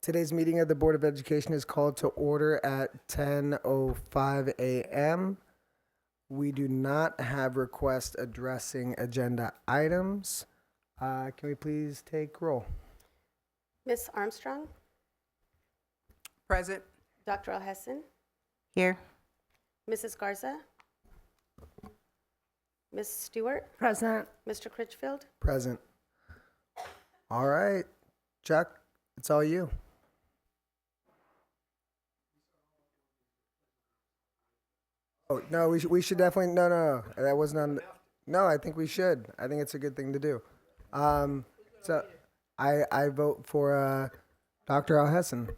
Today's meeting of the Board of Education is called to order at 10:05 a.m. We do not have requests addressing agenda items. Can we please take roll? Ms. Armstrong, Present. Dr. Alhesson, Here. Mrs. Garza, Ms. Stewart, Present. Mr. Critchfield. Present. All right, Chuck, it's all you. Oh, no, we should definitely, no, that was not, no, I think we should. I think it's a good thing to do. So I vote for Dr. Alhesson.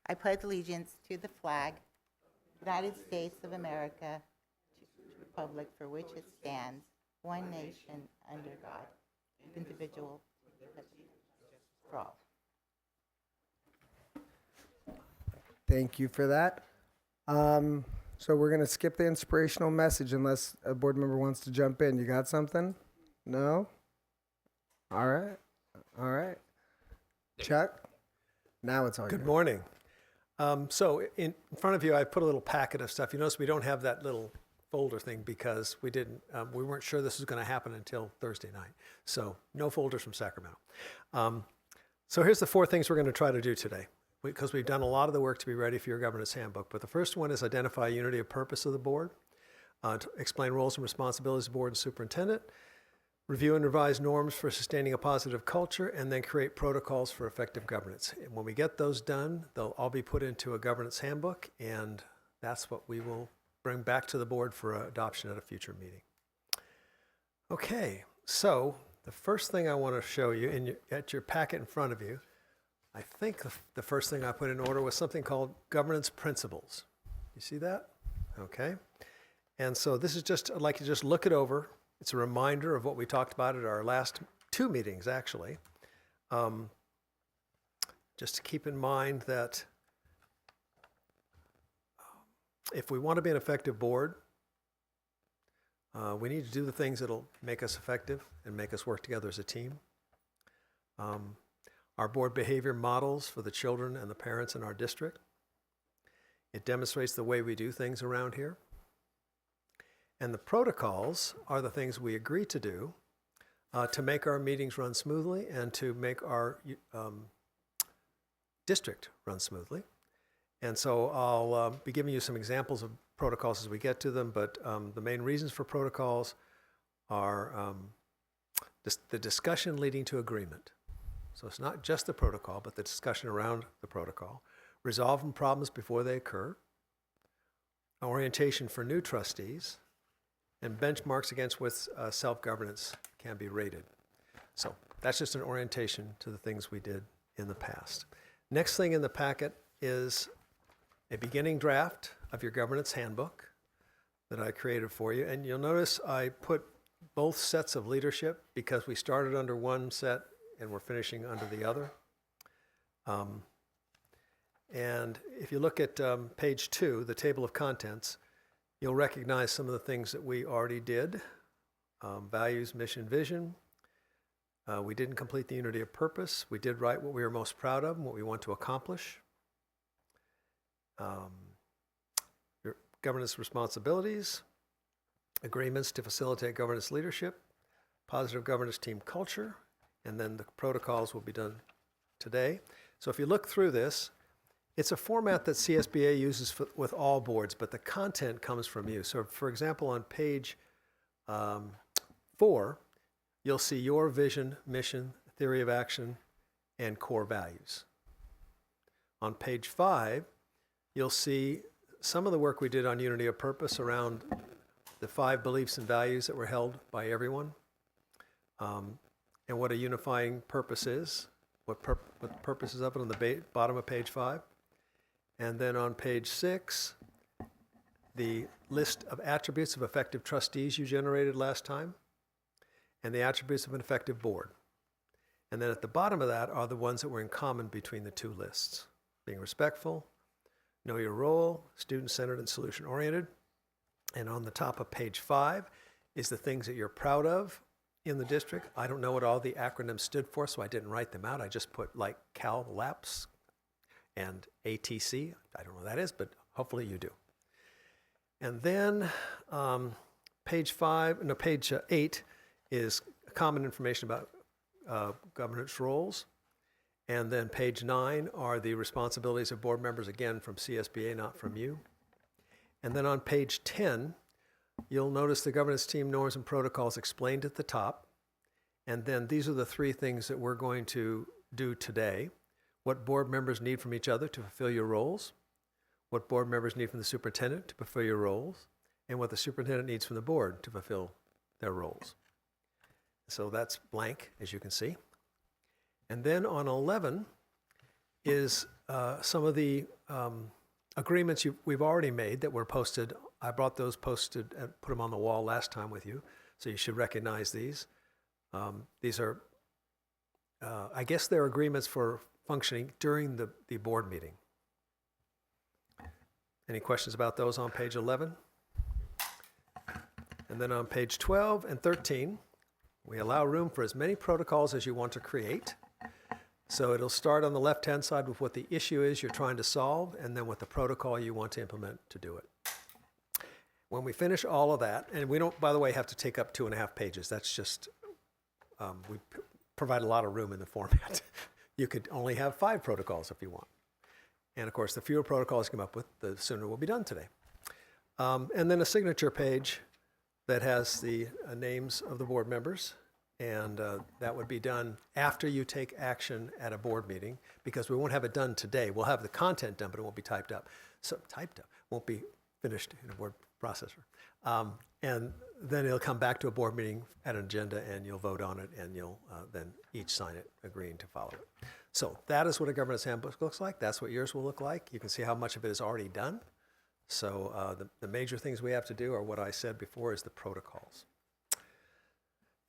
I pledge allegiance to the flag, United States of America, to the republic for which it stands, one nation, under God, indivisible, for all. Thank you for that. So we're going to skip the inspirational message unless a board member wants to jump in. You got something? No? All right. All right. Chuck, now it's all Good yours. morning. So in front of you, I put a little packet of stuff. You notice we don't have that little folder thing because we weren't sure this was going to happen until Thursday night. So no folders from Sacramento. So here's the 4 things we're going to try to do today, because we've done a lot of the work to be ready for your governance handbook. But the first one is identify unity of purpose of the board, to explain roles and responsibilities of the board and superintendent, review and revise norms for sustaining a positive culture, and then create protocols for effective governance. And when we get those done, they'll all be put into a governance handbook, and that's what we will bring back to the board for adoption at a future meeting. Okay, so the first thing I want to show you at your packet in front of you, I think the first thing I put in order was something called governance principles. You see that? Okay. And so this is just, I'd like you to just look it over. It's a reminder of what we talked about at our last 2 meetings, actually. Just to keep in mind that if we want to be an effective board, we need to do the things that'll make us effective and make us work together as a team. Our board behavior models for the children and the parents in our district. It demonstrates the way we do things around here. And the protocols are the things we agree to do to make our meetings run smoothly and to make our district run smoothly. And so I'll be giving you some examples of protocols as we get to them, but the main reasons for protocols are the discussion leading to agreement. So it's not just the protocol, but the discussion around the protocol. Resolving problems before they occur. Orientation for new trustees. And benchmarks against which self-governance can be rated. So that's just an orientation to the things we did in the past. Next thing in the packet is a beginning draft of your governance handbook that I created for you. And you'll notice I put both sets of leadership because we started under one set and we're finishing under the other. And if you look at page 2, the table of contents, you'll recognize some of the things that we already did. Values, mission, vision. We didn't complete the unity of purpose. We did write what we were most proud of and what we want to accomplish. Your governance responsibilities, agreements to facilitate governance leadership, positive governance team culture, and then the protocols will be done today. So if you look through this, it's a format that CSBA uses with all boards, but the content comes from you. So for example, on page 4, you'll see your vision, mission, theory of action, and core values. On page 5, you'll see some of the work we did on unity of purpose around the 5 beliefs and values that were held by everyone, and what a unifying purpose is, what the purpose is of it on the bottom of page 5. And then on page 6, the list of attributes of effective trustees you generated last time, and the attributes of an effective board. And then at the bottom of that are the ones that were in common between the 2 lists. Being respectful, know your role, student-centered and solution-oriented. And on the top of page 5 is the things that you're proud of in the district. I don't know what all the acronyms stood for, so I didn't write them out. I just put like CalLAPS and ATC. I don't know what that is, but hopefully you do. And then page 8 is common information about governance roles. And then page 9 are the responsibilities of board members, again, from CSBA, not from you. And then on page 10, you'll notice the governance team norms and protocols explained at the top. And then these are the 3 things that we're going to do today. What board members need from each other to fulfill your roles, what board members need from the superintendent to fulfill your roles, and what the superintendent needs from the board to fulfill their roles. So that's blank, as you can see. And then on 11 is some of the agreements we've already made that were posted. I brought those posted and put them on the wall last time with you, so you should recognize these. These are, I guess they're agreements for functioning during the board meeting. Any questions about those on page 11? And then on page 12 and 13, we allow room for as many protocols as you want to create. So it'll start on the left-hand side with what the issue is you're trying to solve, and then what the protocol you want to implement to do it. When we finish all of that, and we don't, by the way, have to take up 2.5 pages. That's just, we provide a lot of room in the format. You could only have 5 protocols if you want. And of course, the fewer protocols you come up with, the sooner we'll be done today. And then a signature page that has the names of the board members. And that would be done after you take action at a board meeting, because we won't have it done today. We'll have the content done, but it won't be typed up. So won't be finished in a word processor. And then it'll come back to a board meeting at an agenda, and you'll vote on it, and you'll then each sign it, agreeing to follow it. So that is what a governance handbook looks like. That's what yours will look like. You can see how much of it is already done. So the major things we have to do are what I said before, is the protocols.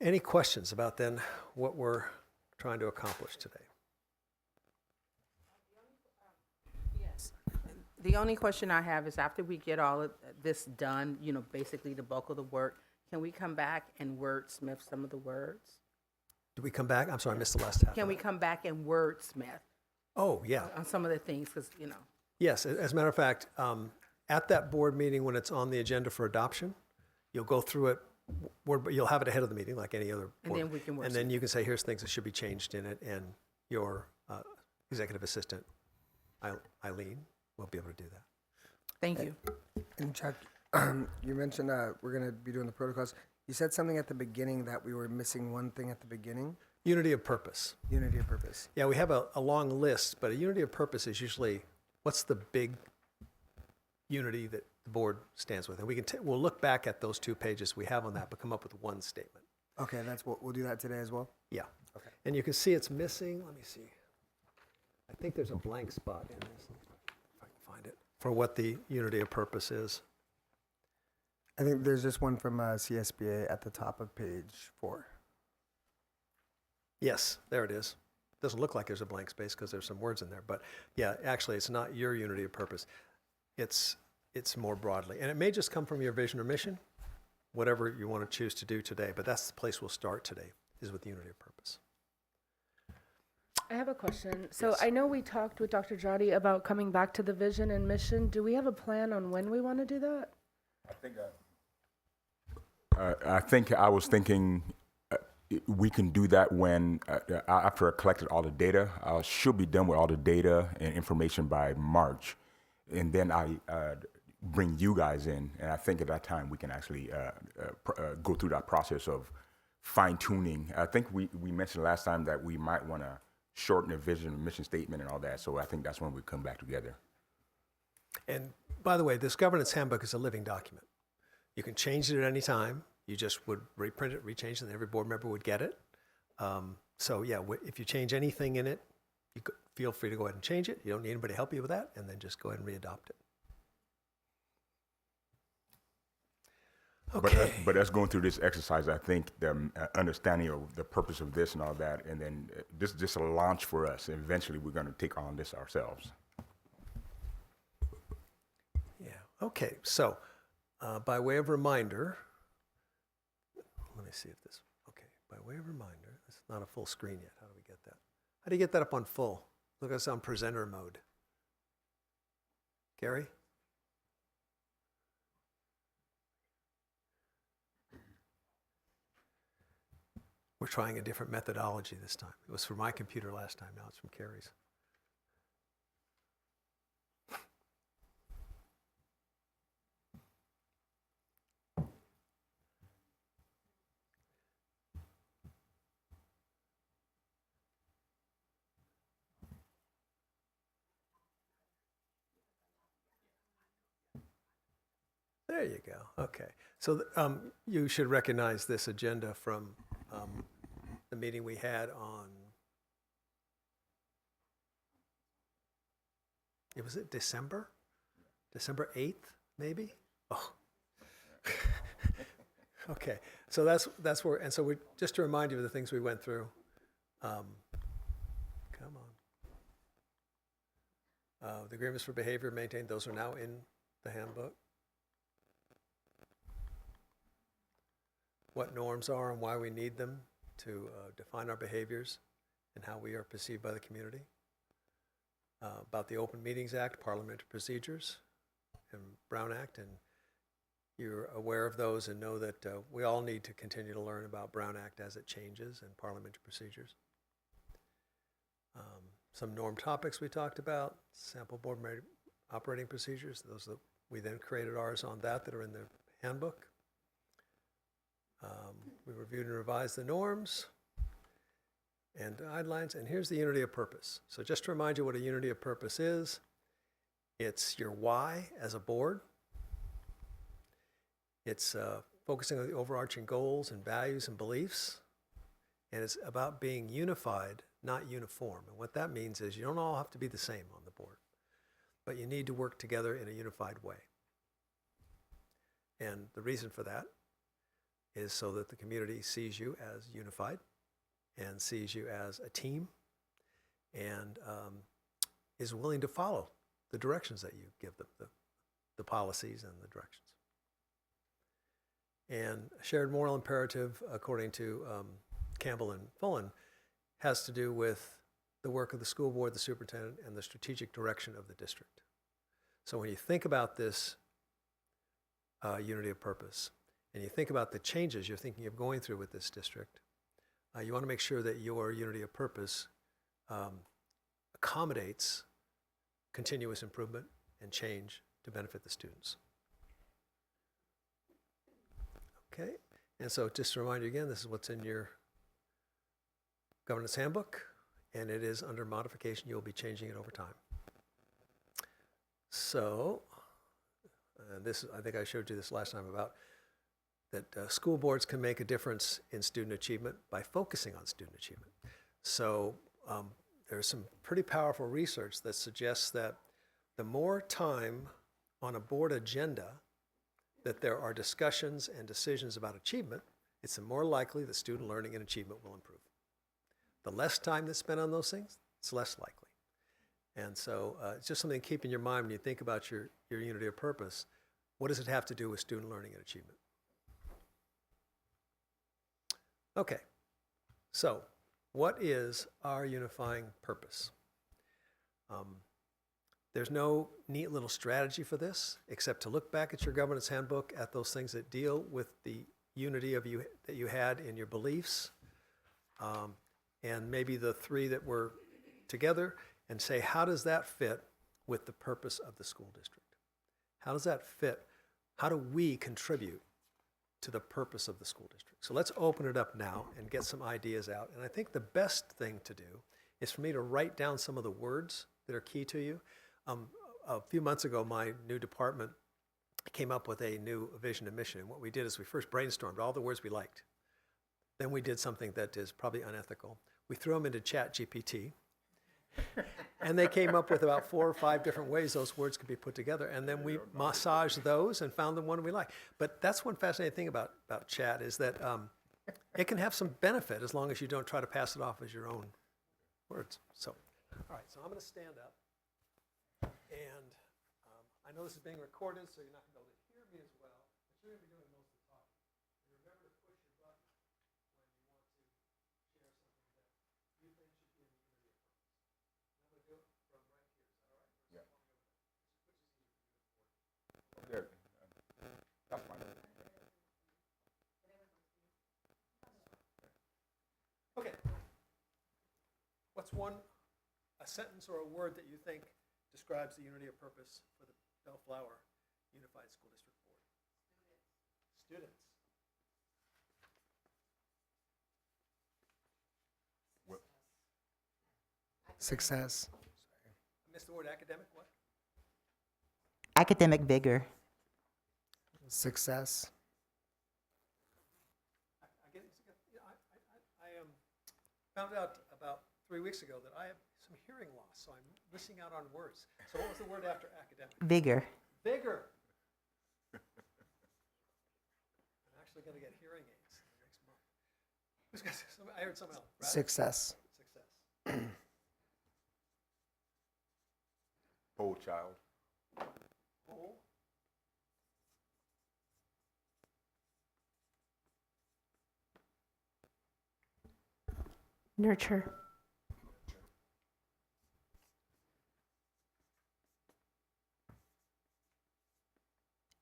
Any questions about then what we're trying to accomplish today? Yes. The only question I have is, after we get all of this done, basically the bulk of the work, can we come back and wordsmith some of the words? Do we come back? I'm sorry, I missed the last half. Can we come back and wordsmith Oh, yeah. on some of the things? Because, Yes, as a matter of fact, at that board meeting, when it's on the agenda for adoption, you'll go through it, you'll have it ahead of the meeting like any other board. And then we can wordsmith. And then you can say, here's things that should be changed in it, and your executive assistant, Eileen, will be able to do that. Thank you. And Chuck, you mentioned we're going to be doing the protocols. You said something at the beginning that we were missing one thing at the beginning. Unity of purpose. Unity of purpose. Yeah, we have a long list, but a unity of purpose is usually, what's the big unity that the board stands with? And we can we'll look back at those 2 pages we have on that, but come up with one statement. Okay, that's what we'll do that today as well. Yeah. Okay. And you can see it's missing. Let me see. I think there's a blank spot in this. If I can find it. For what the unity of purpose is. I think there's just one from CSBA at the top of page 4. Yes, there it is. Doesn't look like there's a blank space because there's some words in there. But yeah, actually, it's not your unity of purpose. It's more broadly. And it may just come from your vision or mission, whatever you want to choose to do today. But that's the place we'll start today, is with unity of purpose. I have a question. So Yes. I know we talked with Dr. Jati about coming back to the vision and mission. Do we have a plan on when we want to do that? I think I was thinking we can do that when, after I collected all the data. I should be done with all the data and information by March. And then I bring you guys in. And I think at that time we can actually go through that process of fine tuning. I think we mentioned last time that we might want to shorten the vision and mission statement and all that. So I think that's when we come back together. And by the way, this governance handbook is a living document. You can change it at any time. You just would reprint it, rechange it, and every board member would get it. So yeah, if you change anything in it, you could feel free to go ahead and change it. You don't need anybody to help you with that, and then just go ahead and readopt it. Okay. But as going through this exercise, I think the understanding of the purpose of this and all that, and then this is just a launch for us. Eventually, we're going to take on this ourselves. Yeah. Okay. So, by way of reminder, me see if this, okay, by way of reminder, it's not a full screen yet. How do we get that? How do you get that up on full? Look at us on presenter mode. Gary? We're trying a different methodology this time. It was for my computer last time, now it's from Carrie's. There you go. Okay. So you should recognize this agenda from the meeting we had on, was it December? December 8th, maybe? Oh. Okay. So that's where, and so we, just to remind you of the things we went through. Come on. The agreements for behavior maintained, those are now in the handbook. What norms are and why we need them to define our behaviors and how we are perceived by the community. About the Open Meetings Act, Parliamentary Procedures, and Brown Act, and you're aware of those and know that we all need to continue to learn about Brown Act as it changes and parliamentary procedures. Some norm topics we talked about, sample board operating procedures, those that we then created ours on that are in the handbook. We reviewed and revised the norms and guidelines, and here's the unity of purpose. So just to remind you what a unity of purpose is, it's your why as a board. It's focusing on the overarching goals and values and beliefs, and it's about being unified, not uniform. And what that means is you don't all have to be the same on the board, but you need to work together in a unified way. And the reason for that is so that the community sees you as unified and sees you as a team and is willing to follow the directions that you give them, the policies and the directions. And a shared moral imperative, according to Campbell and Fullen, has to do with the work of the school board, the superintendent, and the strategic direction of the district. So when you think about this unity of purpose, and you think about the changes you're thinking of going through with this district, you want to make sure that your unity of purpose accommodates continuous improvement and change to benefit the students. Okay, and so just to remind you again, this is what's in your governance handbook, and it is under modification. You'll be changing it over time. So, this, I think I showed you this last time about that school boards can make a difference in student achievement by focusing on student achievement. So there's some pretty powerful research that suggests that the more time on a board agenda that there are discussions and decisions about achievement, it's the more likely that student learning and achievement will improve. The less time that's spent on those things, it's less likely. And so it's just something to keep in your mind when you think about your unity of purpose. What does it have to do with student learning and achievement? Okay, so what is our unifying purpose? There's no neat little strategy for this, except to look back at your governance handbook at those things that deal with the unity of you that you had in your beliefs, and maybe the three that were together, and say, how does that fit with the purpose of the school district? How does that fit? How do we contribute to the purpose of the school district? So let's open it up now and get some ideas out. And I think the best thing to do is for me to write down some of the words that are key to you. A few months ago, my new department came up with a new vision and mission. And what we did is we first brainstormed all the words we liked. Then we did something that is probably unethical. We threw them into ChatGPT. And they came up with about 4 or 5 different ways those words could be put together. And then we massaged those and found the one we like. But that's one fascinating thing about chat is that it can have some benefit as long as you don't try to pass it off as your own words. So, all right, so I'm going to stand up. And I know this is being recorded, so you're not going to be able to hear me as well. But you're going to be doing most of the talking. And remember to push your button. a sentence or a word that you think describes the unity of purpose for the Bellflower Unified School District Board? Students. Success. I missed the word academic, what? Academic vigor. Success. I found out about 3 weeks ago that I have some hearing loss, so I'm missing out on words. So what was the word after academic? Vigor. Vigor. I'm actually going to get hearing aids next month. Who's got some, I heard someone else. Brad? Success. Success. Whole child. Whole. Nurture.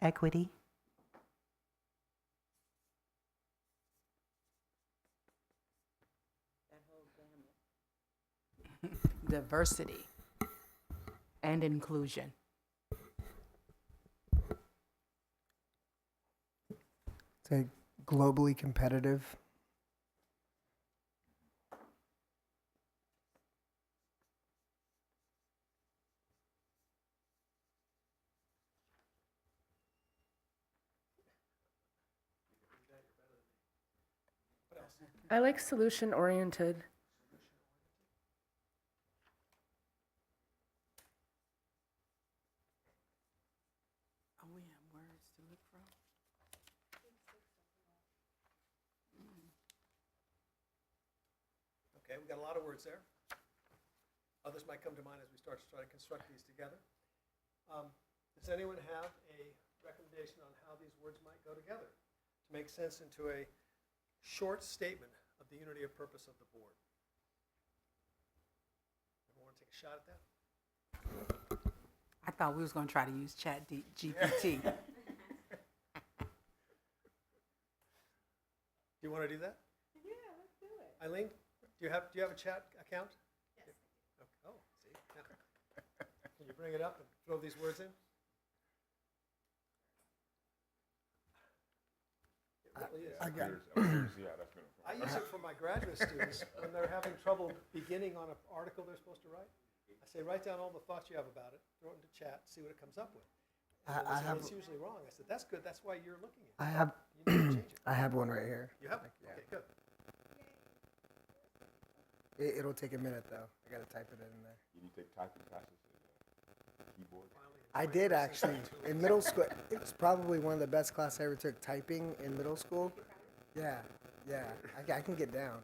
Equity. Diversity and inclusion. Say globally competitive. I like solution oriented. Oh, we have words to look from. Okay, we got a lot of words there. Others might come to mind as we start to try to construct these together. Does anyone have a recommendation on how these words might go together to make sense into a short statement of the unity of purpose of the board? Everyone want to take a shot at that? I thought we was going to try to use GPT. Do you want to do that? Yeah, let's do it. Eileen, do you have a chat account? Yes. Okay. Oh, see. Can you bring it up and throw these words in? It really is. I got it. I use it for my graduate students when they're having trouble beginning on an article they're supposed to write. I say, write down all the thoughts you have about it, throw it into chat, see what it comes up with. And they say, it's usually wrong. I said, that's good. That's why you're looking at it. I have You need to change it. I have one right here. You have? Yeah. Okay, good. It'll take a minute though. I gotta type it in there. Did you take typing classes? Keyboard? I did actually in middle school. It was probably one of the best classes I ever took. Typing in middle school. Yeah, yeah. I can get down.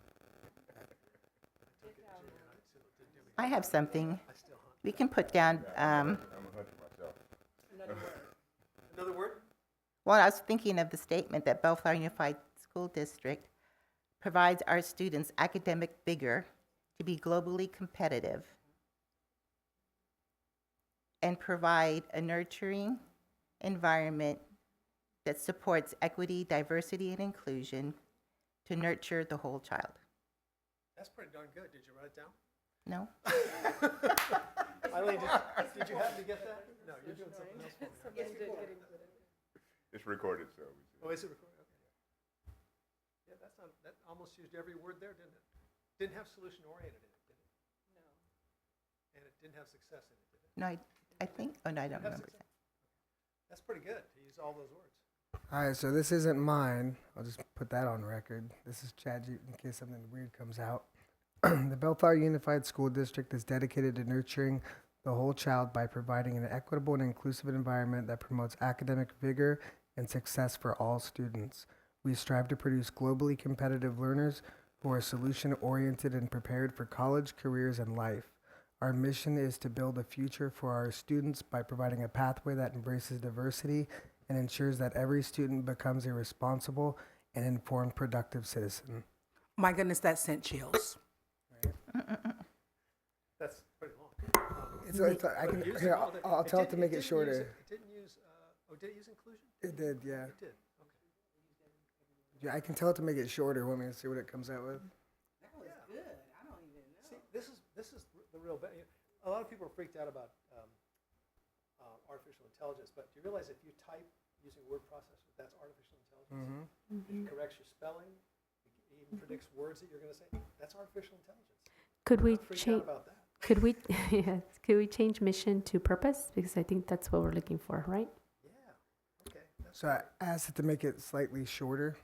I have something. We can put down, I'm a hunter myself. Another word? well, I was thinking of the statement that Bellflower Unified School District provides our students academic vigor to be globally competitive and provide a nurturing environment that supports equity, diversity, and inclusion to nurture the whole child. That's pretty darn good. Did you write it down? No? Eileen, did you happen to get that? No, you're doing something else for me. It's recorded, so. Oh, is it recorded? Okay. Yeah, that almost used every word there, didn't it? Didn't have solution oriented in it, did it? No. And it didn't have success in it, did it? No, I think, oh, no, I don't remember that. That's pretty good to use all those words. All right, so this isn't mine. I'll just put that on record. This is Chad in case something weird comes out. The Bellflower Unified School District is dedicated to nurturing the whole child by providing an equitable and inclusive environment that promotes academic vigor and success for all students. We strive to produce globally competitive learners who are solution-oriented and prepared for college, careers, and life. Our mission is to build a future for our students by providing a pathway that embraces diversity and ensures that every student becomes a responsible and informed, productive citizen. My goodness, that sent chills. That's pretty long. I can, here, I'll tell it to make it shorter. It didn't use, did it use inclusion? It did, yeah. It did, okay. Yeah, I can tell it to make it shorter. Want me to see what it comes out with? That was good. I don't even know. See, this real, a lot of people are freaked out about artificial intelligence, but do you realize if you type using word processor, that's artificial intelligence? It corrects your spelling, it even predicts words that you're going to say. That's artificial intelligence. Could we Not freaked out change? about that. Could we? Yes. Could we change mission to purpose? Because I think that's what we're looking for, right? Yeah. Okay. That's So I asked it to make it slightly shorter,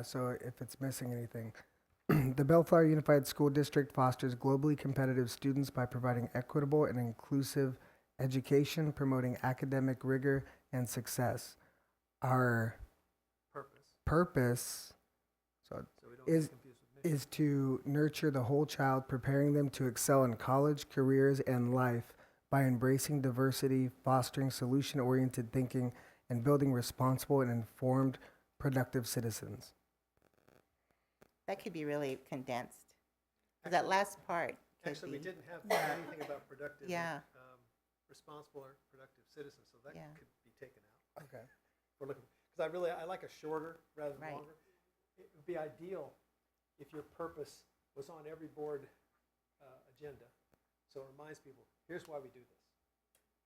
so if it's missing anything. The Bellflower Unified School District fosters globally competitive students by providing equitable and inclusive education, promoting academic rigor and success. Our purpose. purpose So we don't Is- get confused with mission. is to nurture the whole child, preparing them to excel in college, careers, and life by embracing diversity, fostering solution-oriented thinking, and building responsible and informed, productive citizens. That could be really condensed. 'Cause that last part could Actually, we be, didn't have anything about productive, Yeah. responsible or productive citizens, so that Yeah. could be taken out. Okay. We're looking, because I like a shorter rather than Right. longer. It would be ideal if your purpose was on every board agenda. So it reminds people, here's why we do this.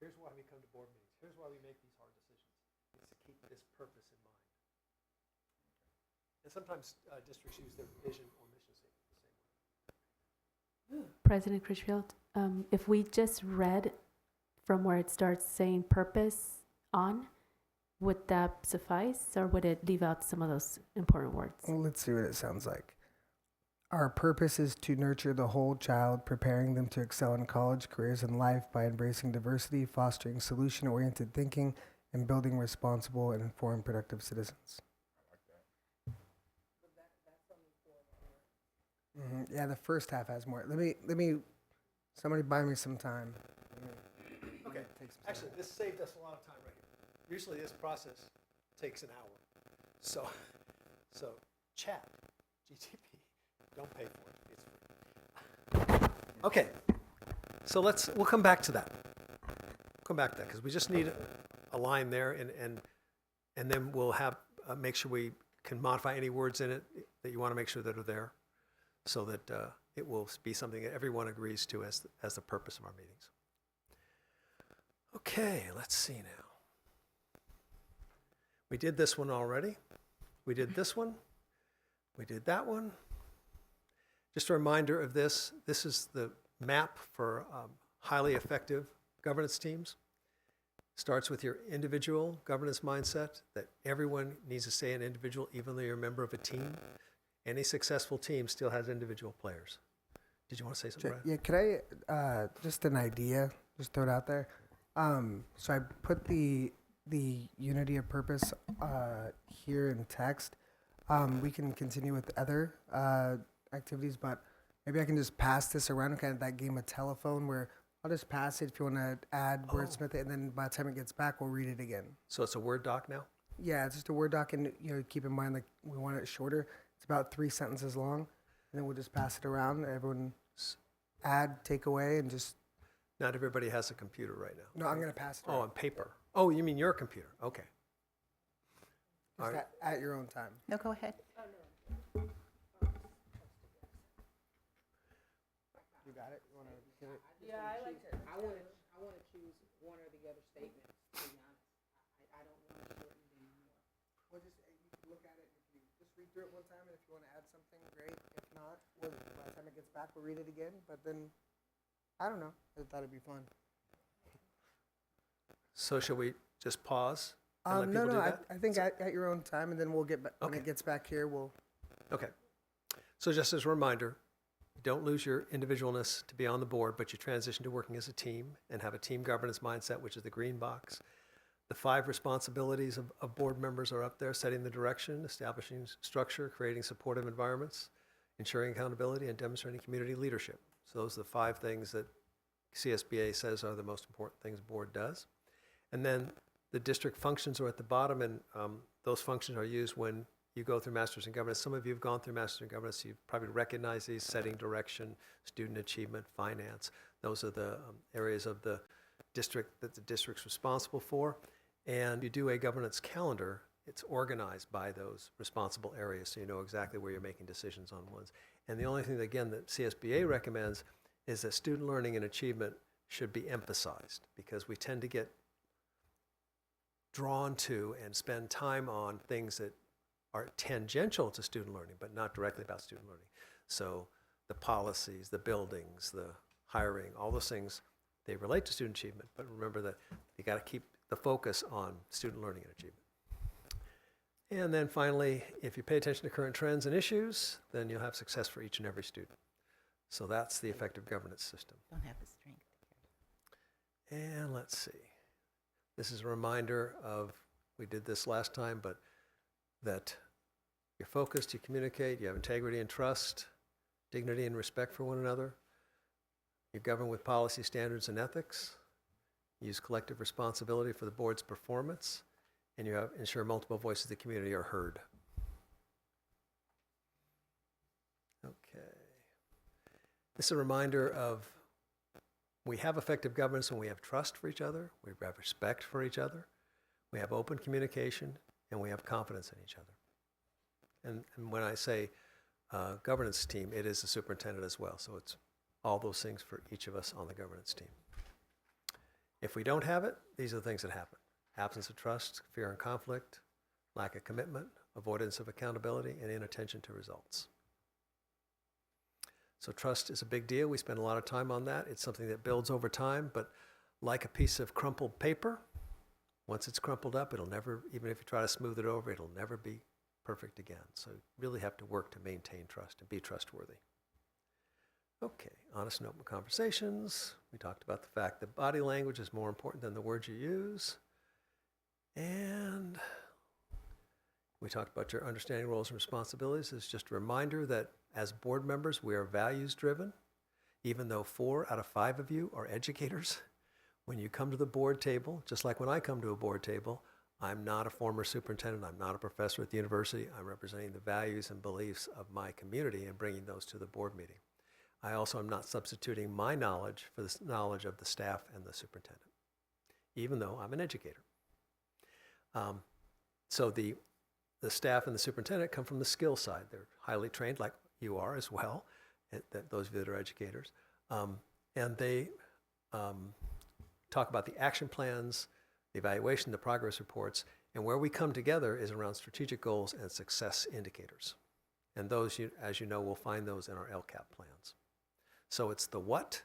Here's why we come to board meetings. Here's why we make these hard decisions. It's to keep this purpose in mind. And sometimes districts use their vision or mission statement the same way. President Critchfield, if we just read from where it starts saying purpose on, would that suffice, or would it leave out some of those important words? Well, let's see what it sounds like. Our purpose is to nurture the whole child, preparing them to excel in college, careers, and life by embracing diversity, fostering solution-oriented thinking, and building responsible and informed, productive citizens. Yeah, the first half has more. Let me. Somebody buy me some time. Okay, Take some time. actually, this saved us a lot of time right here. Usually this process takes an hour. So chat, GTP, don't pay for it, it's free. Okay, so we'll come back to that. Come back to that, because we just need a line there, and then we'll have, make sure we can modify any words in it that you want to make sure that are there, so that it will be something that everyone agrees to as the purpose of our meetings. Okay, let's see now. We did this one already. We did this one. We did that one. Just a reminder of this. This is the map for highly effective governance teams. Starts with your individual governance mindset that everyone needs to stay an individual even though you're a member of a team. Any successful team still has individual players. Did you want to say something, Brad? Yeah, could I, just an idea, just throw it out there. So I put the unity of purpose here in text. We can continue with other activities, but maybe I can just pass this around, kind of that game of telephone where I'll just pass it if you want to add wordsmith it, and then by the time it gets back, we'll read it again. So it's a Word doc now? Yeah, it's just a Word doc, and keep in mind, like, we want it shorter. It's about 3 sentences long, and then we'll just pass it around. Everyone add, take away, and just. Not everybody has a computer right now. No, I'm gonna pass it Oh, around. on paper. Oh, you mean your computer? Okay. Just all right. at your own time. no, go ahead. You got it. You want to get it? Yeah, I want to choose one or the other statement, to be honest. I don't want to shorten it anymore. Well, just you can look at it. If you just read through it one time, and if you want to add something, great. If not, by the time it gets back, we'll read it again. But then, I don't know. I thought it'd be fun. So shall we just pause and let No, people no. do that? I think at your own time, and then we'll get back when Okay. it gets back here. We'll. Okay. So just as a reminder, don't lose your individualness to be on the board, but you transition to working as a team and have a team governance mindset, which is the green box. The 5 responsibilities of board members are up there: setting the direction, establishing structure, creating supportive environments, ensuring accountability, and demonstrating community leadership. So those are the 5 things that CSBA says are the most important things a board does. And then the district functions are at the bottom, and those functions are used when you go through Masters in Governance. Some of you have gone through Masters in Governance, so you probably recognize these: setting direction, student achievement, finance. Those are the areas of the district that the district's responsible for. And you do a governance calendar. It's organized by those responsible areas, so you know exactly where you're making decisions on ones. And the only thing, that, again, that CSBA recommends is that student learning and achievement should be emphasized, because we tend to get drawn to and spend time on things that are tangential to student learning, but not directly about student learning. So the policies, the buildings, the hiring, all those things, they relate to student achievement, but remember that you got to keep the focus on student learning and achievement. And then finally, if you pay attention to current trends and issues, then you'll have success for each and every student. So that's the effective governance system. Don't have the strength. And let's see. This is a reminder of, we did this last time, but that you're focused, you communicate, you have integrity and trust, dignity and respect for one another. You govern with policy, standards, and ethics. Use collective responsibility for the board's performance, and you ensure multiple voices of the community are heard. Okay. This is a reminder of, we have effective governance when we have trust for each other, we have respect for each other, we have open communication, and we have confidence in each other. And when I say governance team, it is the superintendent as well. So it's all those things for each of us on the governance team. If we don't have it, these are the things that happen. Absence of trust, fear and conflict, lack of commitment, avoidance of accountability, and inattention to results. So trust is a big deal. We spend a lot of time on that. It's something that builds over time, but like a piece of crumpled paper, once it's crumpled up, it'll never, even if you try to smooth it over, it'll never be perfect again. So you really have to work to maintain trust and be trustworthy. Okay, honest and open conversations. We talked about the fact that body language is more important than the words you use. And we talked about your understanding roles and responsibilities. It's just a reminder that as board members, we are values driven. Even though 4 out of 5 of you are educators, when you come to the board table, just like when I come to a board table, I'm not a former superintendent, I'm not a professor at the university, I'm representing the values and beliefs of my community and bringing those to the board meeting. I also am not substituting my knowledge for the knowledge of the staff and the superintendent, even though I'm an educator. So the staff and the superintendent come from the skill side. They're highly trained, like you are as well, those of you that are educators. And they talk about the action plans, the evaluation, the progress reports, and where we come together is around strategic goals and success indicators. And those, as you know, we'll find those in our LCAP plans. So it's the what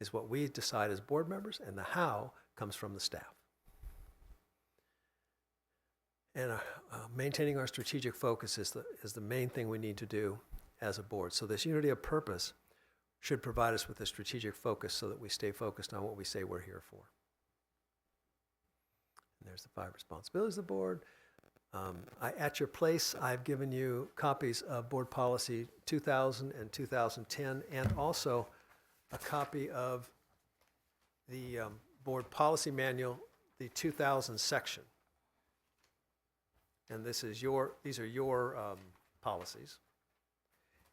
is what we decide as board members, and the how comes from the staff. And maintaining our strategic focus is the main thing we need to do as a board. So this unity of purpose should provide us with a strategic focus so that we stay focused on what we say we're here for. And there's the 5 responsibilities of the board. At your place, I've given you copies of Board Policy 2000 and 2010, and also a copy of the Board Policy Manual, the 2000 section. And these are your policies.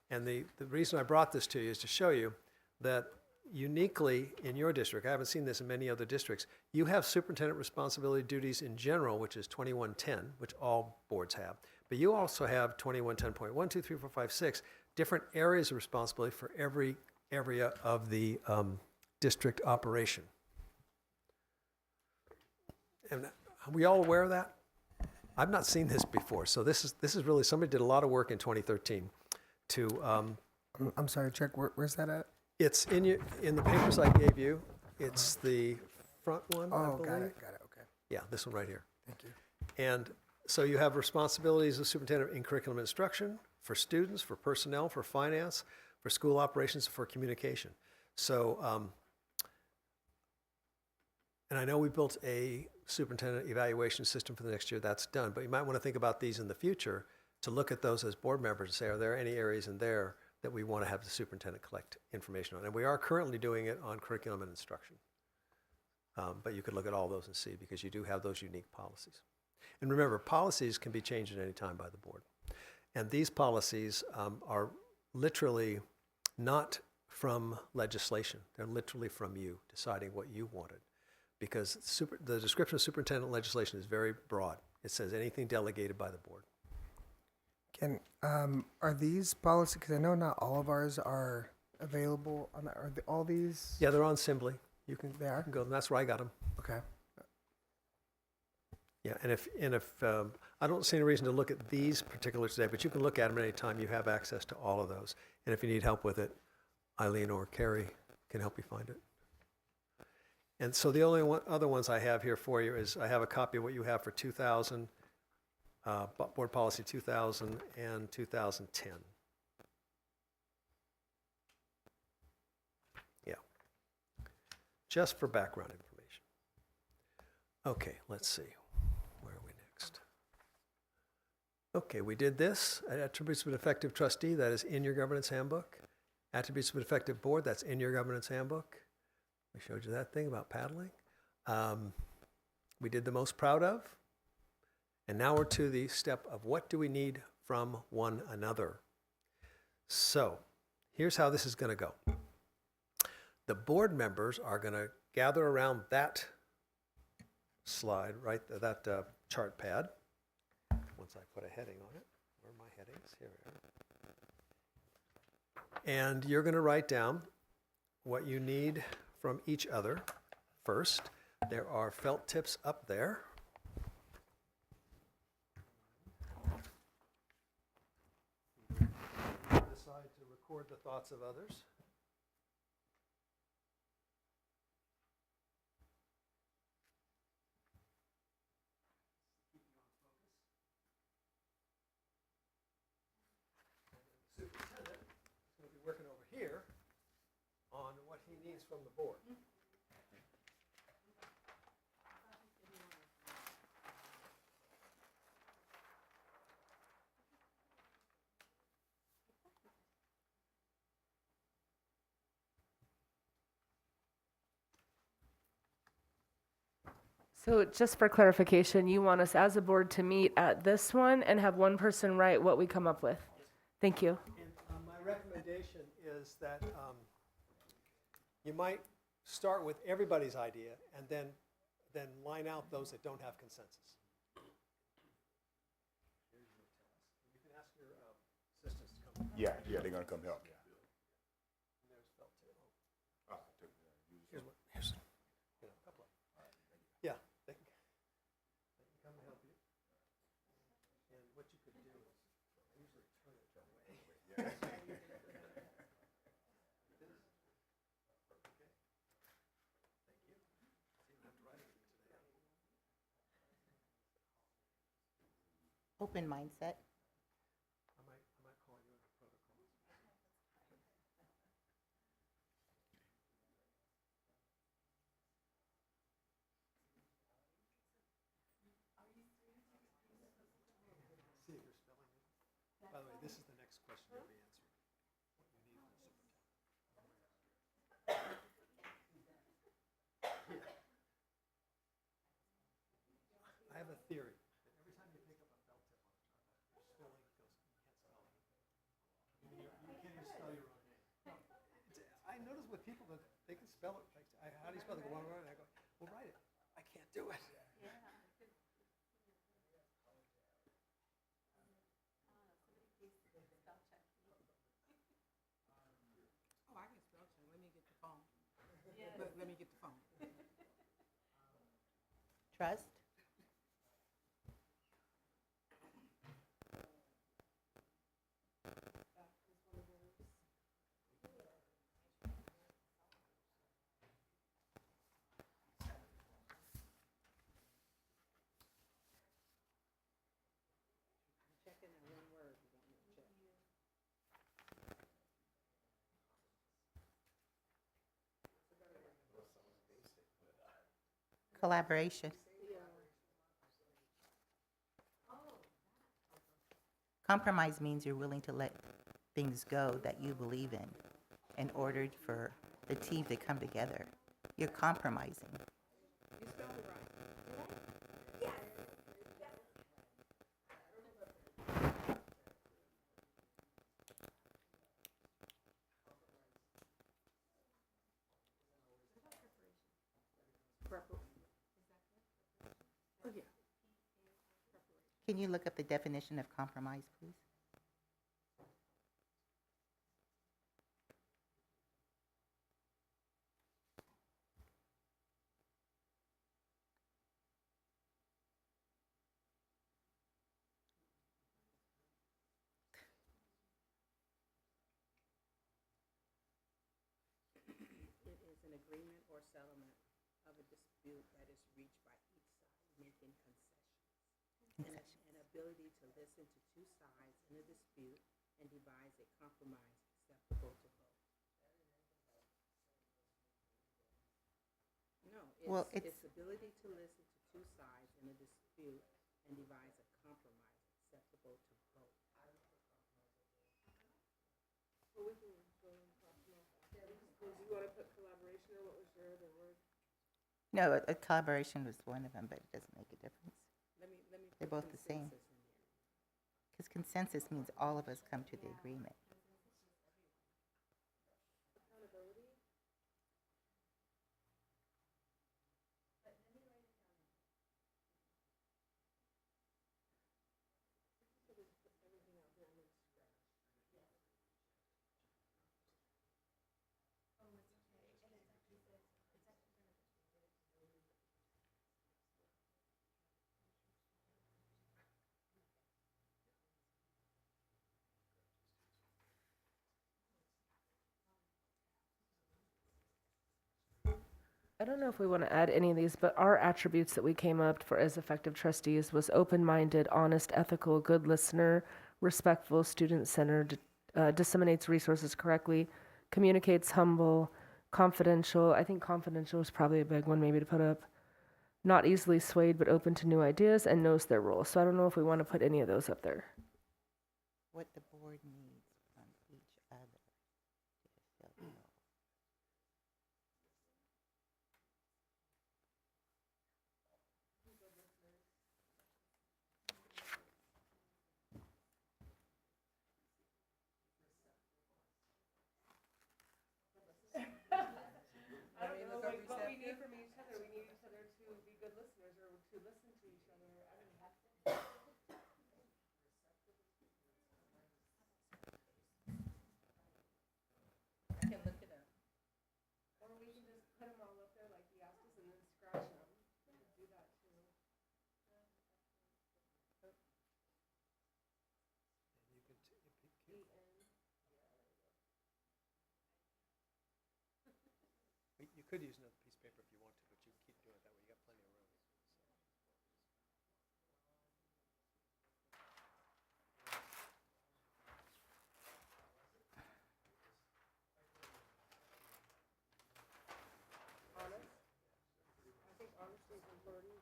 And the reason I brought this to you is to show you that uniquely in your district, I haven't seen this in many other districts, you have superintendent responsibility duties in general, which is 2110, which all boards have. But you also have 2110.1, 2, 3, 4, 5, 6, different areas of responsibility for every area of the district operation. And are we all aware of that? I've not seen this before. So this is really, somebody did a lot of work in 2013 to... I'm sorry, Chuck, where's that at? It's in the papers I gave you. It's the front one, I Oh, believe. got it, okay. Yeah, this one right here. Thank you. And so you have responsibilities of superintendent in curriculum instruction, for students, for personnel, for finance, for school operations, for communication. So, and I know we built a superintendent evaluation system for the next year. That's done. But you might want to think about these in the future to look at those as board members and say, are there any areas in there that we want to have the superintendent collect information on? And we are currently doing it on curriculum and instruction. But you could look at all those and see, because you do have those unique policies. And remember, policies can be changed at any time by the board. And these policies are literally not from legislation. They're literally from you deciding what you wanted. Because the description of superintendent legislation is very broad. It says anything delegated by the board. Are these policies, because I know not all of ours are available on all these? Yeah, they're on Simply. You can, They are? you can go, and that's where I got them. Okay. Yeah, and if I don't see any reason to look at these particulars today, but you can look at them at any time. You have access to all of those. And if you need help with it, Eileen or Carrie can help you find it. And so the only other ones I have here for you is I have a copy of what you have for 2000, Board Policy 2000 and 2010. Yeah. Just for background information. Okay, let's see. Where are we next? Okay, we did this. Attributes of an effective trustee, that is in your governance handbook. Attributes of an effective board, that's in your governance handbook. We showed you that thing about paddling. We did the most proud of. And now we're to the step of what do we need from one another. So here's how this is going to go. The board members are going to gather around that slide, right, that chart pad. Once I put a heading on it. Where are my headings? Here we are. And you're going to write down what you need from each other first. There are felt tips up there. Decide to record the thoughts of others. Superintendent is going to be working over here on what he needs from the board. So just for clarification, you want us as a board to meet at this one and have one person write what we come up with? Thank you. And my recommendation is that you might start with everybody's idea and then line out those that don't have consensus. You can ask your assistants to come. Yeah, they're gonna come help. There's felt tip. Here's what. Here's a couple of. Yeah, they can come and help you. And what you could do is usually turn it that way. Open mindset. I might call you in a protocol. See if you're spelling it. By the way, this is the next question you'll be answering. What you need from the superintendent. I have a theory that every time you pick up a felt tip on the chart, you're spelling goes, you can't spell it. You can't even spell your own name. I notice with people that they can spell it. Like, how do you spell it? They go one word, and I go, well, write it. I can't do it. Oh, I can spell check. Let me get the phone. Let me get the phone. Trust. Checking in one word. You want me to check. Collaboration. Compromise means you're willing to let things go that you believe in order for the team to come together. You're compromising. Oh, yeah. Can you look up the definition of compromise, please? agreement or settlement of a dispute that is reached by each side making concessions. An ability to listen to two sides in a dispute and devise a compromise acceptable to both. No, Well, it's ability to listen to two sides in a dispute and devise a compromise acceptable to both. No, a collaboration was one of them, but it doesn't make a difference. Let me They're put both the same. consensus in there. Because consensus means all of us come to the agreement. I don't know if we want to add any of these, but our attributes that we came up for as effective trustees was open-minded, honest, ethical, good listener, respectful, student-centered, disseminates resources correctly, communicates humble, confidential. I think confidential is probably a big one maybe to put up. Not easily swayed, but open to new ideas and knows their role. So I don't know if we want to put any of those up there. What the board needs from each other to fulfill the role. I don't know, like, what we need from each other. We need each other to be good listeners or to listen to each other. I don't know. I can look it up. Or we can just put them all up there like he asked us and then scratch them. We could do that too. You could use another piece of paper if you want to, but you can keep doing it that way. You got plenty of room. I think honesty is important.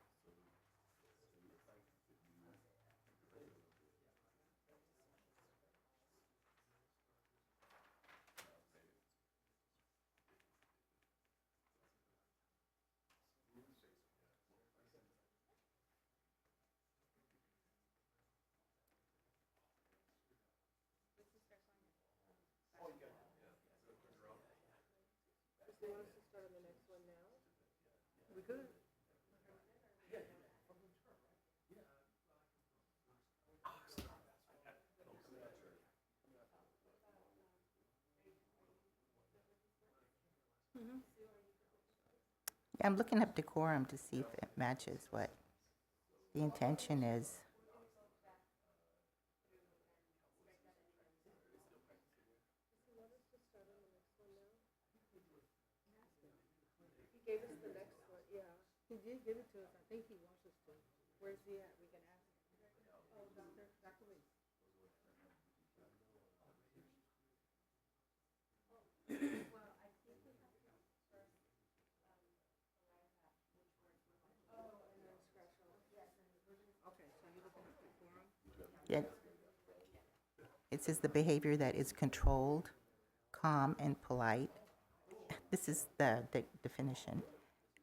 Do you want us to start on the next one now? We could. Yeah, I'm looking up decorum to see if it matches what the intention is. He gave us the next one, yeah. He did give it to us. I think he wants us to. Where's he at? We can ask him. Oh, Dr. Lee. Okay, so you're looking at the forum? Yeah. It says the behavior that is controlled, calm, and polite. This is the definition.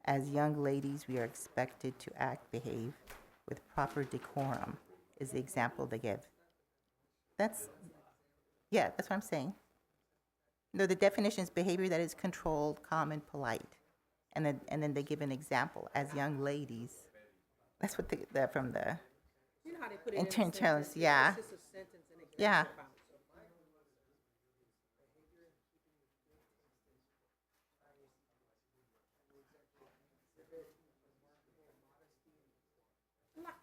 As young ladies, we are expected to act, behave with proper decorum, is the example they give. That's what I'm saying. No, the definition is behavior that is controlled, calm, and polite. And then they give an example. As young ladies, that's what from the You know how they put it intern in a tells, sentence? yeah. It's just a sentence and example Yeah. about it.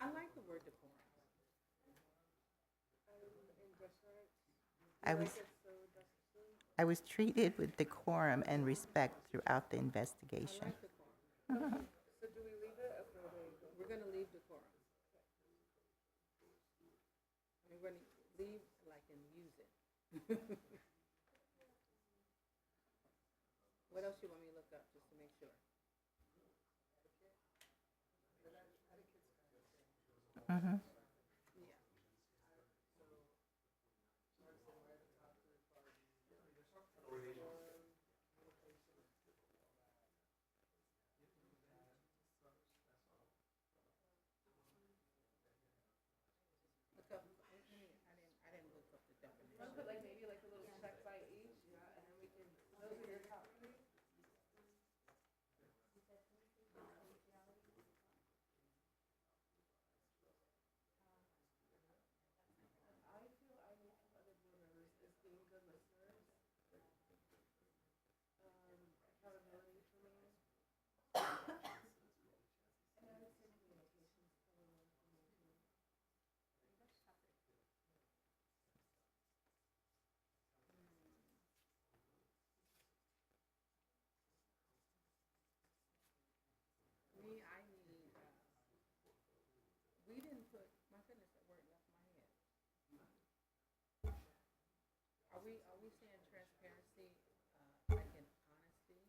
I like the word decorum. I was I was treated with decorum and respect throughout the investigation. So do we leave it? Okay, we're gonna leave decorum. We're gonna leave like and use it. What else you want me to look up, just to make sure? Mhm. Yeah. Look up, I didn't look up the definition. Put like maybe like a little check by each, yeah, and then we can, those are your top three. Accountability for me. Me, I need, we didn't put, my goodness, that word left my head. Are we saying transparency, like in honesty?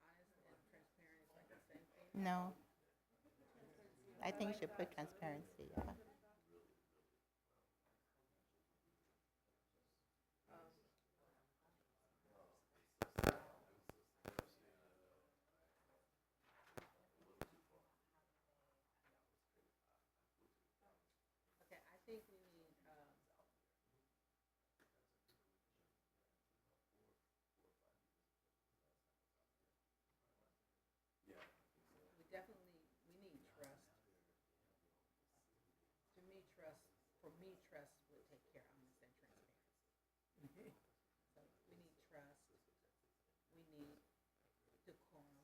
Honest and transparent is like the same thing? No. I think you should put transparency, yeah. Okay, I think we need, we definitely, we need trust. To me, trust, for me, trust would take care, I'm gonna say transparency. So we need trust, we need decorum.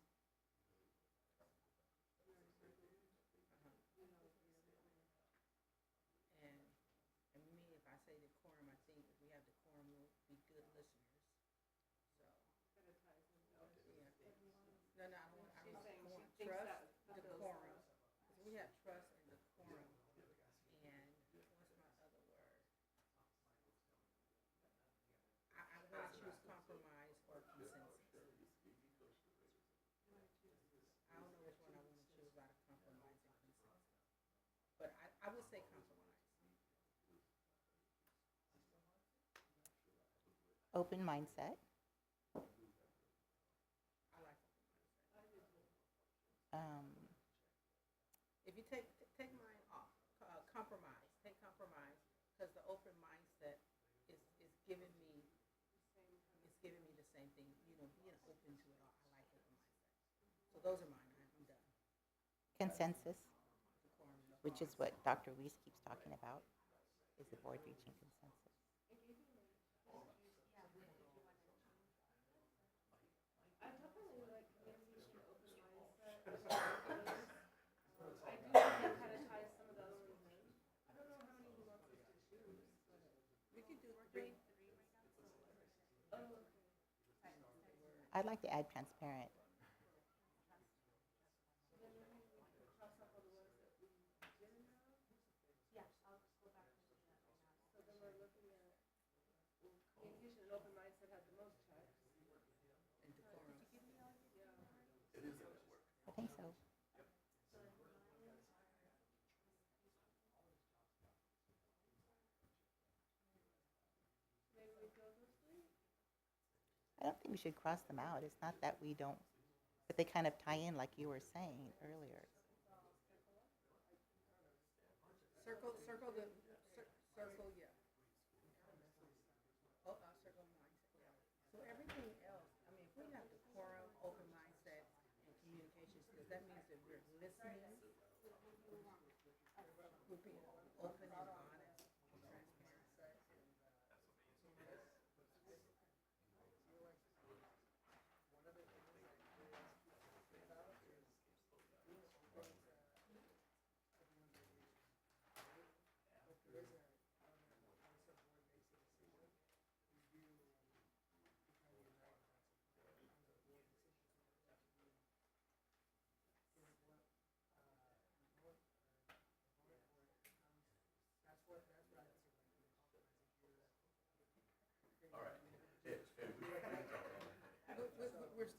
And me, if I say decorum, I think if we have decorum, we'll be good listeners. So. Yeah. No, I don't want trust, decorum. 'Cause we have trust and decorum. And what's my other word? I'm gonna choose compromise or consensus. I don't know which one I wanna choose out of compromise and consensus. But I would say compromise. Open mindset. I like If you take mine off, compromise, take compromise, because the open mindset is giving me the same thing, you know, being open to it all. I like open mindset. So those are mine. I'm done. consensus, Decorum, which is what Dr. Weiss keeps talking about, is the board reaching consensus. I definitely like communication, open mindset. I do think that kind of ties some of the other ones in. I don't know how many he wants us to choose, but. we could do 3. I'd like to add transparent. Communication and open mindset had the most checks. And decorum. I think so. I don't think we should cross them out. It's not that we don't, but they kind of tie in like you were saying earlier. Circle, yeah. Oh, circle mindset, yeah. So everything else, I mean, if we have decorum, open mindset, and communications, because that means that we're listening, we're being open and honest and transparent.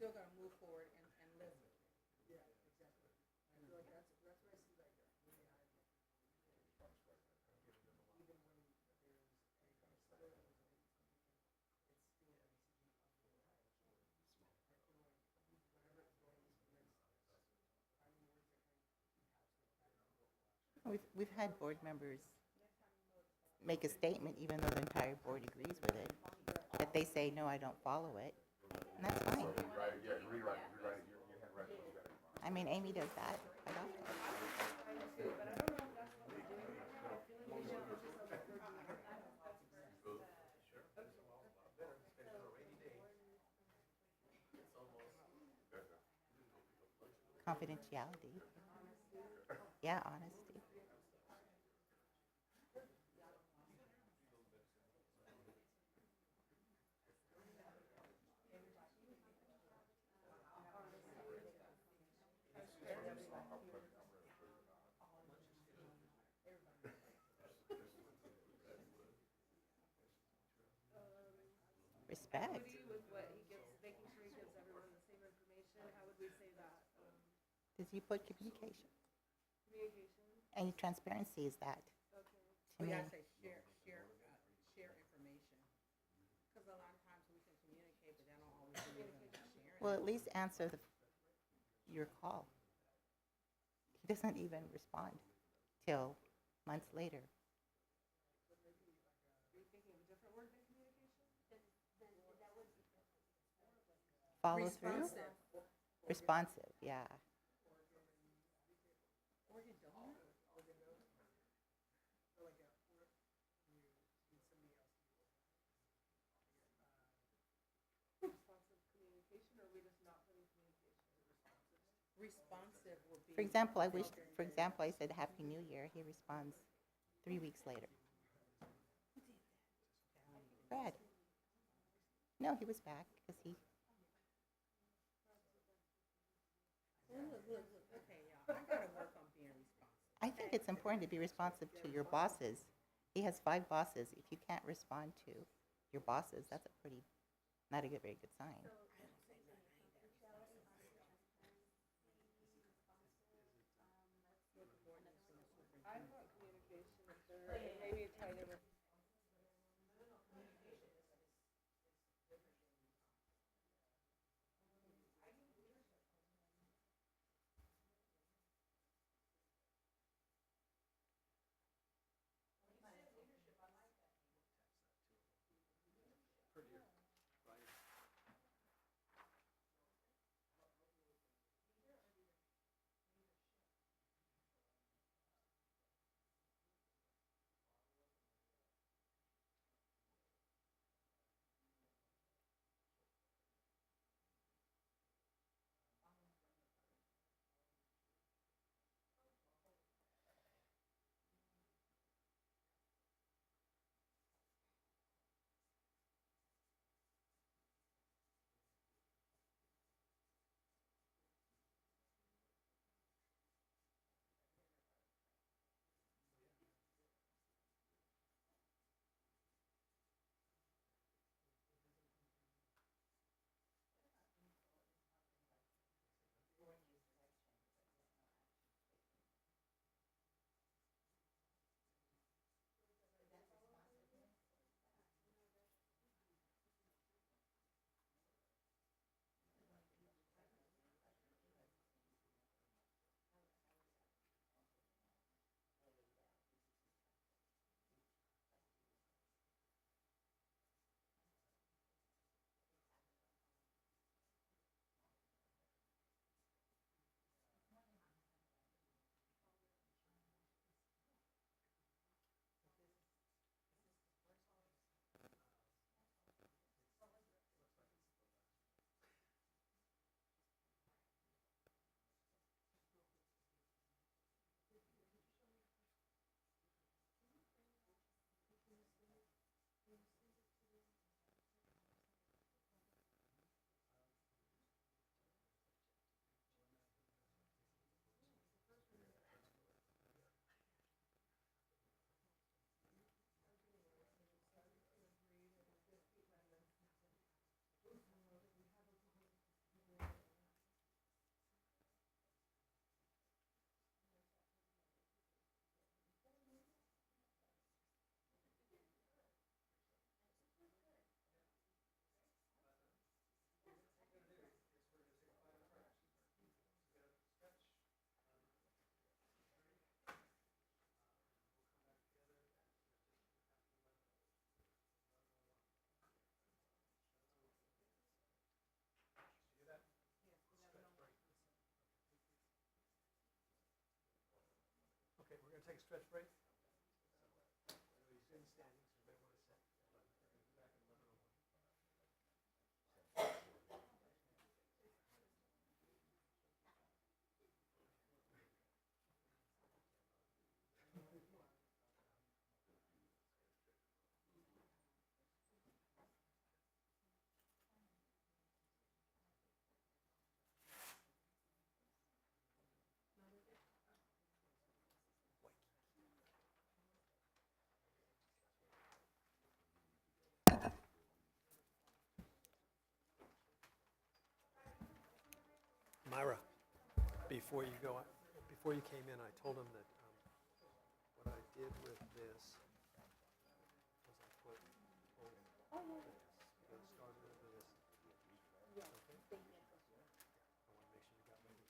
still gonna move forward and listen. We've had board members make a statement even though the entire board agrees with it. That they say, no, I don't follow it, and that's fine. I mean, Amy does that quite often. Confidentiality. Yeah, honesty. Respect. Does he put communication? And transparency is that. To We me. gotta say share information. Because a lot of times we can communicate, but that don't always mean we're gonna be sharing. Well, at least answer your call. He doesn't even respond till months later. Follow through? Responsive, yeah. Responsive would be. For example, I said Happy New Year. He responds 3 weeks later. Brad. No, he was back because he. Okay, y'all, I gotta work on being responsive. I think it's important to be responsive to your bosses. He has 5 bosses. If you can't respond to your bosses, that's not a very good sign. to take a stretch break? Myra, before you go, before you came in, I told him that what I did with this was I put this. You got to start with this. Yes, thank you. I want to make sure you got everything.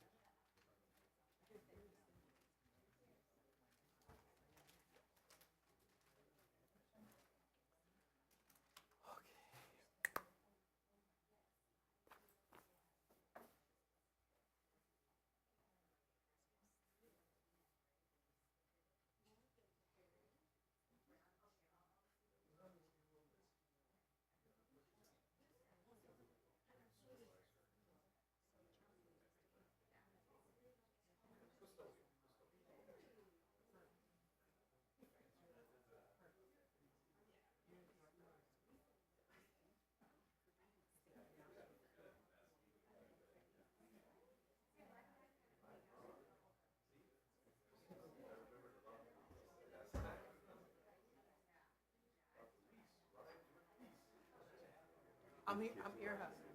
I'm ear hustling.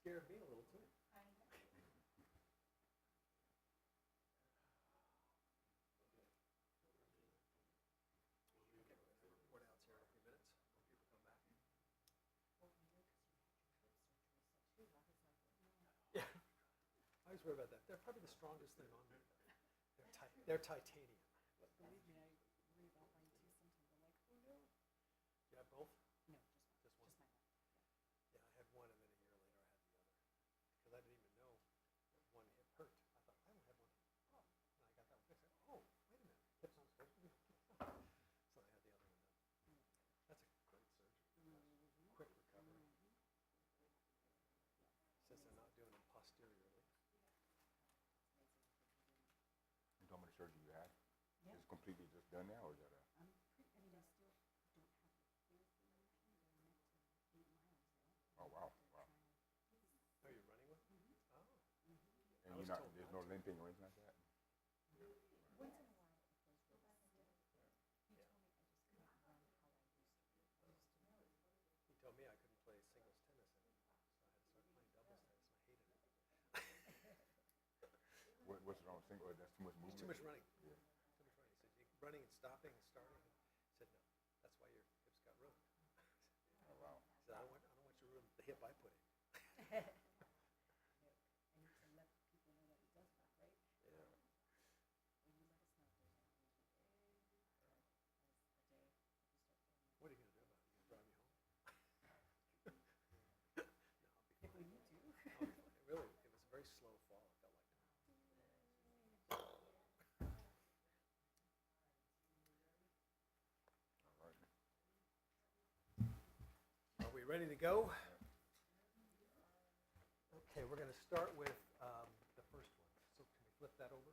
scared me a little too. Yeah, I always worry about that. They're probably the strongest thing on there. They're titanium. But believe me, I worry about mine too sometimes. I'm like, oh no. You have both? No, just one. Yeah, I had one, and then a year later I had the other. Because I didn't even know that one hip hurt. I thought, I only had one hip. Oh, and I got that one fixed. Oh, wait a minute. Hip's not supposed to be. So I had the other one done. That's a great surgery. Quick recovery. Since they're not doing them posteriorly. You told me the surgery you had? Yeah. It's completely just done now, or is that a? Oh, wow, wow. Are you running with? Oh. And you're not, there's no limping or anything like that? He told me I couldn't play singles tennis anymore, so I had to start playing doubles tennis, and I hated it. What's wrong with single? That's too much movement? It's too much running. Yeah. Too much running. He said, "You're running and stopping and starting." I said, no, that's why your hips got ruined. Oh, wow. He said, I don't want you to ruin the hip I put in. Yeah. What are you going to do about it? You going to drive me home? No, I'll be fine. It really, it was a very slow fall. It felt like. All right. Are we ready to go? Okay, we're going to start with the first one. So can we flip that over?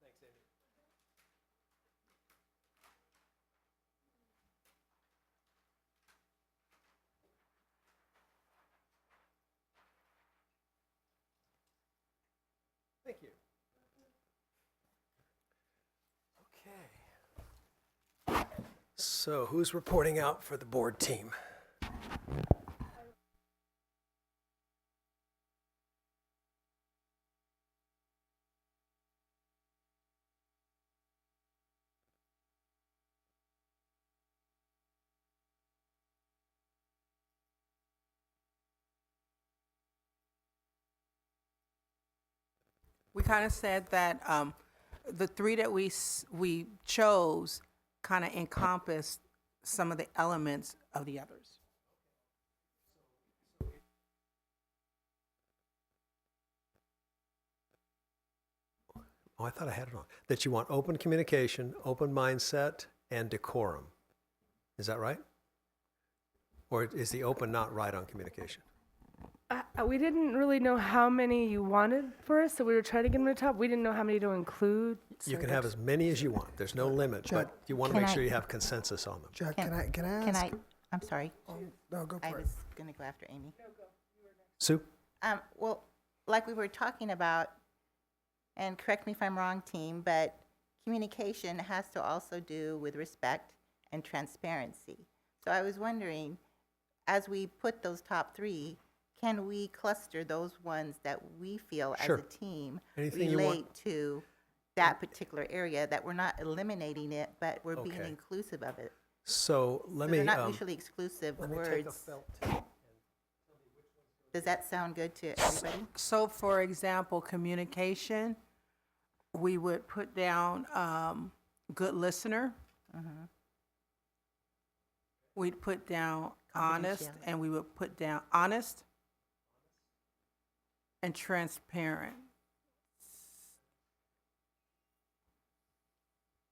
Thanks, Amy. Thank you. Okay. So who's reporting out for the board team? We kind of said that the three that we chose kind of encompassed some of the elements of the others. Oh, I thought I had it on. That you want open communication, open mindset, and decorum. Is that right? Or is the open not right on communication? We didn't really know how many you wanted for us, so we were trying to get them to the top. We didn't know how many to include. You can have as many as you want. There's no limit, but you want to Can make I- sure you have consensus on them. Jack, Can- can I ask? I'm sorry. No, go I for it. was going to go after Amy. Sue? Well, like we were talking about, and correct me if I'm wrong, team, but communication has to also do with respect and transparency. So I was wondering, as we put those top three, can we cluster those ones that we feel Sure. as a team Anything you want. relate to that particular area, that we're not eliminating it, but we're being Okay. inclusive of it? So let So me, they're not mutually exclusive let me take a words. felt tip. Does that sound good to everybody? So, for example, communication, we would put down good listener. We'd put down honest, Confidentiality. and we would put down honest and transparent.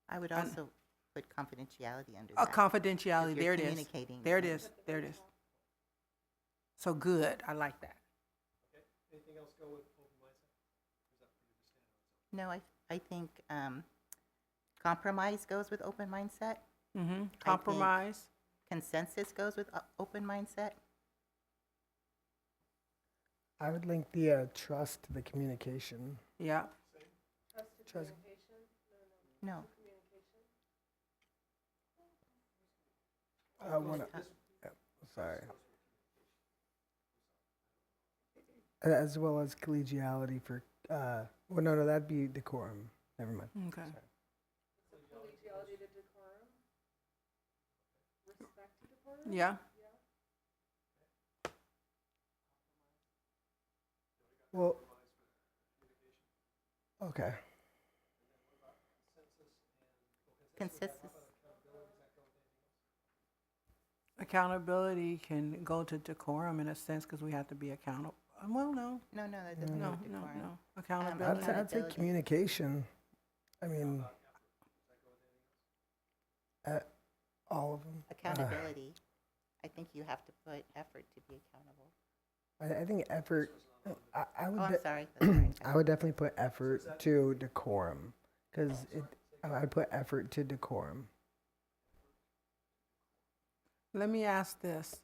I would And- also put confidentiality under Oh, that. confidentiality, If there you're it is. communicating There it with is, there it is. So good, I like that. Okay. Anything else go with open mindset? Or is that for you to stand on? No, I think compromise goes with open mindset. Compromise, Consensus goes with open mindset. I would link the trust to the communication. yeah. Trust. No. I want to. Sorry. as well as collegiality for, well, no, that'd be decorum. Never mind. Okay. Yeah. Well, okay. Consistency. Accountability can go to decorum in a sense because we have to be accountable. Well, no, No, that doesn't no, go with no, decorum. no. I'd Accountability. say, I'd say Accountability. communication. I mean, all of them. Accountability. I think you have to put effort to be accountable. I think effort. I would. Oh, I'm de- sorry. That's right. I would definitely put effort to decorum, because I'd put effort to decorum. Let me ask this.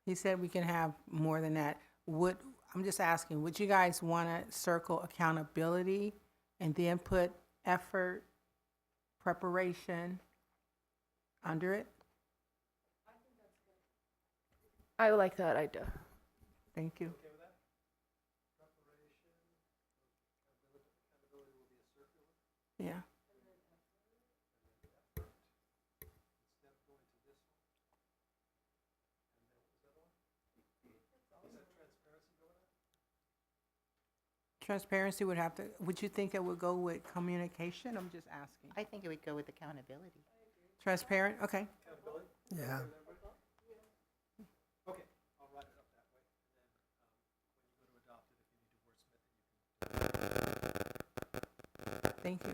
He said we can have more than that. I'm just asking, would you guys want to circle accountability and then put effort, preparation under it? I like that idea. Thank you. Yeah. Transparency would have to, would you think it would go with communication? I'm just asking. I think it would go with accountability. Transparent, okay. Yeah. Thank you.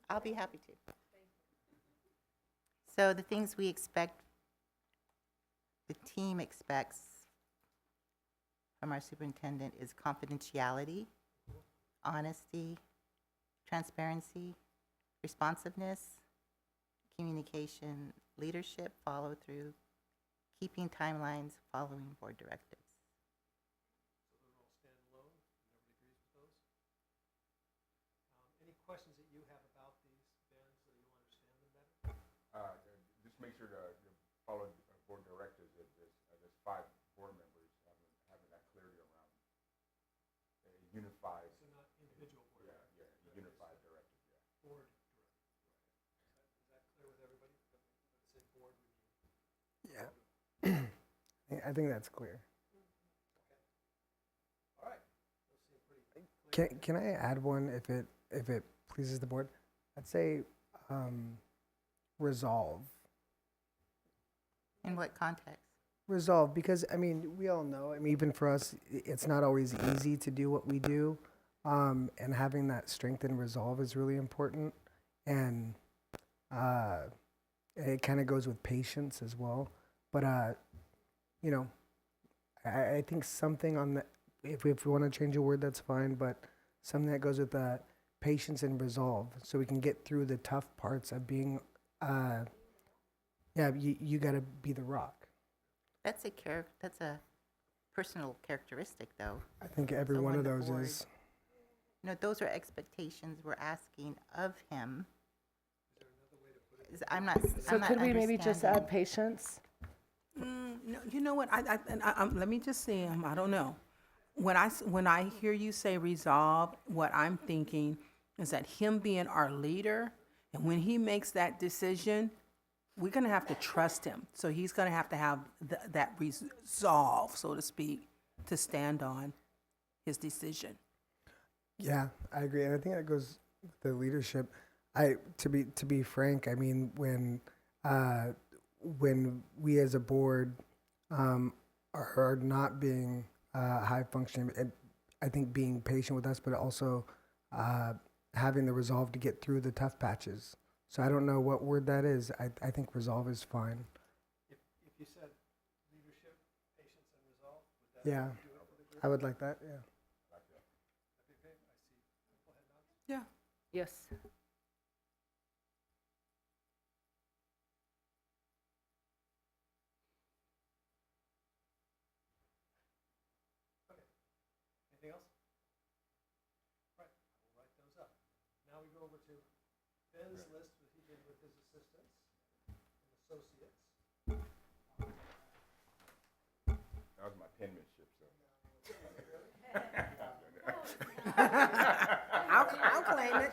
I'll be happy to. So the things we expect, the team expects from our superintendent is confidentiality, honesty, transparency, responsiveness, communication, leadership, follow through, keeping timelines, following board directives. Any questions that you have about these, Ben, so you understand them better? Just make sure to follow board directives. There's 5 board members having that clarity around a unified. So not individual board. Yeah, unified directive. Yeah. Board directive. Is that clear with everybody? When I say board, we mean Yeah. I think that's clear. all right. Those seem pretty clear. Can I add one if it pleases the board? I'd say resolve. In what context? Resolve, because I mean, we all know, I mean, even for us, it's not always easy to do what we do. And having that strength and resolve is really important. And it kind of goes with patience as well. But, you know, I think something on the, if we want to change a word, that's fine. But something that goes with patience and resolve, so we can get through the tough parts of being, you got to be the rock. That's a personal characteristic, though. I think every So one on of the those board- is. No, those are expectations we're asking of him. I'm not. So I'm not could we maybe just understanding. add patience? No, you know what? Let me just say, I don't know. When I hear you say resolve, what I'm thinking is that him being our leader, and when he makes that decision, we're gonna have to trust him. So he's gonna have to have that resolve, so to speak, to stand on his decision. Yeah, I agree, and I think that goes with the leadership. To be frank, I mean, when we as a board are not being high functioning, and I think being patient with us, but also having the resolve to get through the tough patches. So I don't know what word that is. I think resolve is fine. If you said leadership, patience, and resolve, would that Yeah, do it for the group? I would like that. Yeah. Yes. Anything else? Right, we'll write those up. Now we go over to Ben's list that he did with his assistants and associates. That was my penmanship, so. I'll claim it.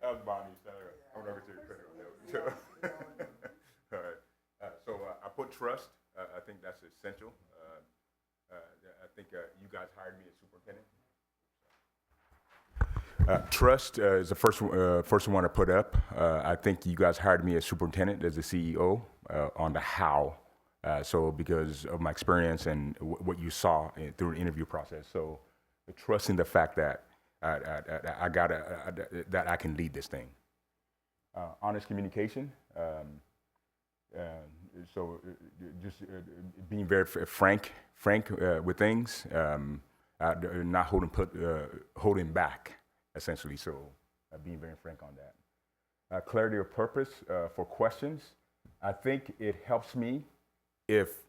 That was Bonnie's. I'm not gonna take credit on that. So, all right. So I put trust. I think that's essential. I think you guys hired me as superintendent. Trust is the first one to put up. I think you guys hired me as superintendent, as the CEO, on the how. So because of my experience and what you saw through the interview process. So trusting the fact that that I can lead this thing. Honest communication. So just being very frank with things, not holding back, essentially. So being very frank on that. Clarity of purpose for questions. I think it helps me if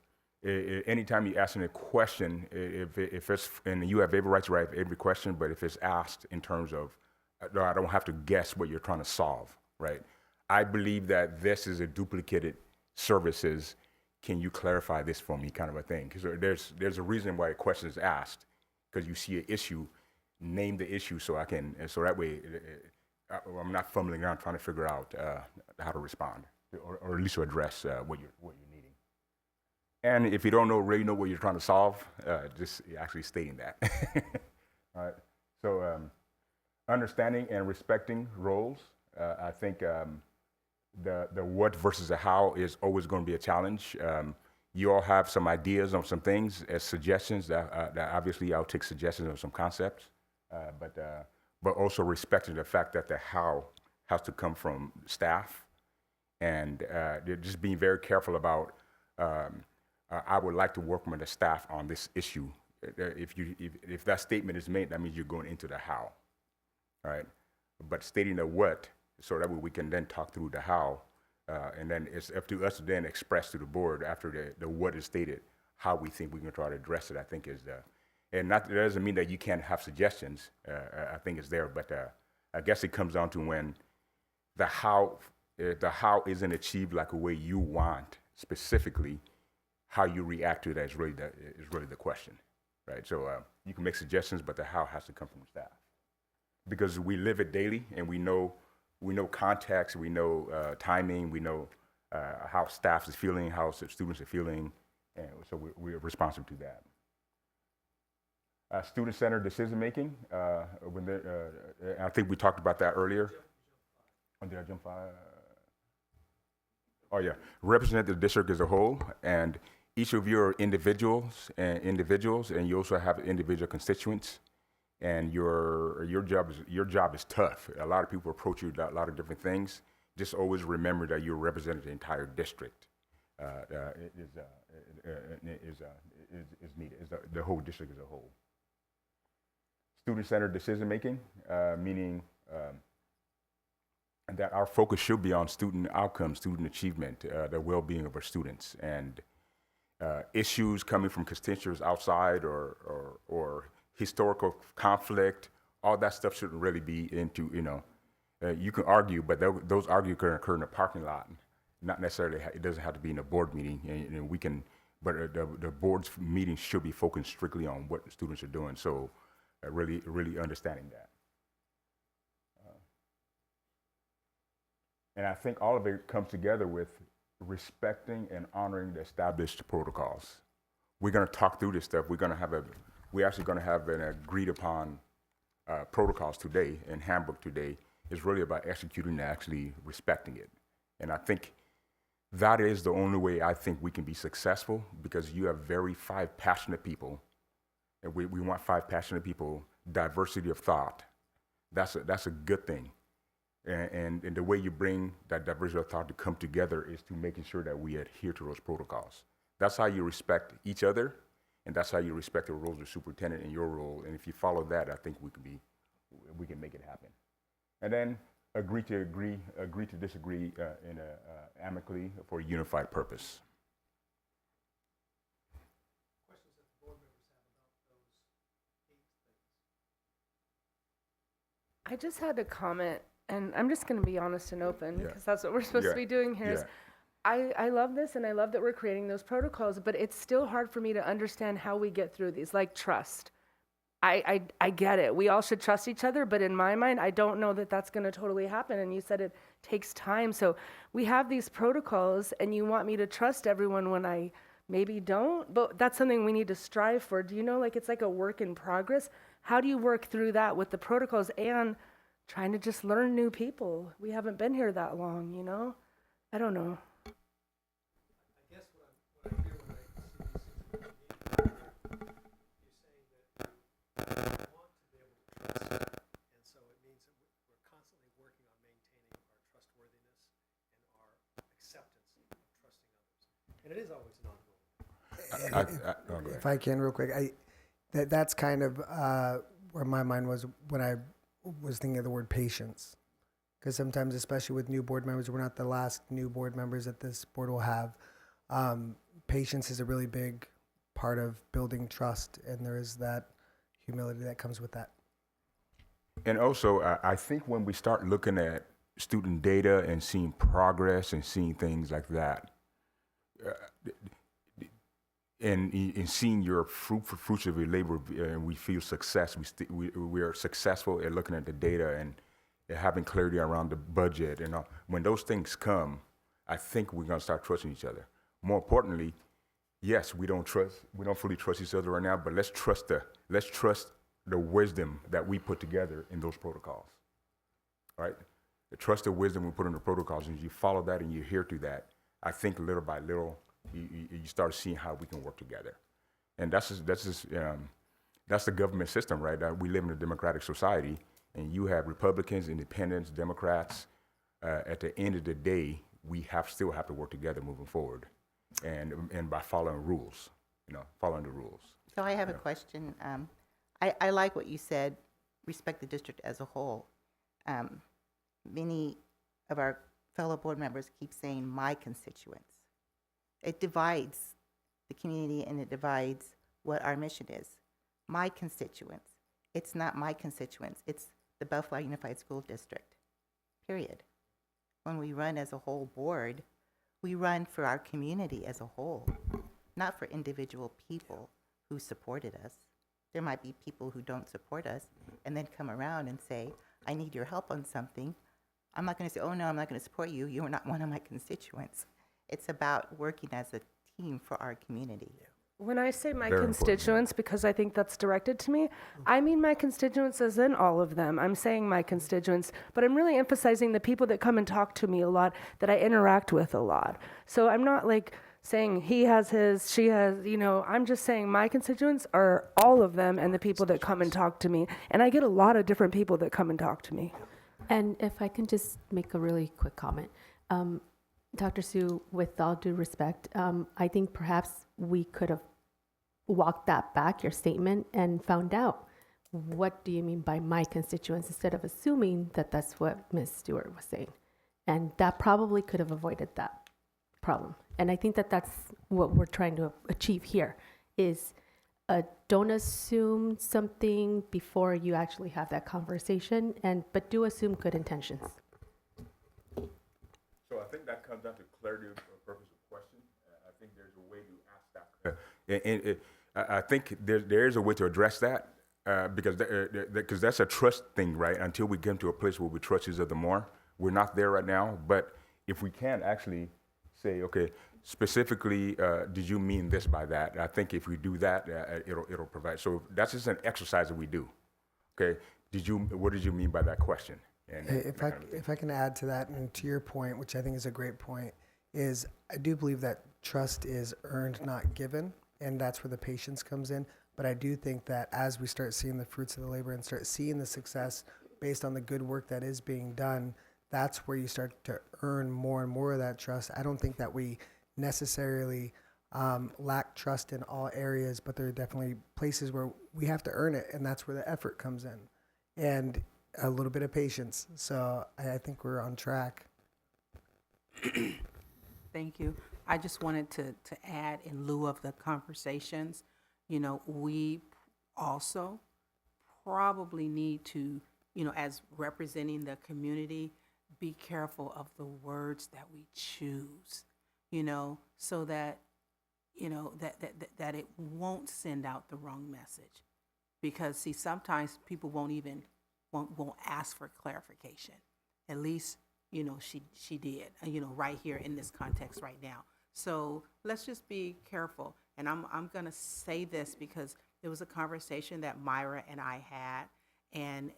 anytime you ask me a question, if it's, and you have every right to write every question, but if it's asked in terms of, I don't have to guess what you're trying to solve, right? I believe that this is a duplicated services. Can you clarify this for me, kind of a thing? Because there's a reason why a question is asked, because you see an issue, name the issue so I can, so that way I'm not fumbling around trying to figure out how to respond, or at least to address what you're needing. And if you don't really know what you're trying to solve, just actually stating that. All right. So understanding and respecting roles. I think the what versus the how is always going to be a challenge. You all have some ideas on some things as suggestions that obviously I'll take suggestions on some concepts, but also respecting the fact that the how has to come from staff, and just being very careful about. I would like to work with the staff on this issue. If that statement is made, that means you're going into the how, all right? But stating the what, so that way we can then talk through the how, and then it's up to us to then express to the board after the what is stated, how we think we can try to address it. I think is and that doesn't mean that you can't have suggestions. I think it's there, but I guess it comes down to when the how isn't achieved like a way you want specifically. How you react to that is really the question, right? So you can make suggestions, but the how has to come from staff, because we live it daily, and we know context, we know timing, we know how staff is feeling, how students are feeling, and so we're responsive to that. Student-centered decision making. I think we talked about that earlier. Oh, did I jump 5? Oh yeah, represent the district as a whole, and each of you are individuals, and you also have individual constituents, and your job is tough. A lot of people approach you about a lot of different things. Just always remember that you're representing the entire district. Is needed. The whole district as a whole. Student-centered decision making, meaning. And that our focus should be on student outcomes, student achievement, the well-being of our students, and issues coming from constituents outside or historical conflict. All that stuff shouldn't really be into, you can argue, but those arguments can occur in a parking lot. Not necessarily, it doesn't have to be in a board meeting, and we can, but the board's meeting should be focused strictly on what the students are doing. So really understanding that. And I think all of it comes together with respecting and honoring the established protocols. We're going to talk through this stuff. We're actually going to have an agreed upon protocols today, and handbook today is really about executing and actually respecting it. And I think that is the only way I think we can be successful, because you have 5 passionate people, and we want 5 passionate people, diversity of thought. That's a good thing. And the way you bring that diversity of thought to come together is to making sure that we adhere to those protocols. That's how you respect each other, and that's how you respect the roles of superintendent and your role. And if you follow that, I think we can be we can make it happen. And then agree to disagree amicably for a unified purpose. I just had to comment, and I'm just going to be honest and open Yeah. because that's what we're supposed to be doing here. Is I love this, and I love that we're creating those protocols, but it's still hard for me to understand how we get through these, like trust. I get it. We all should trust each other, but in my mind, I don't know that that's going to totally happen. And you said it takes time. So we have these protocols, and you want me to trust everyone when I maybe don't, but that's something we need to strive for. Do you know, like, it's like a work in progress? How do you work through that with the protocols and trying to just learn new people? We haven't been here that long, you know? I don't know. I guess what I hear when I see these things, you're saying that you want to be able to trust, and so it means that we're constantly working on maintaining our trustworthiness and our acceptance of trusting others. And it is always an ongoing. If I can, real quick, that's kind of where my mind was when I was thinking of the word patience. Because sometimes, especially with new board members, we're not the last new board members that this board will have. Patience is a really big part of building trust, and there is that humility that comes with that. And also, I think when we start looking at student data and seeing progress and seeing things like that, and seeing your fruits of your labor, and we feel success. We are successful at looking at the data and having clarity around the budget. And when those things come, I think we're gonna start trusting each other. More importantly, yes, we don't fully trust each other right now, but let's trust the wisdom that we put together in those protocols. Right? The trust the wisdom we put in the protocols, and you follow that and you adhere to that. I think little by little, you start seeing how we can work together, and that's the government system, right? We live in a democratic society, and you have Republicans, Independents, Democrats. At the end of the day, we still have to work together moving forward, and by following rules, following the rules. So I have a question. I like what you said, respect the district as a whole. Many of our fellow board members keep saying my constituents. It divides the community, and it divides what our mission is. My constituents. It's not my constituents. It's the Bellflower Unified School District, period. When we run as a whole board, we run for our community as a whole, not for individual people who supported us. There might be people who don't support us and then come around and say, I need your help on something. I'm not going to say, oh no, I'm not going to support you. You are not one of my constituents. It's about working as a team for our community. When I say my Very constituents, because I think that's directed to me, I mean my constituents as in all of them. I'm saying my constituents, but I'm really emphasizing the people that come and talk to me a lot, that I interact with a lot. So I'm not like saying he has his, she has, I'm just saying my constituents are all of them and the people that come and talk to me. And I get a lot of different people that come and talk to me. And if I can just make a really quick comment. Dr. Sue, with all due respect, I think perhaps we could have walked that back, your statement, and found out what do you mean by my constituents, instead of assuming that that's what Ms. Stewart was saying. And that probably could have avoided that problem. And I think that that's what we're trying to achieve here, is don't assume something before you actually have that conversation, but do assume good intentions. So I think that comes down to clarity of purpose of question. I think there's a way to ask that. I think there is a way to address that because that's a trust thing, right? Until we get to a place where we trust each other more. We're not there right now, but if we can actually say, okay, specifically, did you mean this by that? I think if we do that, it'll provide. So that's just an exercise that we do. Okay, what did you mean by that question? And If I can add to that, and to your point, which I think is a great point, is I do believe that trust is earned, not given, and that's where the patience comes in. But I do think that as we start seeing the fruits of the labor and start seeing the success based on the good work that is being done, that's where you start to earn more and more of that trust. I don't think that we necessarily lack trust in all areas, but there are definitely places where we have to earn it, and that's where the effort comes in. and a little bit of patience. So I think we're on track. Thank you. I just wanted to add, in lieu of the conversations, we also probably need to, as representing the community, be careful of the words that we choose, so that, that it won't send out the wrong message. Because, see, sometimes people won't ask for clarification. At least, she did, right here in this context right now. So let's just be careful. And I'm going to say this because there was a conversation that Myra and I had, and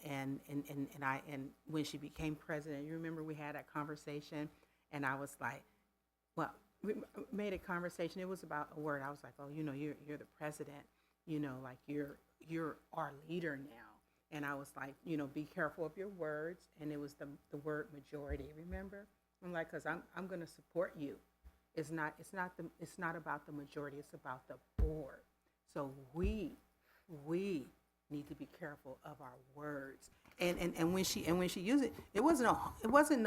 when she became president, you remember we had that conversation, and I was like, well, we made a conversation. It was about a word. I was like, oh, you're the president, like you're our leader now. And I was like, be careful of your words. And it was the word majority. Remember? I'm like, cause I'm going to support you. It's not about the majority. It's about the board. So we need to be careful of our words. And when she used it, it wasn't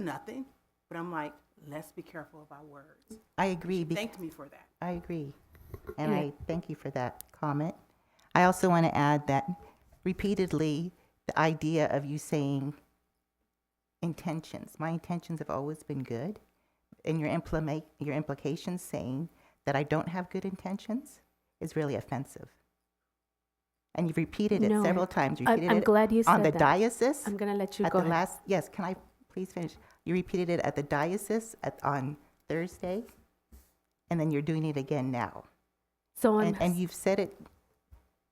nothing. But I'm like, let's be careful of our words. I agree. She thanked me for that. I agree. And I thank you for that comment. I also want to add that repeatedly, the idea of you saying intentions. My intentions have always been good. And your implications saying that I don't have good intentions is really offensive. And you've repeated it No, several times. You I'm repeated it glad you on said the that. diocese. I'm going to let you At go the ahead. yes, can I please finish? You repeated it at the diocese on Thursday, and then you're doing it again now. So And you've said it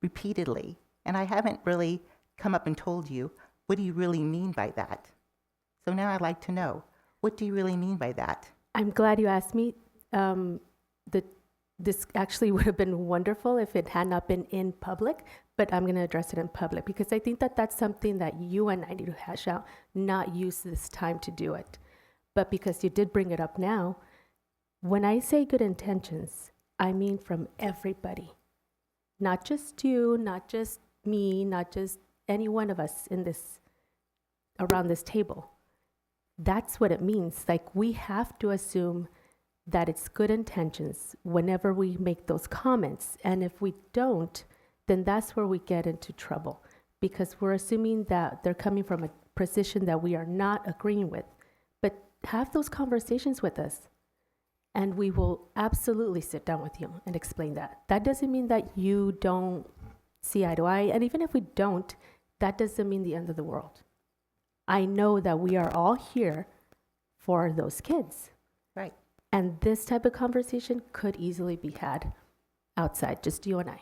repeatedly, and I haven't really come up and told you, what do you really mean by that? So now I'd like to know, what do you really mean by that? I'm glad you asked me. This actually would have been wonderful if it had not been in public, but I'm going to address it in public because I think that that's something that you and I need to hash out, not use this time to do it. But because you did bring it up now, when I say good intentions, I mean from everybody. Not just you, not just me, not just any one of us around this table. That's what it means. Like, we have to assume that it's good intentions whenever we make those comments. And if we don't, then that's where we get into trouble because we're assuming that they're coming from a position that we are not agreeing with. But have those conversations with us, and we will absolutely sit down with you and explain that. That doesn't mean that you don't see eye to eye. And even if we don't, that doesn't mean the end of the world. I know that we are all here for those kids. Right. And this type of conversation could easily be had outside, just you and I.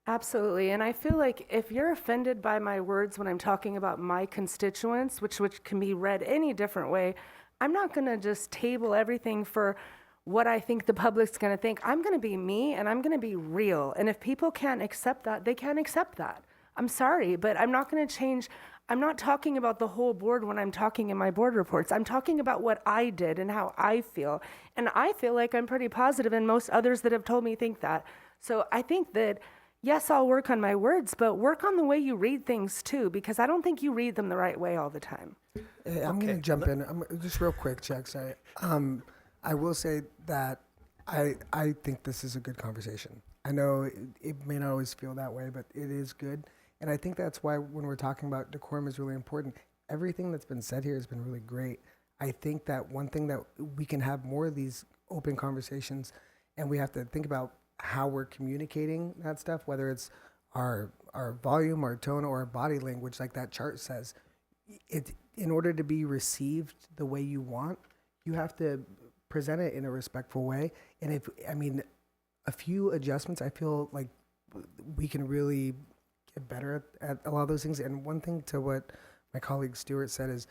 Absolutely. And I feel like if you're offended by my words when I'm talking about my constituents, which can be read any different way, I'm not going to just table everything for what I think the public's going to think. I'm going to be me, and I'm going to be real. And if people can't accept that, they can't accept that. I'm sorry, but I'm not going to change. I'm not talking about the whole board when I'm talking in my board reports. I'm talking about what I did and how I feel. And I feel like I'm pretty positive, and most others that have told me think that. So I think that, yes, I'll work on my words, but work on the way you read things too, because I don't think you read them the right way all the time. Hey, I'm going to jump in. Just real quick, Chuck, sorry. I will say that I think this is a good conversation. I know it may not always feel that way, but it is good. And I think that's why when we're talking about decorum is really important. Everything that's been said here has been really great. I think that one thing that we can have more of these open conversations, and we have to think about how we're communicating that stuff, whether it's our volume, our tone, or our body language, like that chart says. In order to be received the way you want, you have to present it in a respectful way. And a few adjustments, I feel like we can really get better at a lot of those things. And one thing to what my colleague Stuart said is,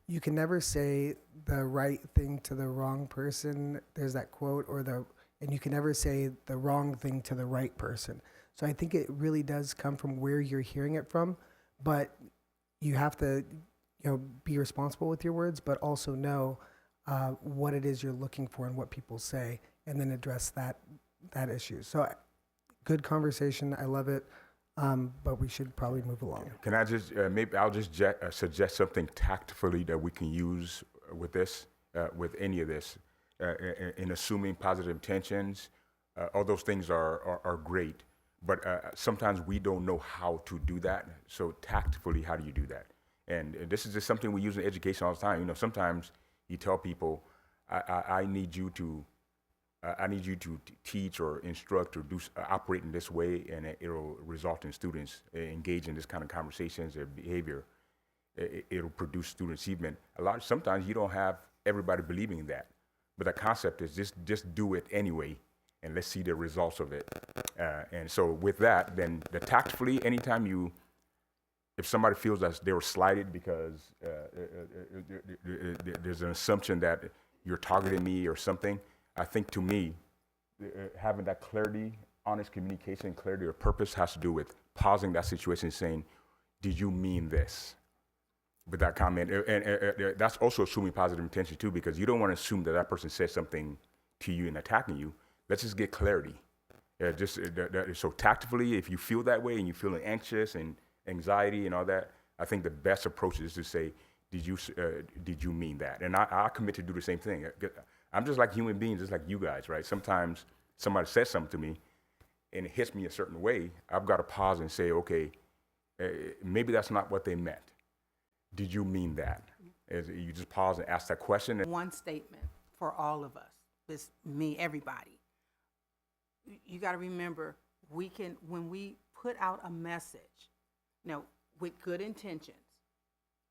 you can never say the right thing to the wrong person. There's that quote, and you can never say the wrong thing to the right person. So I think it really does come from where you're hearing it from, but you have to, be responsible with your words, but also know what it is you're looking for and what people say, and then address that issue. So good conversation. I love it. but we should probably move along. Can I just, maybe I'll just suggest something tactfully that we can use with this, with any of this, in assuming positive intentions. All those things are great, but sometimes we don't know how to do that. So tactfully, how do you do that? And this is just something we use in education all the time. You know, sometimes you tell people, I need you to teach or instruct or operate in this way, and it'll result in students engage in this kind of conversations or behavior. It'll produce student achievement. Sometimes you don't have everybody believing in that, but the concept is just do it anyway, and let's see the results of it. And so with that, then tactfully, anytime if somebody feels that they were slighted because there's an assumption that you're targeting me or something, I think to me, having that clarity, honest communication, clarity of purpose has to do with pausing that situation and saying, did you mean this? With that comment, and that's also assuming positive intention too, because you don't want to assume that person said something to you and attacking you. Let's just get clarity. So tactfully, if you feel that way and you're feeling anxious and anxiety and all that, I think the best approach is to say, did you mean that? And I commit to do the same thing. I'm just like human beings, just like you guys, right? Sometimes somebody says something to me and it hits me a certain way. I've got to pause and say, okay, maybe that's not what they meant. Did you mean that? You just pause and ask that question. One statement for all of us, this me, everybody. You got to remember, when we put out a message, with good intentions,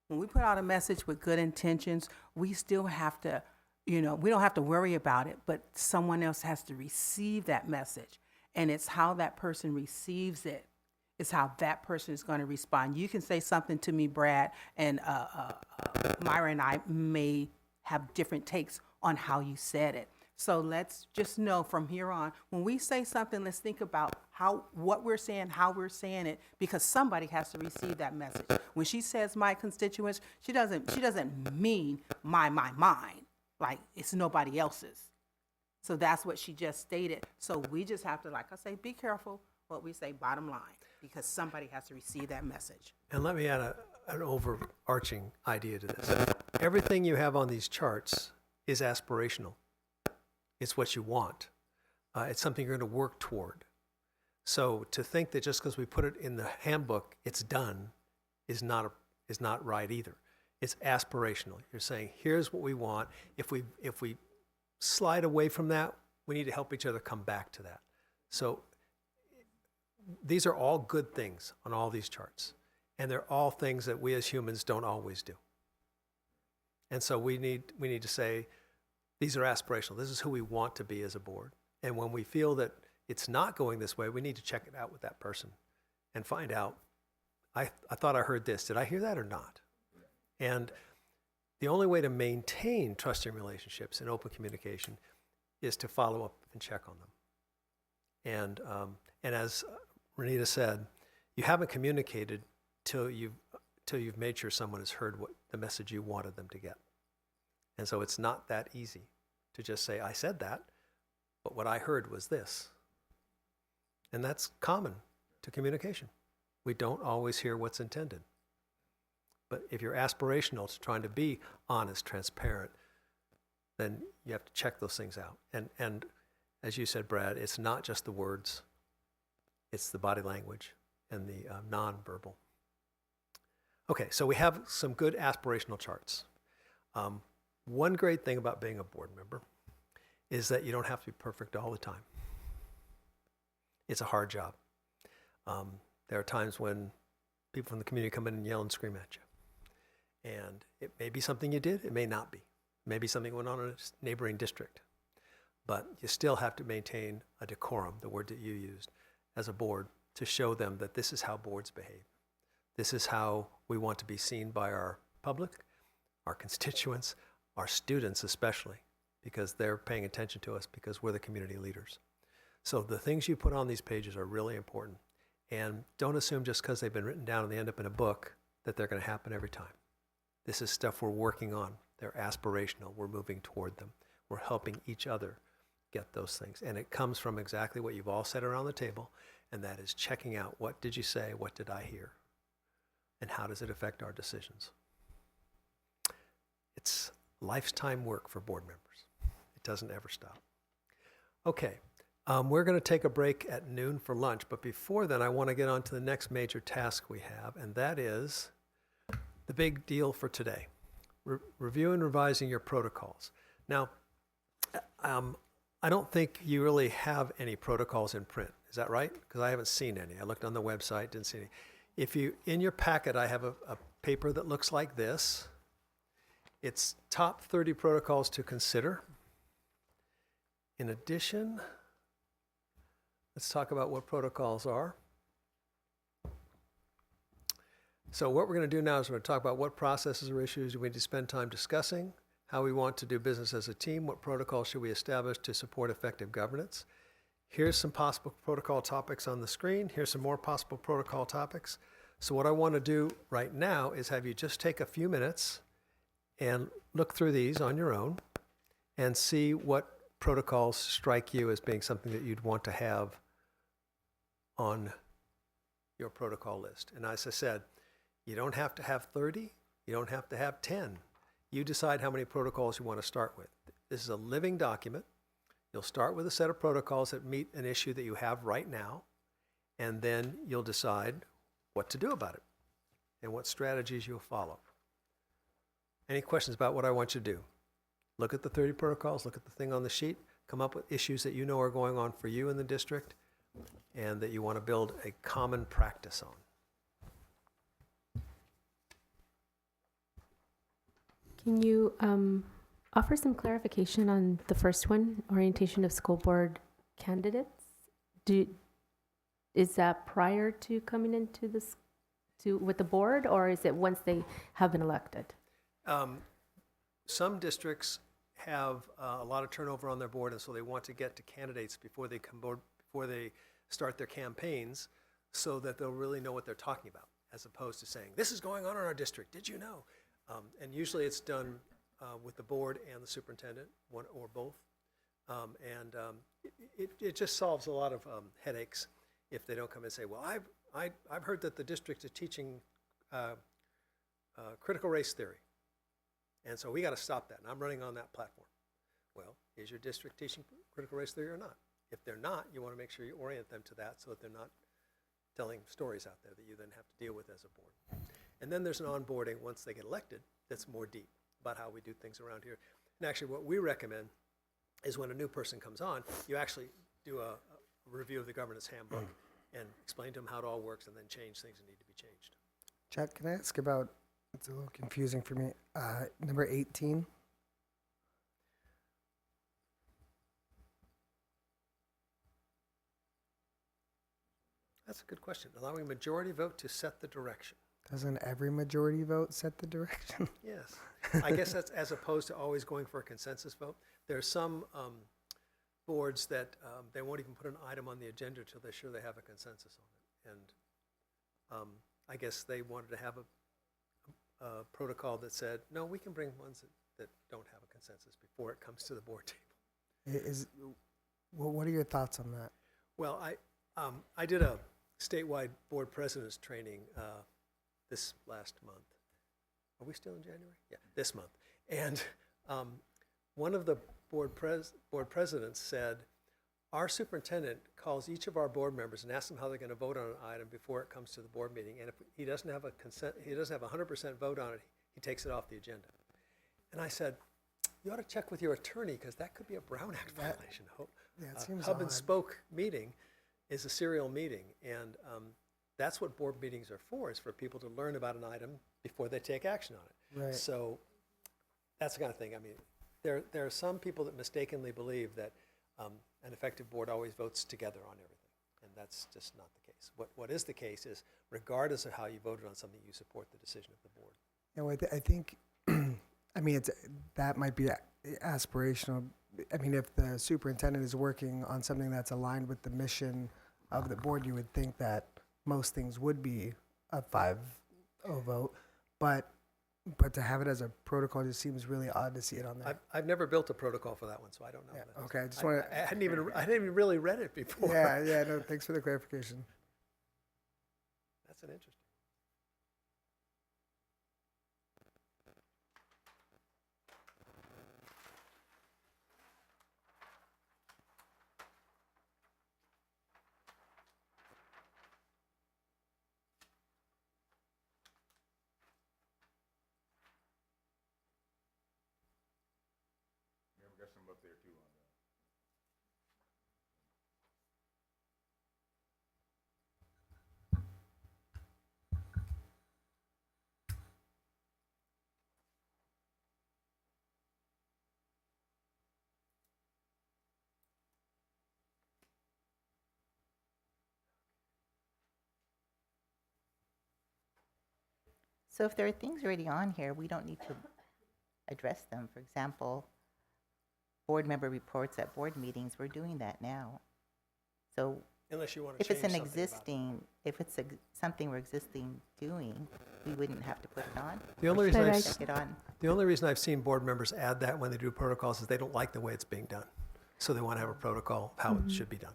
when we put out a message with good intentions, we still have to, we don't have to worry about it, but someone else has to receive that message. And it's how that person receives it is how that person is going to respond. You can say something to me, Brad, and Myra and I may have different takes on how you said it. So let's just know from here on, when we say something, let's think about what we're saying, how we're saying it, because somebody has to receive that message. When she says my constituents, she doesn't mean mine, like it's nobody else's. So that's what she just stated. So we just have to, like I say, be careful what we say, bottom line, because somebody has to receive that message. And let me add an overarching idea to this. Everything you have on these charts is aspirational. It's what you want. It's something you're going to work toward. So to think that just because we put it in the handbook, it's done, is not right either. It's aspirational. You're saying, here's what we want. If we slide away from that, we need to help each other come back to that. So these are all good things on all these charts. And they're all things that we as humans don't always do. And so we need to say, these are aspirational. This is who we want to be as a board. And when we feel that it's not going this way, we need to check it out with that person and find out, I thought I heard this. Did I hear that or not? And the only way to maintain trusting relationships and open communication is to follow up and check on them. And as Renita said, you haven't communicated till you've made sure someone has heard what the message you wanted them to get. And so it's not that easy to just say, I said that, but what I heard was this. And that's common to communication. We don't always hear what's intended. But if you're aspirational to trying to be honest, transparent, then you have to check those things out. And as you said, Brad, it's not just the words, it's the body language and the nonverbal. Okay, so we have some good aspirational charts. One great thing about being a board member is that you don't have to be perfect all the time. It's a hard job. There are times when people from the community come in and yell and scream at you. And it may be something you did, it may not be. Maybe something went on in a neighboring district. But you still have to maintain a decorum, the word that you used, as a board, to show them that this is how boards behave. This is how we want to be seen by our public, our constituents, our students especially, because they're paying attention to us because we're the community leaders. So the things you put on these pages are really important. And don't assume just because they've been written down and they end up in a book that they're going to happen every time. This is stuff we're working on. They're aspirational. We're moving toward them. We're helping each other get those things. And it comes from exactly what you've all said around the table. and that is checking out what did you say, what did I hear, and how does it affect our decisions. It's lifetime work for board members. It doesn't ever stop. Okay, we're going to take a break at noon for lunch, but before then I want to get on to the next major task we have, and that is the big deal for today. Review and revising your protocols. Now, I don't think you really have any protocols in print. Is that right? Because I haven't seen any. I looked on the website, didn't see any. In your packet, I have a paper that looks like this. It's top 30 protocols to consider. In addition, let's talk about what protocols are. So what we're going to do now is we're going to talk about what processes or issues we need to spend time discussing, how we want to do business as a team, what protocols should we establish to support effective governance. Here's some possible protocol topics on the screen. Here's some more possible protocol topics. So what I want to do right now is have you just take a few minutes and look through these on your own and see what protocols strike you as being something that you'd want to have on your protocol list. And as I said, you don't have to have 30, you don't have to have 10. You decide how many protocols you want to start with. This is a living document. You'll start with a set of protocols that meet an issue that you have right now, and then you'll decide what to do about it and what strategies you'll follow. Any questions about what I want you to do? Look at the 30 protocols, look at the thing on the sheet, come up with issues that you know are going on for you in the district and that you want to build a common practice on. Can you offer some clarification on the first one, orientation of school board candidates? Is that prior to coming into this, with the board, or is it once they have been elected? Some districts have a lot of turnover on their board, and so they want to get to candidates before they come board, before they start their campaigns, so that they'll really know what they're talking about, as opposed to saying, this is going on in our district, did you know? And usually it's done with the board and the superintendent, one or both. It just solves a lot of headaches if they don't come and say, well, I've heard that the district is teaching critical race theory. And so we got to stop that. And I'm running on that platform. Well, is your district teaching critical race theory or not? If they're not, you want to make sure you orient them to that so that they're not telling stories out there that you then have to deal with as a board. And then there's an onboarding once they get elected that's more deep about how we do things around here. And actually what we recommend is when a new person comes on, you actually do a review of the governance handbook and explain to them how it all works and then change things that need to be changed. Chad, can I ask about, it's a little confusing for me, number 18? That's a good question. Allowing a majority vote to set the direction. Doesn't every majority vote set the direction? Yes. I guess that's as opposed to always going for a consensus vote. There are some boards that they won't even put an item on the agenda until they're sure they have a consensus on it. And I guess they wanted to have a protocol that said, no, we can bring ones that don't have a consensus before it comes to the board table. What are your thoughts on that? Well, I did a statewide board presidents training this last month. Are we still in January? Yeah, this month. And one of the board presidents said, our superintendent calls each of our board members and asks them how they're going to vote on an item before it comes to the board meeting. And if he doesn't have he doesn't have 100% vote on it, he takes it off the agenda. And I said, you ought to check with your attorney because that could be a Brown Act violation. Yeah, it seems Hub and odd. spoke meeting is a serial meeting, and that's what board meetings are for, is for people to learn about an item before they take action on it. Right. So that's the kind of thing. I mean, there are some people that mistakenly believe that an effective board always votes together on everything, and that's just not the case. What is the case is, regardless of how you voted on something, you support the decision of the board. Yeah, well, I think, I mean, that might be aspirational. I mean, if the superintendent is working on something that's aligned with the mission of the board, you would think that most things would be a 5-0 vote. But But to have it as a protocol just seems really odd to see it on there. I've never built a protocol for that one, so I don't know. Yeah, that. okay, I just want I hadn't even really read it before. yeah, no, thanks for the clarification. That's an interesting. So if there are things already on here, we don't need to address them. For example, board member reports at board meetings, we're doing that now. So Unless you want to if change it's an something about it. existing, if it's something we're existing doing, we wouldn't have to put it on. The only Or reason should I've we s- stick it on. The only reason I've seen board members add that when they do protocols is they don't like the way it's being done. So they want to have a protocol of how it should be done.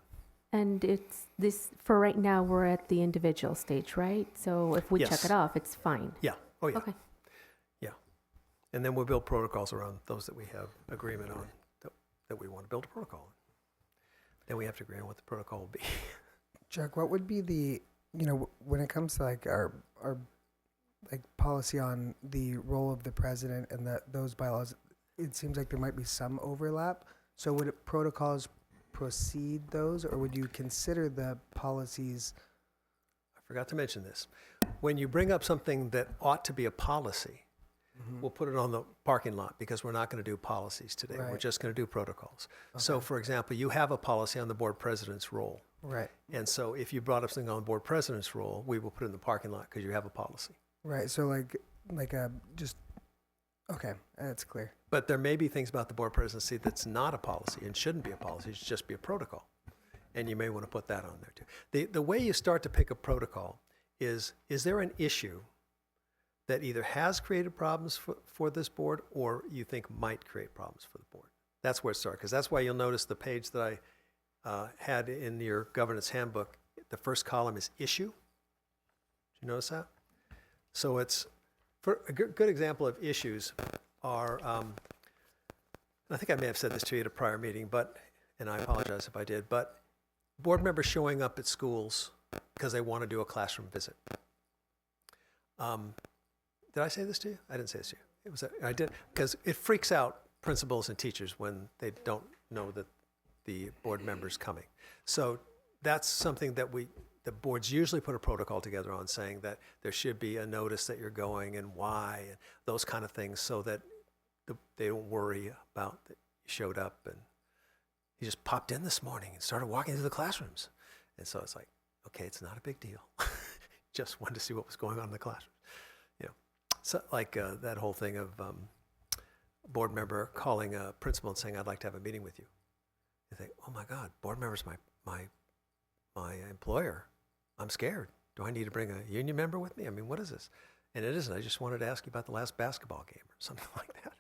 And it's this, for right now, we're at the individual stage, right? So if we check Yes. it off, it's fine. Yeah. Oh, yeah. Okay. Yeah. And then we'll build protocols around those that we have agreement on that we want to build a protocol on. Then we have to agree on what the protocol will be. Chuck, what would be the, when it comes to like our like policy on the role of the president and those bylaws, it seems like there might be some overlap. So would protocols precede those, or would you consider the policies? I forgot to mention this. When you bring up something that ought to be a policy, we'll put it on the parking lot because we're not going to do policies today. We're Right. just going to do protocols. So, for example, you have a policy on the board president's role. Right. And so if you brought up something on the board president's role, we will put it in the parking lot because you have a policy. Right. So like a just okay, that's clear. But there may be things about the board presidency that's not a policy and shouldn't be a policy. It should just be a protocol. And you may want to put that on there too. The way you start to pick a protocol is there an issue that either has created problems for this board or you think might create problems for the board? That's where it starts. Because that's why you'll notice the page that I had in your governance handbook, the first column is issue. Did you notice that? So it's, for a good example of issues are, I think I may have said this to you at a prior meeting, and I apologize if I did, but board members showing up at schools because they want to do a classroom visit. Did I say this to you? I didn't say this to you. I did, because it freaks out principals and teachers when they don't know that the board member's coming. So that's something that the boards usually put a protocol together on, saying that there should be a notice that you're going and why, and those kind of things, so that they don't worry about that you showed up and you just popped in this morning and started walking through the classrooms. And so it's like, okay, it's not a big deal. Just wanted to see what was going on in the classroom. So like that whole thing of a board member calling a principal and saying, I'd like to have a meeting with you. You think, oh my God, board member's my employer. I'm scared. Do I need to bring a union member with me? I mean, what is this? And it isn't. I just wanted to ask you about the last basketball game or something like that.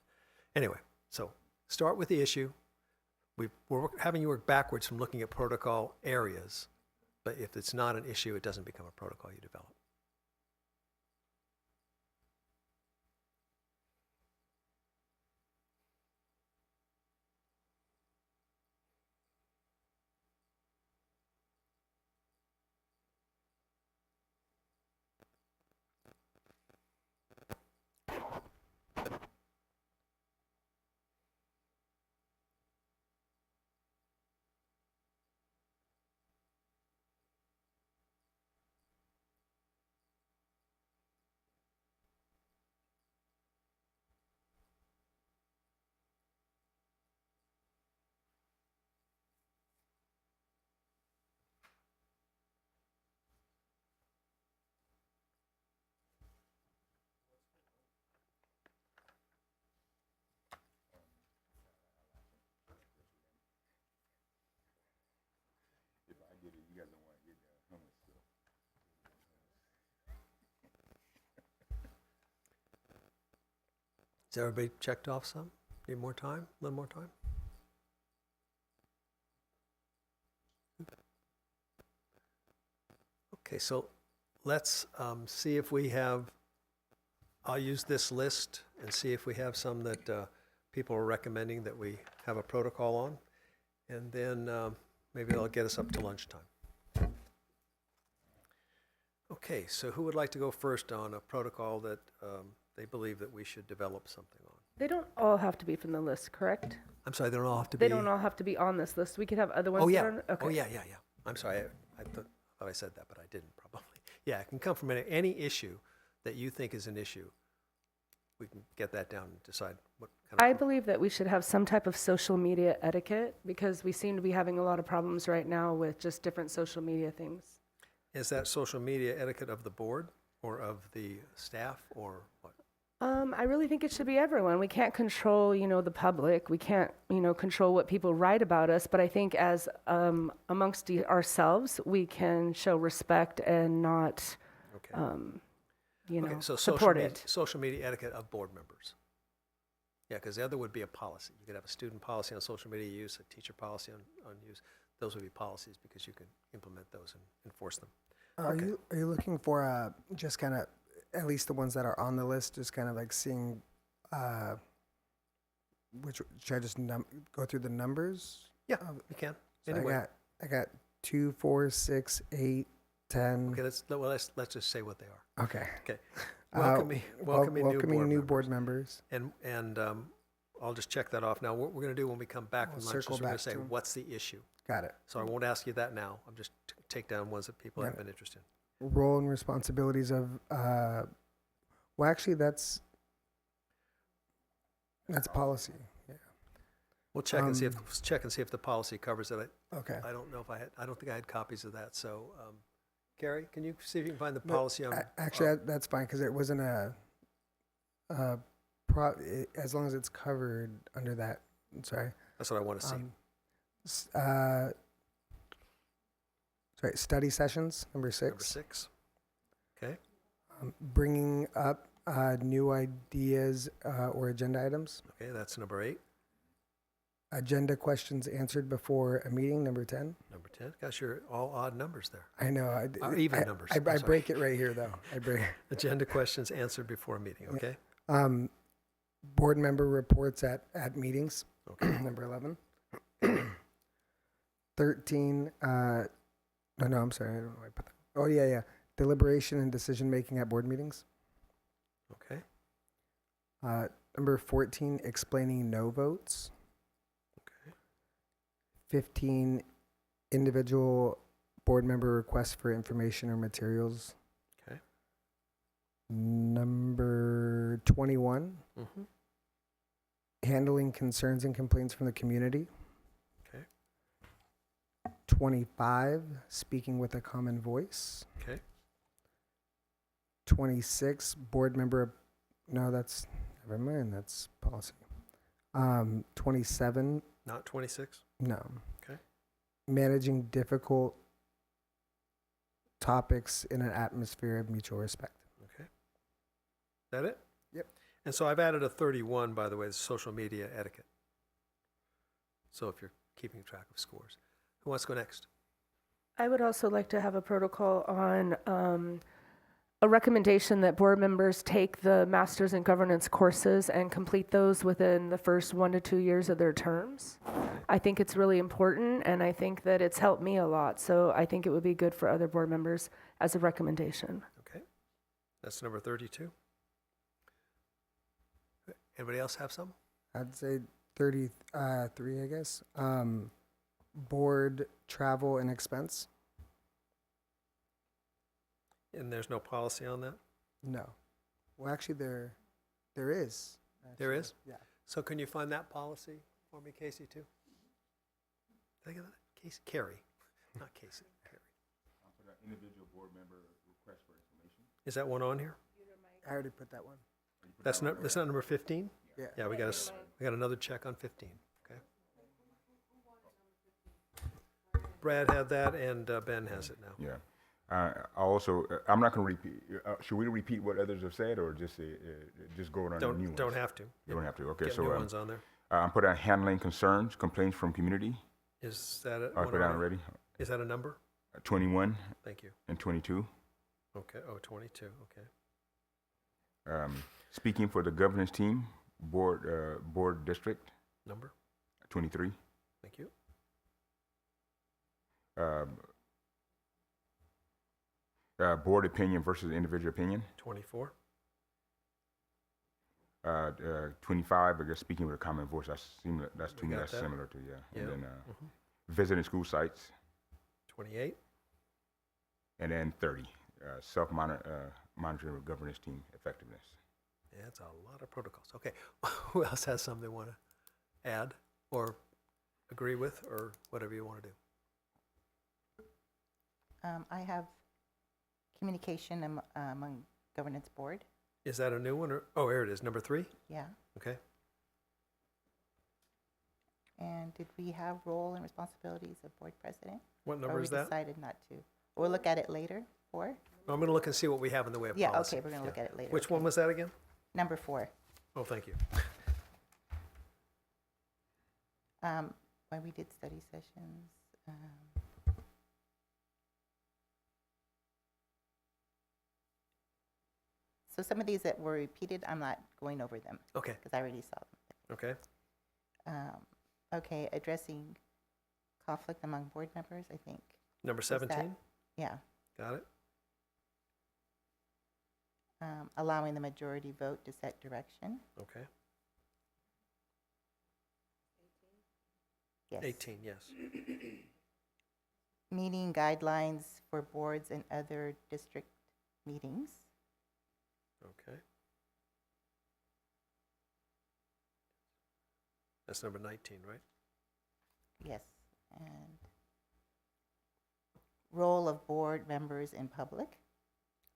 Anyway, so start with the issue. We're having you work backwards from looking at protocol areas, but if it's not an issue, it doesn't become a protocol you develop. Has everybody checked off some? Need more time? A little more time? Okay, so let's see if we have, I'll use this list and see if we have some that people are recommending that we have a protocol on. And then maybe that'll get us up to lunchtime. Okay, so who would like to go first on a protocol that they believe that we should develop something on? They don't all have to be from the list, correct? I'm sorry, they don't all have to be. They don't all have to be on this list. We could have other ones. Oh, that yeah. are- Okay. Oh, yeah. I'm sorry. I thought I said that, but I didn't probably. Yeah, it can come from any issue that you think is an issue. We can get that down and decide what kind of. I believe that we should have some type of social media etiquette because we seem to be having a lot of problems right now with just different social media things. Is that social media etiquette of the board or of the staff or what? I really think it should be everyone. We can't control, the public. We can't, control what people write about us. But I think as amongst ourselves, we can show respect and not, Okay. okay, So support it. social media etiquette of board members. Yeah, because the other would be a policy. You could have a student policy on social media use, a teacher policy on use. Those would be policies because you can implement those and enforce them. Are Okay. you looking for just kind of, at least the ones that are on the list, just kind of like seeing, should I just go through the numbers? Yeah, you can. So Anyway. I got 2, 4, 6, 8, 10. Okay, let's just say what they are. Okay. Okay. Welcoming new board members. And I'll just check that off. Now, what we're going to do when we come back We'll from lunch circle is we're going back to say, to 'em. what's the issue? Got it. So I won't ask you that now. I'm just take down ones that people have Got it. been interested Role and responsibilities of, well, actually, that's policy. Yeah. in. We'll check and see if the policy covers it. Okay. I don't know if I don't think I had copies of that. So, Gary, can you see if you can find the No, policy on? Actually, that's fine because it wasn't as long as it's covered under that. Sorry. That's what I want to see. Sorry, study sessions, number 6. Number 6. Okay. Bringing up new ideas or agenda items. Okay, that's number 8. Agenda questions answered before a meeting, number 10. Number 10. Gosh, you're all odd numbers there. I know. Or even numbers. I I'm sorry. break it right here, though. I break. Agenda questions answered before a meeting. Okay. Board member reports at meetings, Okay. number 11. 13. No, I'm sorry. I don't know why I put that. Oh, yeah. Deliberation and decision making at board meetings. Okay. Number 14, explaining no votes. Okay. 15, individual board member requests for information or materials. Okay. Number 21, Mm-hmm. handling concerns and complaints from the community. Okay. 25, speaking with a common voice. Okay. 26, board member, no, that's, never mind, that's policy. 27, Not 26. no. Okay. Managing difficult topics in an atmosphere of mutual respect. Okay. Is that it? Yep. And so I've added a 31, by the way, social media etiquette. So if you're keeping track of scores. Who wants to go next? I would also like to have a protocol on a recommendation that board members take the Masters in Governance courses and complete those within the first 1 to 2 years of their terms. I think it's really important, and I think that it's helped me a lot. So I think it would be good for other board members as a recommendation. Okay. That's number 32. Anybody else have some? I'd say 33, I guess. Board travel and expense. And there's no policy on that? No. Well, actually, there is. There actually. is? Yeah. So can you find that policy for me, Casey, too? Did I get that? Casey? Carrie. Not Casey. Carrie. Individual board member request for information. Is that one on here? I already put that one. That's not number 15? Yeah. Yeah, we got another check on 15. Okay. Brad had that and Ben has it now. Yeah. I'm not going to repeat. Should we repeat what others have said, or just go on the new ones? Don't have to. You don't have to. Okay, Get so new ones on there. I'm putting on handling concerns, complaints from community. Is that it? I put down already. Is that a number? 21 Thank you. and 22. Okay. Oh, 22. Okay. Speaking for the governance team, board district, Number. 23. Thank you. Board opinion versus individual opinion. 24. 25, I guess, speaking with a common voice. That's to me, got that's that? similar to, yeah. Yeah. And then Mhm. visiting school sites. 28. And then 30, monitoring of governance team effectiveness. Yeah, that's a lot of protocols. Okay. Who else has something they want to add or agree with or whatever you want to do? I have communication among governance board. Is that a new one? Or, oh, here it is. Number 3. Yeah. Okay. And did we have role and responsibilities of board president? What Or number we is that? decided not to? We'll look at it later. 4? I'm going to look and see what we have in the way of Yeah, policy. okay, we're going to look at it later. Which okay. one was that again? Number 4. Oh, thank you. When we did study sessions. So some of these that were repeated, I'm not going over them Okay. because I already saw them. Okay. Okay, addressing conflict among board members, I think. Number Was that- 17. Yeah. Got it. Allowing the majority vote to set direction. Okay. Yes. 18. Yes. Meeting guidelines for boards and other district meetings. Okay. That's number 19, right? Yes. And role of board members in public,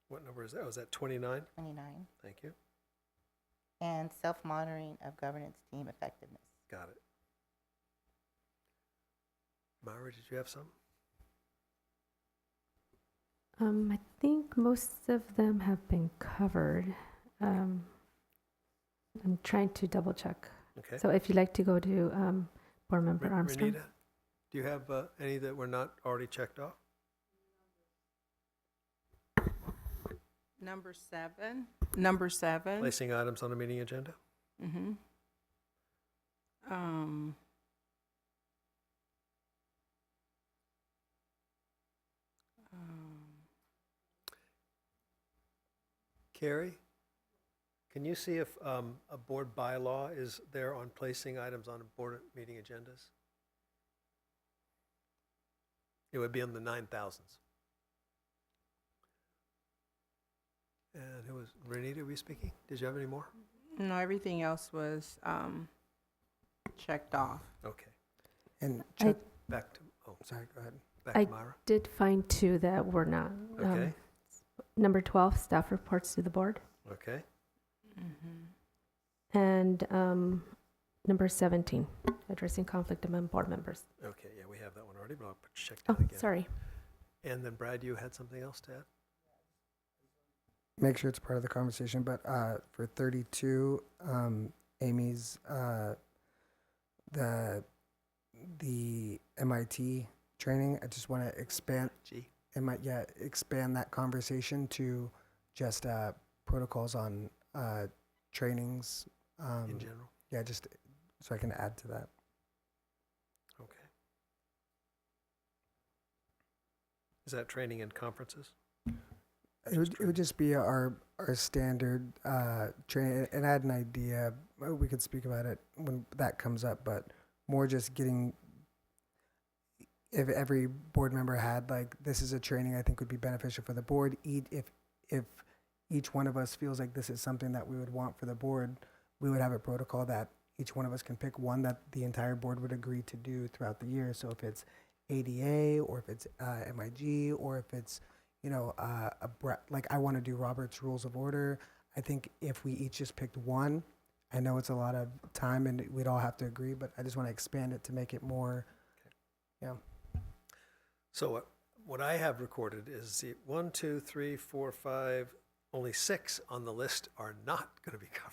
What number is that? Was that 29? 29. Thank you. And self-monitoring of governance team effectiveness. Got it. Myra, did you have some? I think most of them have been covered. I'm trying to double check. Okay. So if you'd like to go to Board Member Armstrong. Renita, do you have any that were not already checked off? Number 7. Number 7. Placing items on the meeting agenda? Mm-hmm. Carrie, can you see if a board bylaw is there on placing items on board meeting agendas? It would be in the 9,000s. And who was, Renita, were you speaking? Did you have any more? No, everything else was checked off. Okay. And I check, Back to, oh, sorry, go ahead. back I- to Myra. did find 2 that were not. Okay, Number 12, staff reports to the board. okay. Mm-hmm. And number 17, addressing conflict among board members. Okay, yeah, we have that one already, but I'll check Oh, that again. sorry. And then Brad, you had something else to add? Make sure it's part of the conversation, but for 32, Amy's, the MIT training, I just want to expand that conversation to just protocols on trainings. In general? Yeah, just so I can add to that. Okay. Is that training and conferences? It would just be our standard training, and I had an idea. We could speak about it when that comes up, but more just getting. If every board member had like, this is a training I think would be beneficial for the board. If each one of us feels like this is something that we would want for the board, we would have a protocol that each one of us can pick one that the entire board would agree to do throughout the year. So if it's ADA, or if it's MIG, or if it's like I want to do Robert's Rules of Order. I think if we each just picked one, I know it's a lot of time and we'd all have to agree, but I just want to expand it to make it more, So what I have recorded is the 1, 2, 3, 4, 5, only 6 on the list are not going to be covered.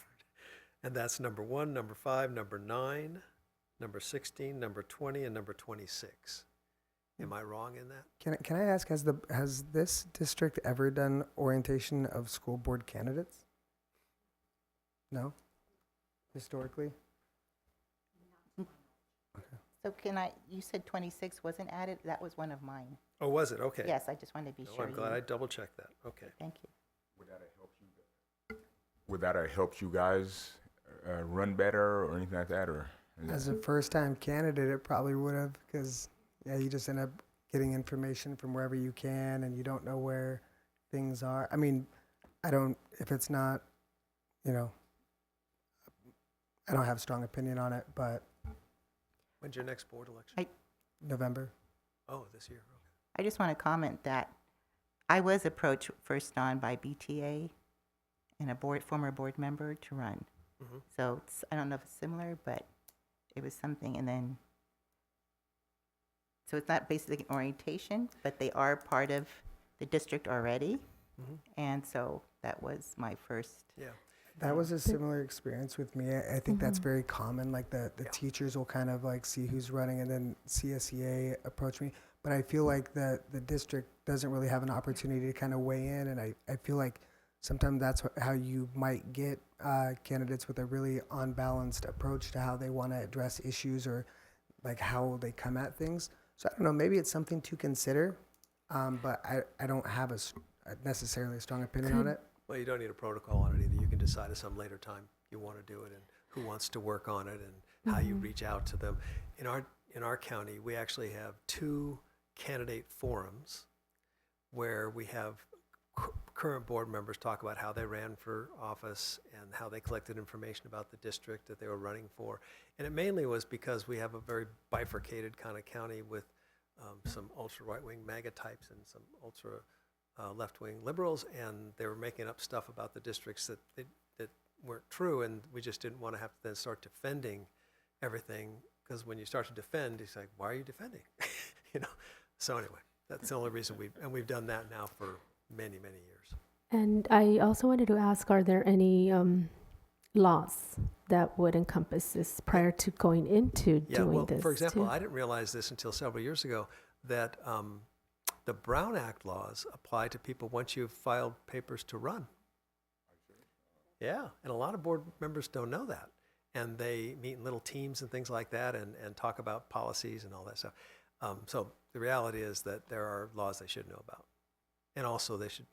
And that's number 1, number 5, number 9, number 16, number 20, and number 26. Am I wrong in that? Can I ask, has this district ever done orientation of school board candidates? No? Historically? So you said 26 wasn't added? That was one of mine. Oh, was it? Okay. Yes, I just wanted to be No, sure. I'm glad I double-checked that. Okay. Thank you. Would that have helped you guys run better or anything like that? Or is As that- a first-time candidate, it probably would have, because, yeah, you just end up getting information from wherever you can, and you don't know where things are. I mean, if it's not, you know, I don't have a strong opinion on it, but When's your next board election? November. Oh, this year. Okay. I just want to comment that I was approached first on by BTA and a former board member to run. Mm-hmm. So I don't know if it's similar, but it was something. And then, so it's not basically an orientation, but they are part of the district already. Mm-hmm. And so that was my first. Yeah. That was a similar experience with me. I think that's very common. Like the teachers will kind of like see who's running, and then CSEA approach me. But I feel like the district doesn't really have an opportunity to kind of weigh in, and I feel like sometimes that's how you might get candidates with a really unbalanced approach to how they want to address issues or like how they come at things. So I don't know, maybe it's something to consider, but I don't have necessarily a strong opinion on it. Well, you don't need a protocol on it either. You can decide at some later time you want to do it and who wants to work on it and how you reach out to them. In our county, we actually have 2 candidate forums where we have current board members talk about how they ran for office and how they collected information about the district that they were running for. And it mainly was because we have a very bifurcated kind of county with some ultra right-wing MAGA types and some ultra left-wing liberals, and they were making up stuff about the districts that weren't true, and we just didn't want to have to then start defending everything, because when you start to defend, it's like, why are you defending? You know. So anyway, that's the only reason we've done that now for many, many years. And I also wanted to ask, are there any laws that would encompass this prior to going into doing this? For example, too? I didn't realize this until several years ago, that the Brown Act laws apply to people once you've filed papers to run. Yeah, and a lot of board members don't know that. And they meet in little teams and things like that and talk about policies and all that stuff. So the reality is that there are laws they should know about. And also they should,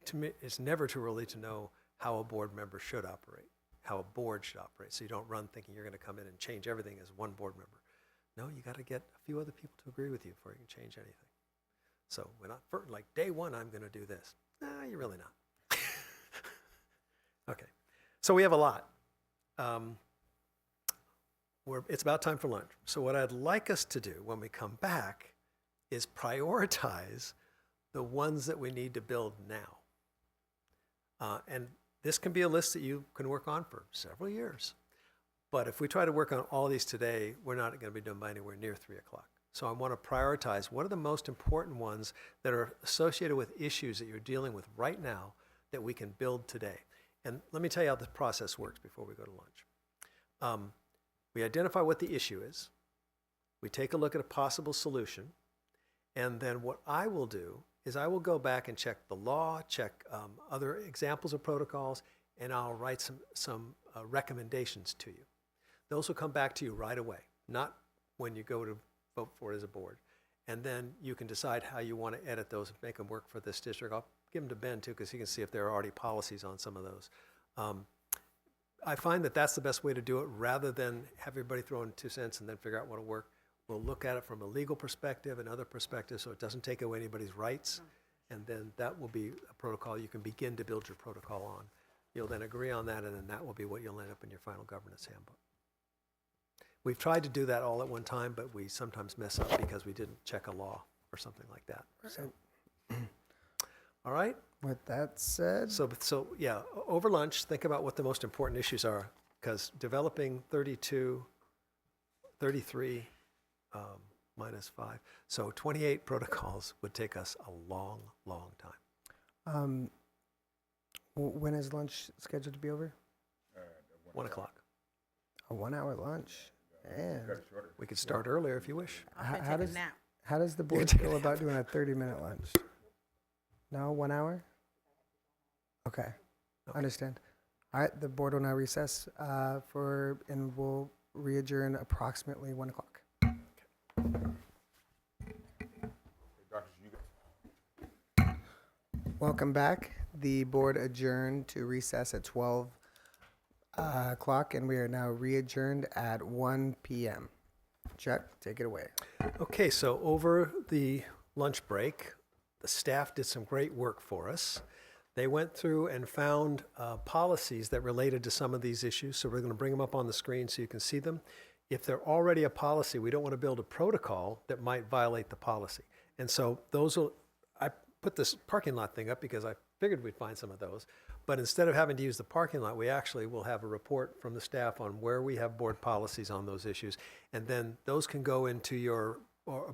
to me, it's never too early to know how a board member should operate, how a board should operate. So you don't run thinking you're going to come in and change everything as one board member. No, you got to get a few other people to agree with you before you can change anything. So we're not, like day one, I'm going to do this. No, you're really not. Okay. So we have a lot. It's about time for lunch. So what I'd like us to do when we come back is prioritize the ones that we need to build now. And this can be a list that you can work on for several years. But if we try to work on all these today, we're not going to be done by anywhere near 3 o'clock. So I want to prioritize what are the most important ones that are associated with issues that you're dealing with right now that we can build today. And let me tell you how the process works before we go to lunch. We identify what the issue is. We take a look at a possible solution. And then what I will do is I will go back and check the law, check other examples of protocols, and I'll write some recommendations to you. Those will come back to you right away, not when you go to vote for it as a board. And then you can decide how you want to edit those and make them work for this district. I'll give them to Ben too, because he can see if there are already policies on some of those. I find that that's the best way to do it, rather than have everybody throw in 2 cents and then figure out what will work. We'll look at it from a legal perspective and other perspectives, so it doesn't take away anybody's rights. And then that will be a protocol you can begin to build your protocol on. You'll then agree on that, and then that will be what you'll end up in your final governance handbook. We've tried to do that all at one time, but we sometimes mess up because we didn't check a law or something like that. So, all right? With that said, So yeah, over lunch, think about what the most important issues are, because developing 32, 33 minus 5. So 28 protocols would take us a long, long time. When is lunch scheduled to be over? 1 o'clock. A 1 hour lunch. And We could start earlier if you wish. I'm how gonna take does- a nap. how does the board take a feel about doing a 30-minute lunch? No, 1 hour? Okay, understand. All right, the board will now recess and we'll re-adjourn approximately 1 o'clock. Welcome back. The board adjourned to recess at 12 o'clock, and we are now re-adjourned at 1 p.m. Chuck, take it away. Okay, so over the lunch break, the staff did some great work for us. They went through and found policies that related to some of these issues, so we're going to bring them up on the screen so you can see them. If they're already a policy, we don't want to build a protocol that might violate the policy. And so I put this parking lot thing up because I figured we'd find some of those. But instead of having to use the parking lot, we actually will have a report from the staff on where we have board policies on those issues. And then those can go into your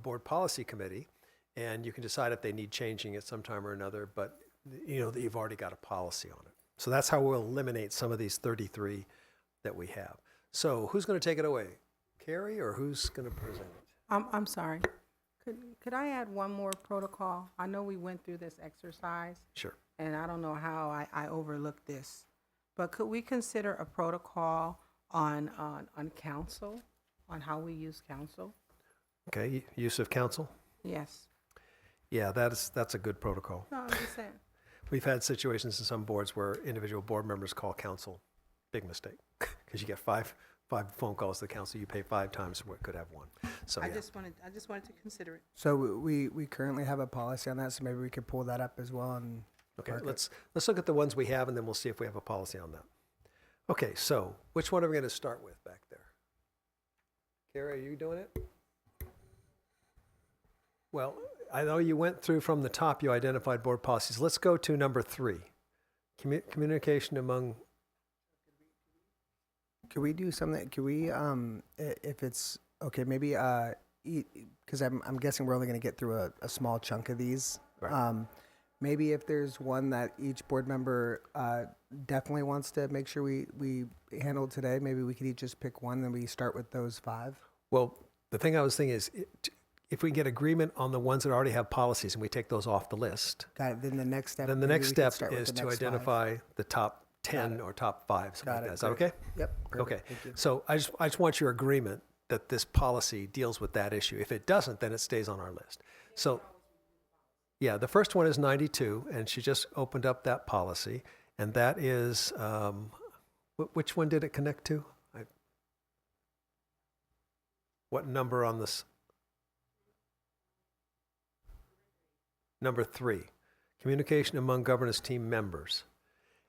board policy committee, and you can decide if they need changing at some time or another, but you know that you've already got a policy on it. So that's how we'll eliminate some of these 33 that we have. So who's going to take it away? Carrie, or who's going to present it? I'm sorry. Could I add one more protocol? I know we went through this exercise, Sure. and I don't know how I overlooked this, but could we consider a protocol on council, on how we use council? Okay, use of counsel? Yes. Yeah, that's a good protocol. No, I'm just saying. We've had situations in some boards where individual board members call counsel. Big mistake, because you get five phone calls to the council. You pay 5 times what could have 1. So I yeah. just wanted to consider it. So we currently have a policy on that, so maybe we could pull that up as well. And Okay, park it. let's look at the ones we have, and then we'll see if we have a policy on that. Okay, so which one are we going to start with back there? Carrie, are you doing it? Well, I know you went through from the top, you identified board policies. Let's go to number 3. Communication among, Could we do something? Could we, if it's okay, maybe because I'm guessing we're only going to get through a small chunk of these. Right. Maybe if there's one that each board member definitely wants to make sure we handle today, maybe we could each just pick one, then we start with those 5. well, the thing I was thinking is, if we get agreement on the ones that already have policies and we take those off the list, Got it. Then the next step. then the maybe next we could step start with is the to next 5. identify the top Got 10 it. or top 5, something Got like it. that. Is that Great. okay? Yep. Perfect. Okay. Thank you. So I just want your agreement that this policy deals with that issue. If it doesn't, then it stays on our list. So, yeah, the first one is 92, and she just opened up that policy, and that is, which one did it connect to? What number on this? Number 3, communication among governance team members.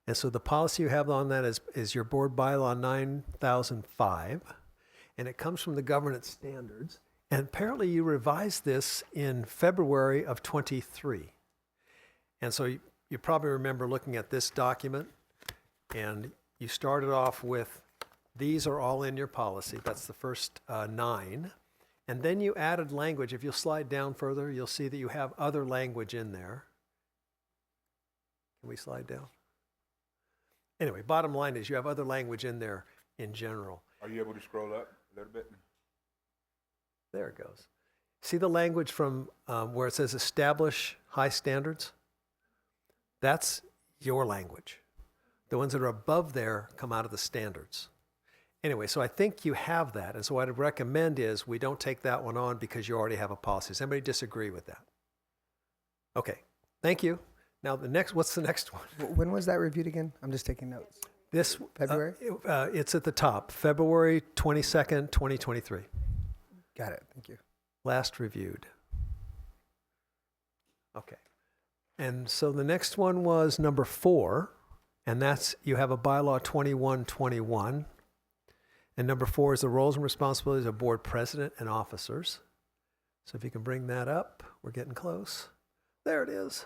And so the policy you have on that is your board bylaw 9005, and it comes from the governance standards. And apparently you revised this in February of 23. And so you probably remember looking at this document, and you started off with, these are all in your policy. That's the first 9. And then you added language. If you'll slide down further, you'll see that you have other language in there. Can we slide down? Anyway, bottom line is you have other language in there in general. Are you able to scroll up a little bit? There it goes. See the language from where it says establish high standards? That's your language. The ones that are above there come out of the standards. Anyway, so I think you have that. And so what I'd recommend is we don't take that one on because you already have a policy. Does anybody disagree with that? Okay, thank you. Now what's the next one? When was that reviewed again? I'm just taking notes. This February? It's at the top, February 22nd, 2023. Got it. Thank you. Last reviewed. Okay. And so the next one was number 4, and that's you have a bylaw 2121. And number 4 is the roles and responsibilities of board president and officers. So if you can bring that up, we're getting close. There it is.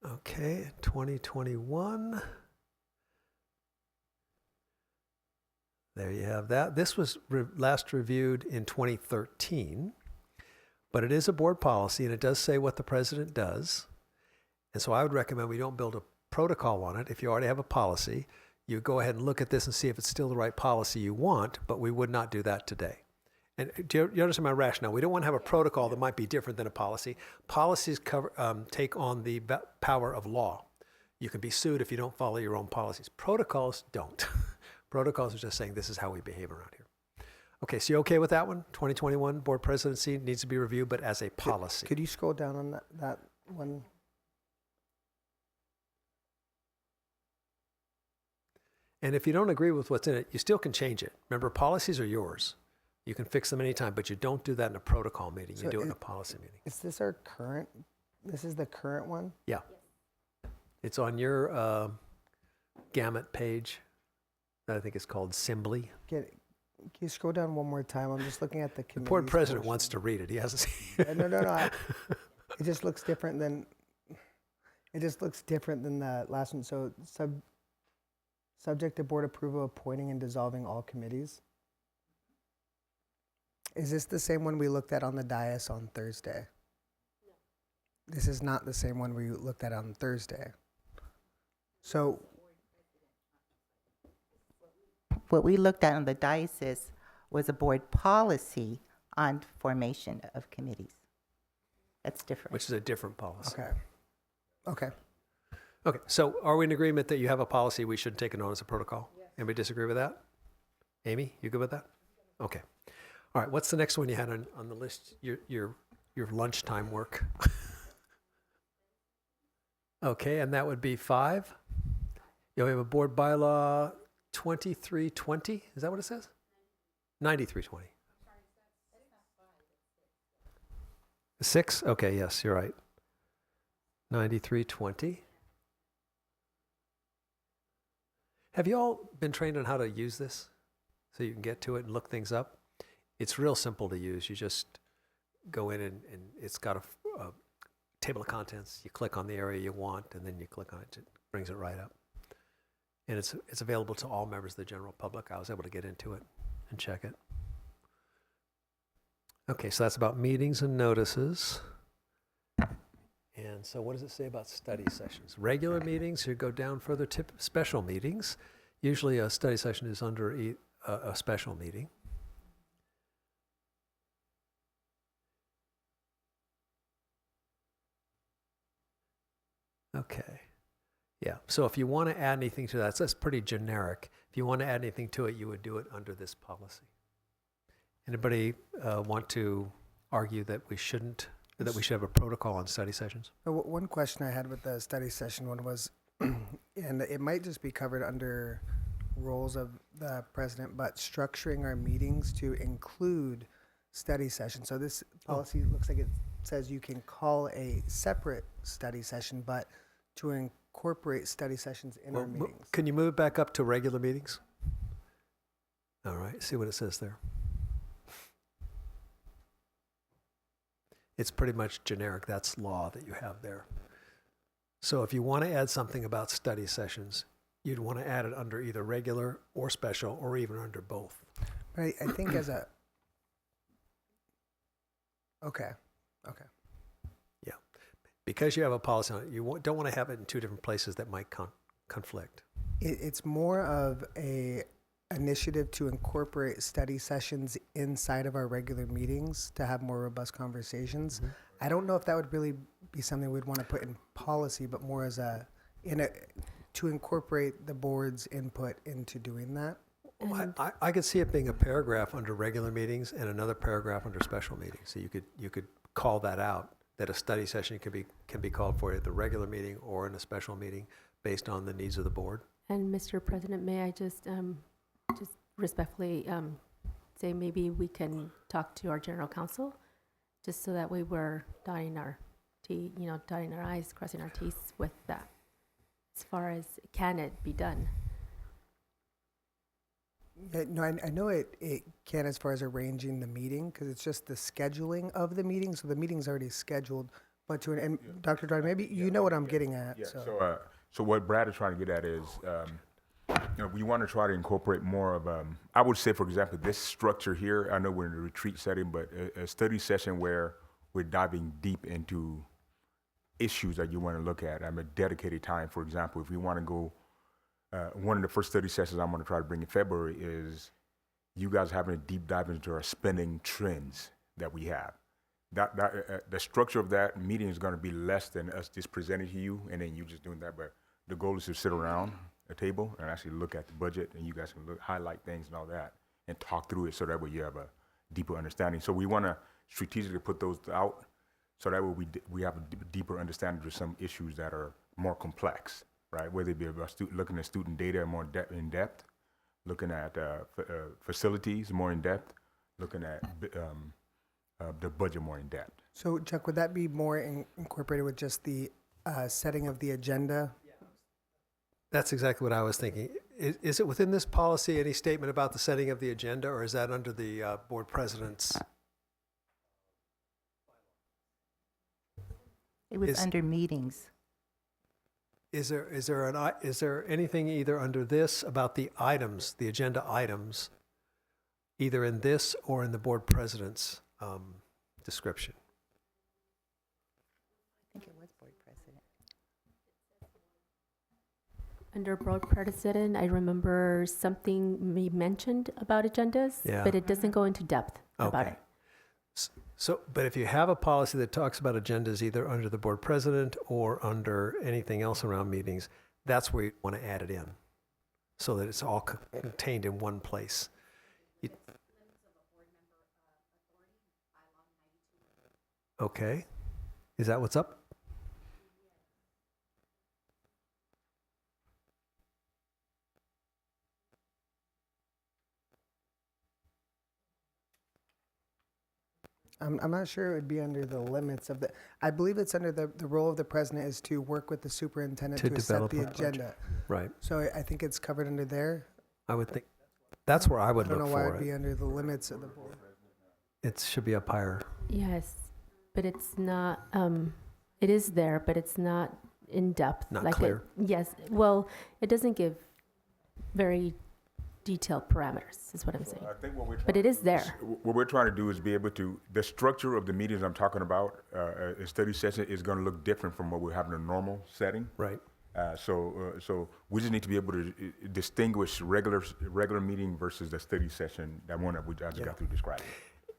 Okay, 2021. There you have that. This was last reviewed in 2013, but it is a board policy and it does say what the president does. And so I would recommend we don't build a protocol on it. If you already have a policy, you go ahead and look at this and see if it's still the right policy you want, but we would not do that today. And do you understand my rationale? We don't want to have a protocol that might be different than a policy. Policies take on the power of law. You can be sued if you don't follow your own policies. Protocols don't. Protocols are just saying this is how we behave around here. Okay, so you okay with that one? 2021 board presidency needs to be reviewed, but as a policy. Could you scroll down on that one? And if you don't agree with what's in it, you still can change it. Remember, policies are yours. You can fix them anytime, but you don't do that in a protocol meeting. You So do it in a policy meeting. Is this our current? This is the current one? Yeah. It's on your gamut page. I think it's called Assembly. Can you scroll down one more time? I'm just looking at the The committees board president portion. wants to read it. He hasn't seen it. No. It just looks different than. It just looks different than the last one. So subject to board approval, appointing and dissolving all committees. Is this the same one we looked at on the dais on Thursday? No. This is not the same one we looked at on Thursday. So What we looked at on the diocese was a board policy on formation of committees. That's different. Which is a different policy. okay. Okay, so are we in agreement that you have a policy we should take it on as a protocol? Yes. Anybody disagree with that? Amy, you good with that? Okay. All right, what's the next one you had on the list? Your lunchtime work. Okay, and that would be 5. You know, we have a board bylaw 2320. Is that what it says? 9320. 6? Okay, yes, you're right. 9320. Have you all been trained on how to use this so you can get to it and look things up? It's real simple to use. You just go in and it's got a table of contents. You click on the area you want and then you click on it. It brings it right up. And it's available to all members of the general public. I was able to get into it and check it. Okay, so that's about meetings and notices. And so what does it say about study sessions? Regular meetings, you go down further, special meetings. Usually a study session is under a special meeting. Okay. Yeah, so if you want to add anything to that, so that's pretty generic. If you want to add anything to it, you would do it under this policy. Anybody want to argue that we shouldn't, that we should have a protocol on study sessions? One question I had with the study session one was, and it might just be covered under roles of the president, but structuring our meetings to include study sessions. So this policy looks like it says you can call a separate study session, but to incorporate study sessions in our meetings. Can you move it back up to regular meetings? All right, see what it says there. It's pretty much generic. That's law that you have there. So if you want to add something about study sessions, you'd want to add it under either regular or special or even under both. But I think as a... Okay. Yeah. Because you have a policy on it, you don't want to have it in two different places that might conflict. It's more of a initiative to incorporate study sessions inside of our regular meetings to have more robust conversations. Mm-hmm. I don't know if that would really be something we'd want to put in policy, but more as to incorporate the board's input into doing that. Well, I could see it being a paragraph under regular meetings and another paragraph under special meetings. So you could call that out, that a study session can be called for at the regular meeting or in a special meeting based on the needs of the board. And Mr. President, may I just respectfully say maybe we can talk to our general counsel, just so that way we're dotting our I's, crossing our T's with that. As far as can it be done? Yeah, no, I know it can as far as arranging the meeting, because it's just the scheduling of the meeting. So the meeting's already scheduled. But Dr. Dry, maybe you know what I'm getting at. Yeah. So So what Brad is trying to get at is We want to try to incorporate more of, I would say, for example, this structure here, I know we're in a retreat setting, but a study session where we're diving deep into issues that you want to look at. I'm a dedicated time, for example, if we want to go, one of the first study sessions I'm going to try to bring in February is you guys having a deep dive into our spending trends that we have. The structure of that meeting is going to be less than us just presenting to you and then you just doing that, but the goal is to sit around a table and actually look at the budget, and you guys can highlight things and all that and talk through it so that way you have a deeper understanding. So we want to strategically put those out so that way we have a deeper understanding of some issues that are more complex, right? Whether it be about looking at student data more in depth, looking at facilities more in depth, looking at the budget more in depth. So Chuck, would that be more incorporated with just the setting of the agenda? That's exactly what I was thinking. Is it within this policy any statement about the setting of the agenda, or is that under the board president's? It was Is- under meetings. Is there anything either under this about the items, the agenda items, either in this or in the board president's description? I think it was board president. Under board president, I remember something we mentioned about agendas, Yeah. but it doesn't go into depth about Okay. it. So, but if you have a policy that talks about agendas either under the board president or under anything else around meetings, that's where you want to add it in so that it's all contained in one place. Okay. Is that what's up? I'm not sure it would be under the limits of the, I believe it's under the role of the president is to work with the superintendent To to set develop the a budget. agenda. Right. So I think it's covered under there. I would think that's where I I would don't know look why for it'd be it. under the limits of the board. It should be up higher. Yes, but it's not, it is there, but it's not in depth. Not like clear. Yes, well, it doesn't give very detailed parameters, is what I'm saying. I think what we're But trying it to is do there. What we're trying to do is be able to, the structure of the meetings I'm talking about, a study session is going to look different from what we have in a normal setting. Right. So we just need to be able to distinguish regular meeting versus the study session, that one that we just got through describing.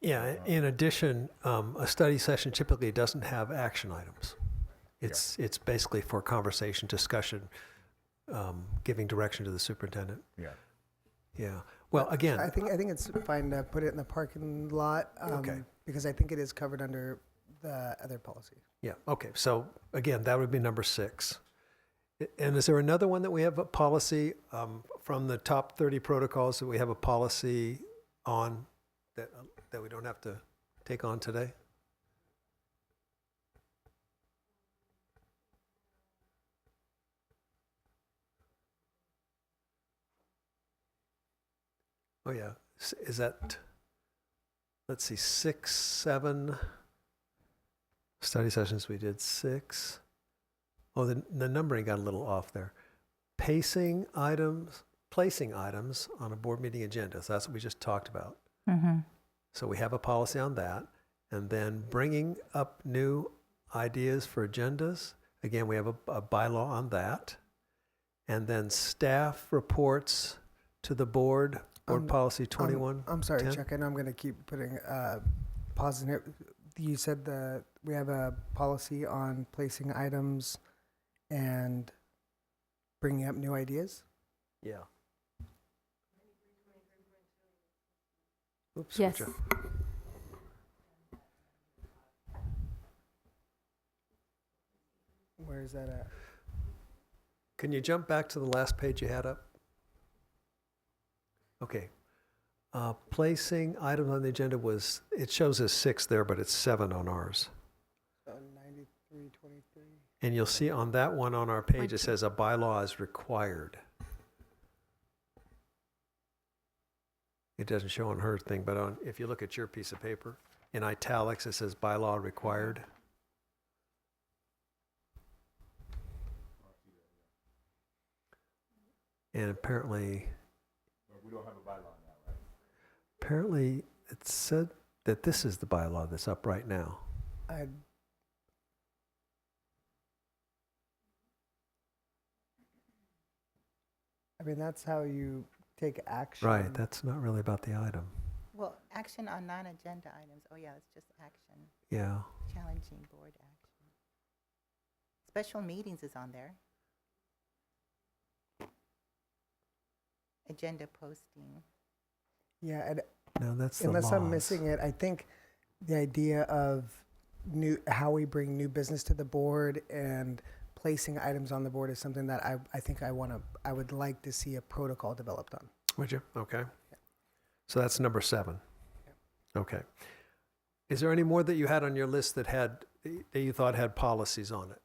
Yeah. In addition, a study session typically doesn't have action items. It's basically for conversation, discussion, giving direction to the superintendent. Yeah. Yeah. Well, again, I think it's fine to put it in the parking lot. Okay. Because I think it is covered under the other policy. yeah. Okay. So again, that would be number 6. And is there another one that we have a policy from the top 30 protocols that we have a policy on that we don't have to take on today? Oh, yeah. Is that, let's see, 6, 7 study sessions? We did 6. Oh, the numbering got a little off there. Placing items on a board meeting agenda. So that's what we just talked about. Mm-hmm. So we have a policy on that. And then bringing up new ideas for agendas. Again, we have a bylaw on that. And then staff reports to the board, board policy 21. I'm sorry, 10? Chuck. I know I'm going to keep putting pause in here. You said we have a policy on placing items and bringing up new ideas. Yeah. Oops. Yes. switch up. Where is that at? Can you jump back to the last page you had up? Okay. Placing items on the agenda was, it shows as 6 there, but it's 7 on ours. 9323. And you'll see on that one on our page, it says a bylaw is required. It doesn't show on her thing, but if you look at your piece of paper, in italics, it says bylaw required. And apparently, We don't have a bylaw now, right? apparently it said that this is the bylaw that's up right now. I mean, that's how you take action. Right, that's not really about the item. Well, action on non-agenda items, oh yeah, it's just action, Yeah. challenging board action. Special meetings is on there. Agenda posting. Yeah, and No, that's the unless I'm laws. missing it, I think the idea of how we bring new business to the board and placing items on the board is something that I think I would like to see a protocol developed on. Would you? Okay. So that's number 7. Okay. Is there any more that you had on your list that you thought had policies on it?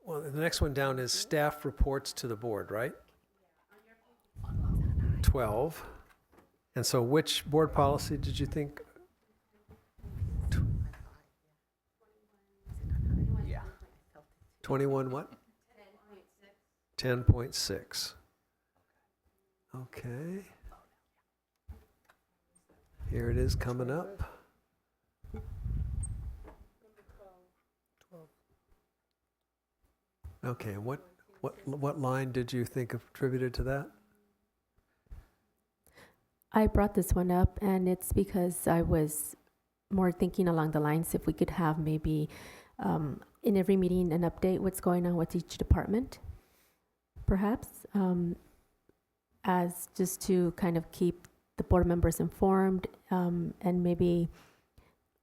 Well, the next one down is staff reports to the board, right? 12. And so which board policy did you think? 21 what? 10.6. Okay. Here it is coming up. Okay, and what line did you think attributed to that? I brought this one up, and it's because I was more thinking along the lines if we could have maybe in every meeting an update what's going on with each department, perhaps, as just to kind of keep the board members informed and maybe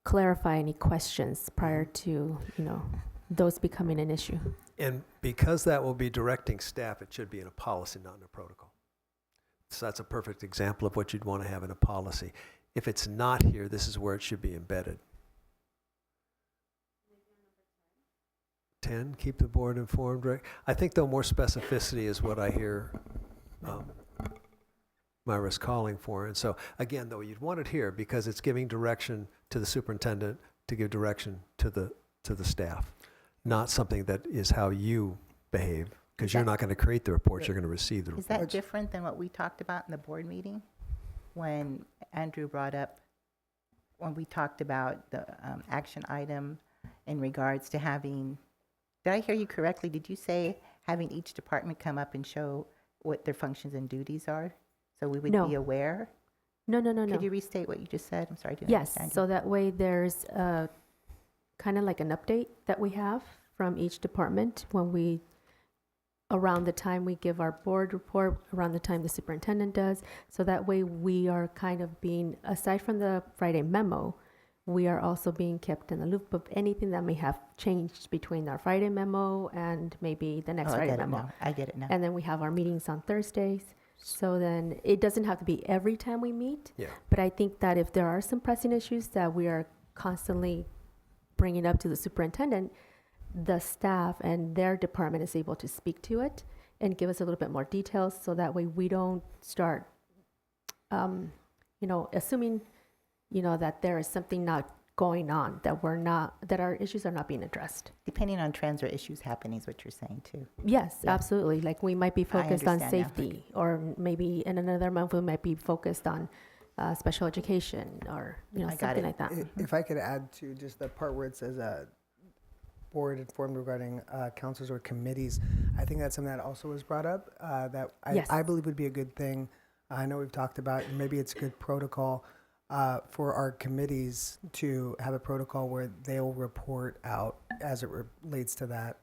clarify any questions prior to, those becoming an issue. And because that will be directing staff, it should be in a policy, not in a protocol. So that's a perfect example of what you'd want to have in a policy. If it's not here, this is where it should be embedded. 10, keep the board informed. Right? I think, though, more specificity is what I hear Myra's calling for. And so, again, though, you'd want it here because it's giving direction to the superintendent to give direction to the staff, not something that is how you behave, because you're not going to create the reports, you're going to receive the Is reports. that different than what we talked about in the board meeting? When Andrew brought up, when we talked about the action item in regards to having, did I hear you correctly? Did you say having each department come up and show what their functions and duties are? So we would No. be aware? No. Could you restate what you just said? I'm sorry, I didn't Yes, understand you. so that way there's kind of like an update that we have from each department around the time we give our board report, around the time the superintendent does. So that way we are kind of being, aside from the Friday memo, we are also being kept in the loop of anything that may have changed between our Friday memo and maybe the next Oh, I Friday get it memo. now. I get it now. And then we have our meetings on Thursdays. So then it doesn't have to be every time we meet. Yeah. But I think that if there are some pressing issues that we are constantly bringing up to the superintendent, the staff and their department is able to speak to it and give us a little bit more details, so that way we don't start, assuming, that there is something not going on, that our issues are not being addressed. Depending on trends or issues happening is what you're saying too. Yes, Yeah. absolutely. Like we might be focused on understand now. safety, or maybe in another month we might be focused on special education, or I got something it. like that. If I could add to just the part where it says board informed regarding councils or committees, I think that's something that also was brought up that Yes. I believe would be a good thing. I know we've talked about, and maybe it's a good protocol for our committees to have a protocol where they'll report out as it relates to that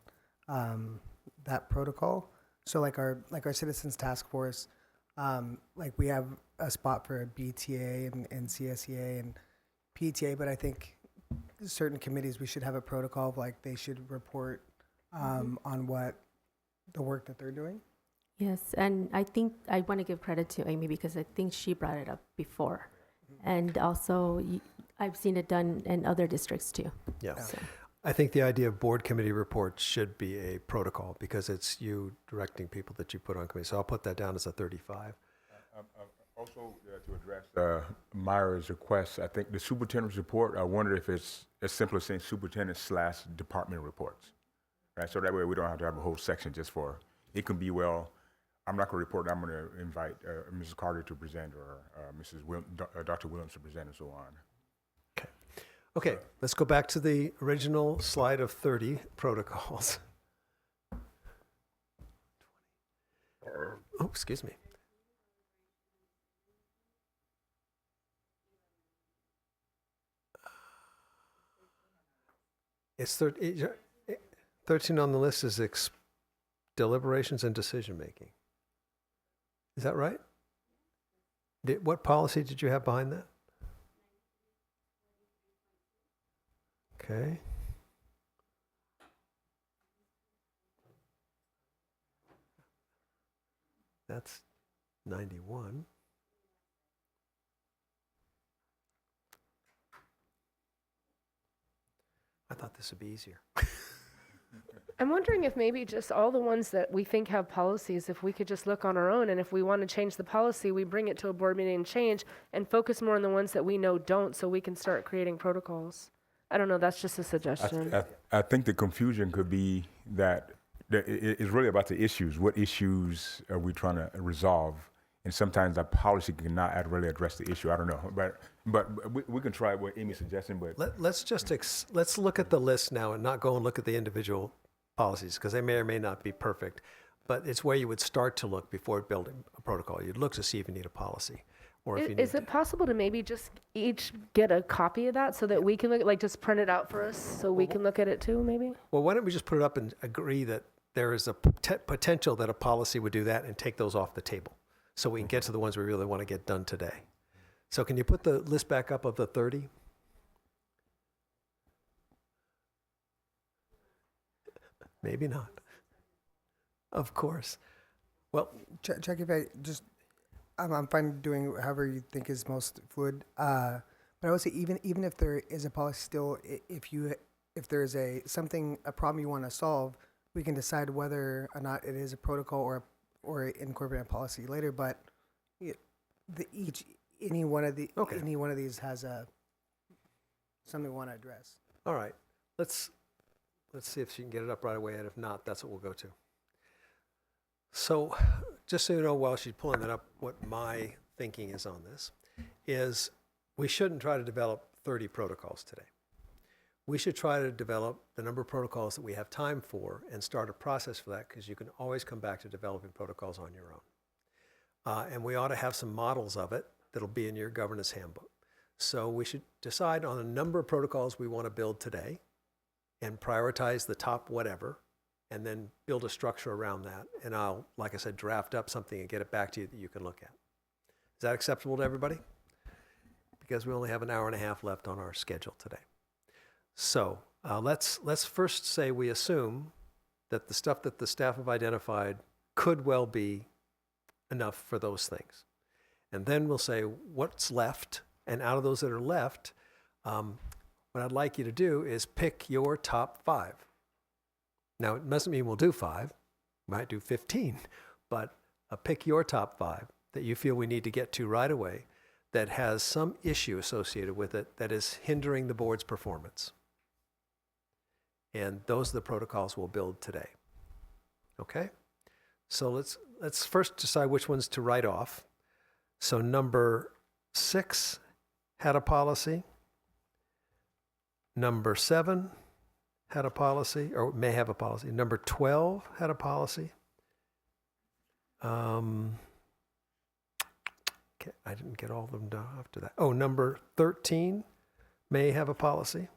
that protocol. So like our citizens task force, like we have a spot for BTA and CSEA and PTA, but I think certain committees, we should have a protocol of like they should report on what the work that they're doing. Yes, and I think I want to give credit to Amy because I think she brought it up before. And also, I've seen it done in other districts too. Yeah. So, I think the idea of board committee reports should be a protocol because it's you directing people that you put on committee. So I'll put that down as a 35. Also, to address Myra's request, I think the superintendent's report, I wonder if it's as simple as saying superintendent/department reports, right? So that way we don't have to have a whole section just for, it can be, well, I'm not going to report, I'm going to invite Mrs. Carter to present or Dr. Williams to present and so on. Okay, let's go back to the original slide of 30 protocols. Oh, excuse me. It's 13 on the list is deliberations and decision-making. Is that right? What policy did you have behind that? Okay. That's 91. I thought this would be easier. I'm wondering if maybe just all the ones that we think have policies, if we could just look on our own, and if we want to change the policy, we bring it to a board meeting and change, and focus more on the ones that we know don't, so we can start creating protocols. I don't know, that's just a suggestion. I think the confusion could be that it's really about the issues. What issues are we trying to resolve? And sometimes that policy cannot really address the issue. I don't know, but we can try what Amy's suggesting. But Let's look at the list now and not go and look at the individual policies, because they may or may not be perfect, but it's where you would start to look before building a protocol. You'd look to see if you need a policy, or if you need Is it possible to maybe just each get a copy of that so that we can look, like just print it out for us so we can look at it too, maybe? Well, why don't we just put it up and agree that there is a potential that a policy would do that, and take those off the table so we can get to the ones we really want to get done today. So can you put the list back up of the 30? Maybe not. Of course. Well, Check if I just, I'm fine doing however you think is most fluid. But I would say even if there is a policy still, if there is a problem you want to solve, we can decide whether or not it is a protocol or incorporate a policy later. But any one of these has something we want to address. all right. Let's see if she can get it up right away, and if not, that's what we'll go to. So just so you know, while she's pulling that up, what my thinking is on this is we shouldn't try to develop 30 protocols today. We should try to develop the number of protocols that we have time for and start a process for that, because you can always come back to developing protocols on your own. And we ought to have some models of it that'll be in your governance handbook. So we should decide on a number of protocols we want to build today and prioritize the top whatever, and then build a structure around that. And I'll, like I said, draft up something and get it back to you that you can look at. Is that acceptable to everybody? Because we only have an hour and a half left on our schedule today. So let's first say we assume that the stuff that the staff have identified could well be enough for those things. And then we'll say what's left, and out of those that are left, what I'd like you to do is pick your top 5. Now, it doesn't mean we'll do 5. We might do 15. But pick your top 5 that you feel we need to get to right away that has some issue associated with it that is hindering the board's performance. And those are the protocols we'll build today. Okay? So let's first decide which ones to write off. So number 6 had a policy. Number 7 had a policy, or may have a policy. Number 12 had a policy. Okay, I didn't get all of them done after that. Oh, number 13 may have a policy.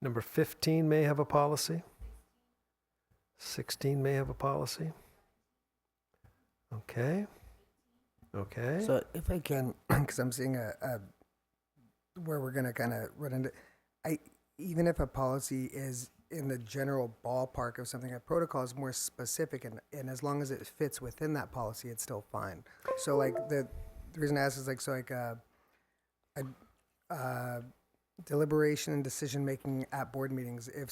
Number 15 may have a policy. 16 may have a policy. Okay. So if I can, because I'm seeing where we're going to kind of run into, even if a policy is in the general ballpark of something, a protocol is more specific, and as long as it fits within that policy, it's still fine. So like the reason I ask is deliberation and decision making at board meetings. If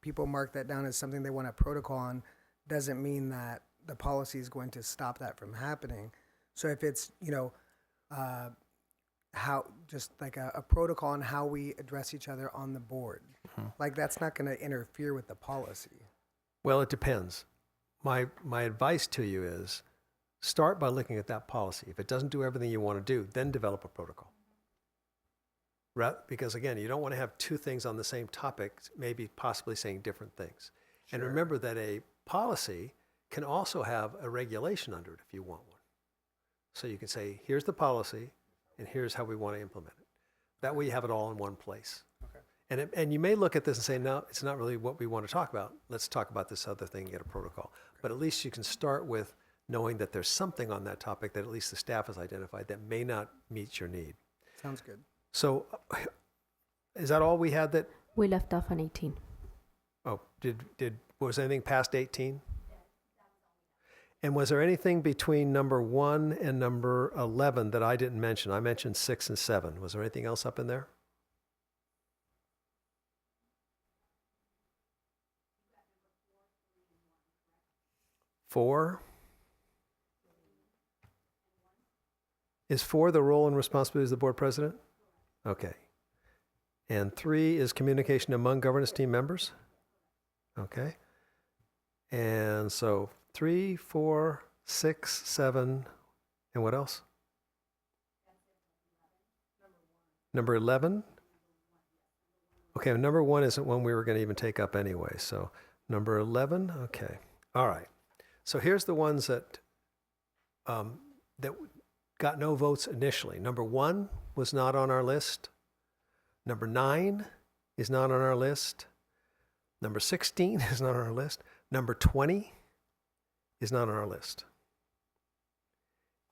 people mark that down as something they want a protocol on, doesn't mean that the policy is going to stop that from happening. So if it's, how, just like a protocol on how we address each other on the board, like that's not going to interfere with the policy. Well, it depends. My advice to you is start by looking at that policy. If it doesn't do everything you want to do, then develop a protocol. Because again, you don't want to have two things on the same topic, maybe possibly saying different things. And remember that a policy can also have a regulation under it if you want one. So you can say, here's the policy, and here's how we want to implement it. That way you have it all in one place. Okay. And you may look at this and say, no, it's not really what we want to talk about. Let's talk about this other thing and get a protocol. But at least you can start with knowing that there's something on that topic that at least the staff has identified that may not meet your need. Sounds good. So is that all we had that, We left off on 18. was anything past 18? And was there anything between number 1 and number 11 that I didn't mention? I mentioned 6 and 7. Was there anything else up in there? Four? Is 4 the role and responsibilities of the board president? Okay. And 3 is communication among governance team members? Okay. And so 3, 4, 6, 7, and what else? Number 11? Okay, number 1 isn't one we were going to even take up anyway. So number 11, okay. All right. So here's the ones that that got no votes initially. Number 1 was not on our list. Number 9 is not on our list. Number 16 is not on our list. Number 20 is not on our list.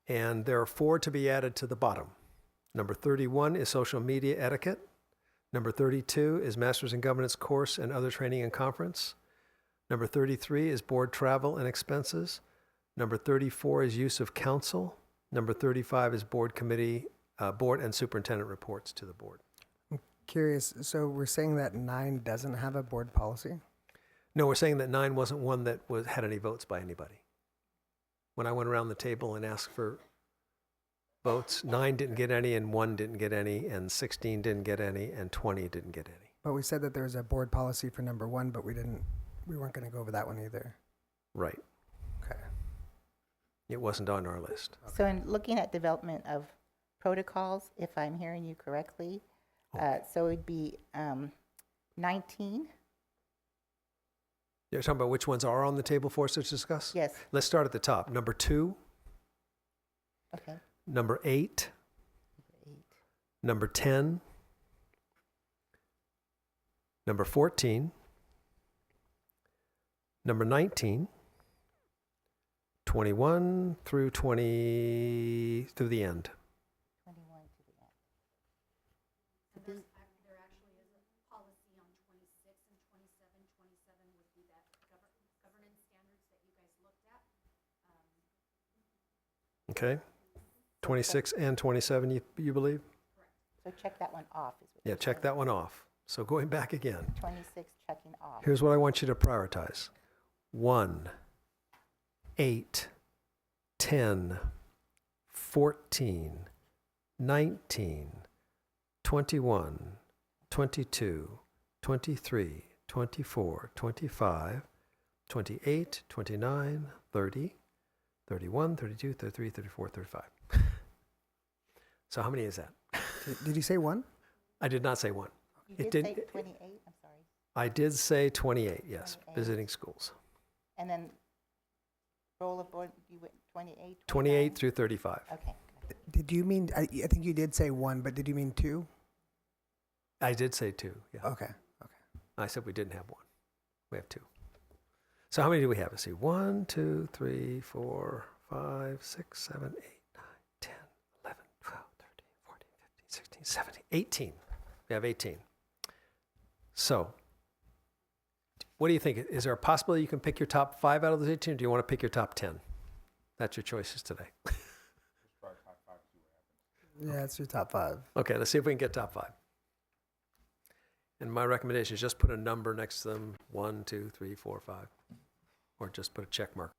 And there are 4 to be added to the bottom. Number 31 is social media etiquette. Number 32 is Masters in Governance course and other training and conference. Number 33 is board travel and expenses. Number 34 is use of counsel. Number 35 is board committee, board and superintendent reports to the board. Curious, so we're saying that 9 doesn't have a board policy? No, we're saying that 9 wasn't one that had any votes by anybody. When I went around the table and asked for votes, 9 didn't get any, and 1 didn't get any, and 16 didn't get any, and 20 didn't get any. But we said that there was a board policy for number 1, but we weren't going to go over that one either. Right. Okay. It wasn't on our list. So in looking at development of protocols, if I'm hearing you correctly, so it'd be 19? You're talking about which ones are on the table for us to discuss? Yes. Let's start at the top. Number 2, Okay. number 8, 8. number 10, number 14, number 19, 21 through 20 through the end. 21 to the end. So these- There actually is a policy on 26 and 27. 27 would be that governance standards that you guys looked at. Okay. 26 and 27, you believe? So check that one off. Is what Yeah, you're check saying. that one off. So going back again, 26 checking off. here's what I want you to prioritize. 1, 8, 10, 14, 19, 21, 22, 23, 24, 25, 28, 29, 30, 31, 32, 33, 34, 35. So how many is that? Did you say 1? I did not say 1. You It did did- say 28, I'm sorry. I did say 28, yes, 28. visiting schools. And then roll of board, you went 28? 28 through 35. Okay. Did you mean, I think you did say 1, but did you mean 2? I did say 2, yeah. Okay. I said we didn't have 1. We have 2. So how many do we have? Let's see. 1, 2, 3, 4, 5, 6, 7, 8, 9, 10, 11, 12, 13, 14, 15, 16, 17, 18. We have 18. So what do you think? Is there a possibility you can pick your top 5 out of those 18, or do you want to pick your top 10? That's your choices today. Yeah, it's your top 5. Okay, let's see if we can get top 5. And my recommendation is just put a number next to them, 1, 2, 3, 4, 5, or just put a check mark.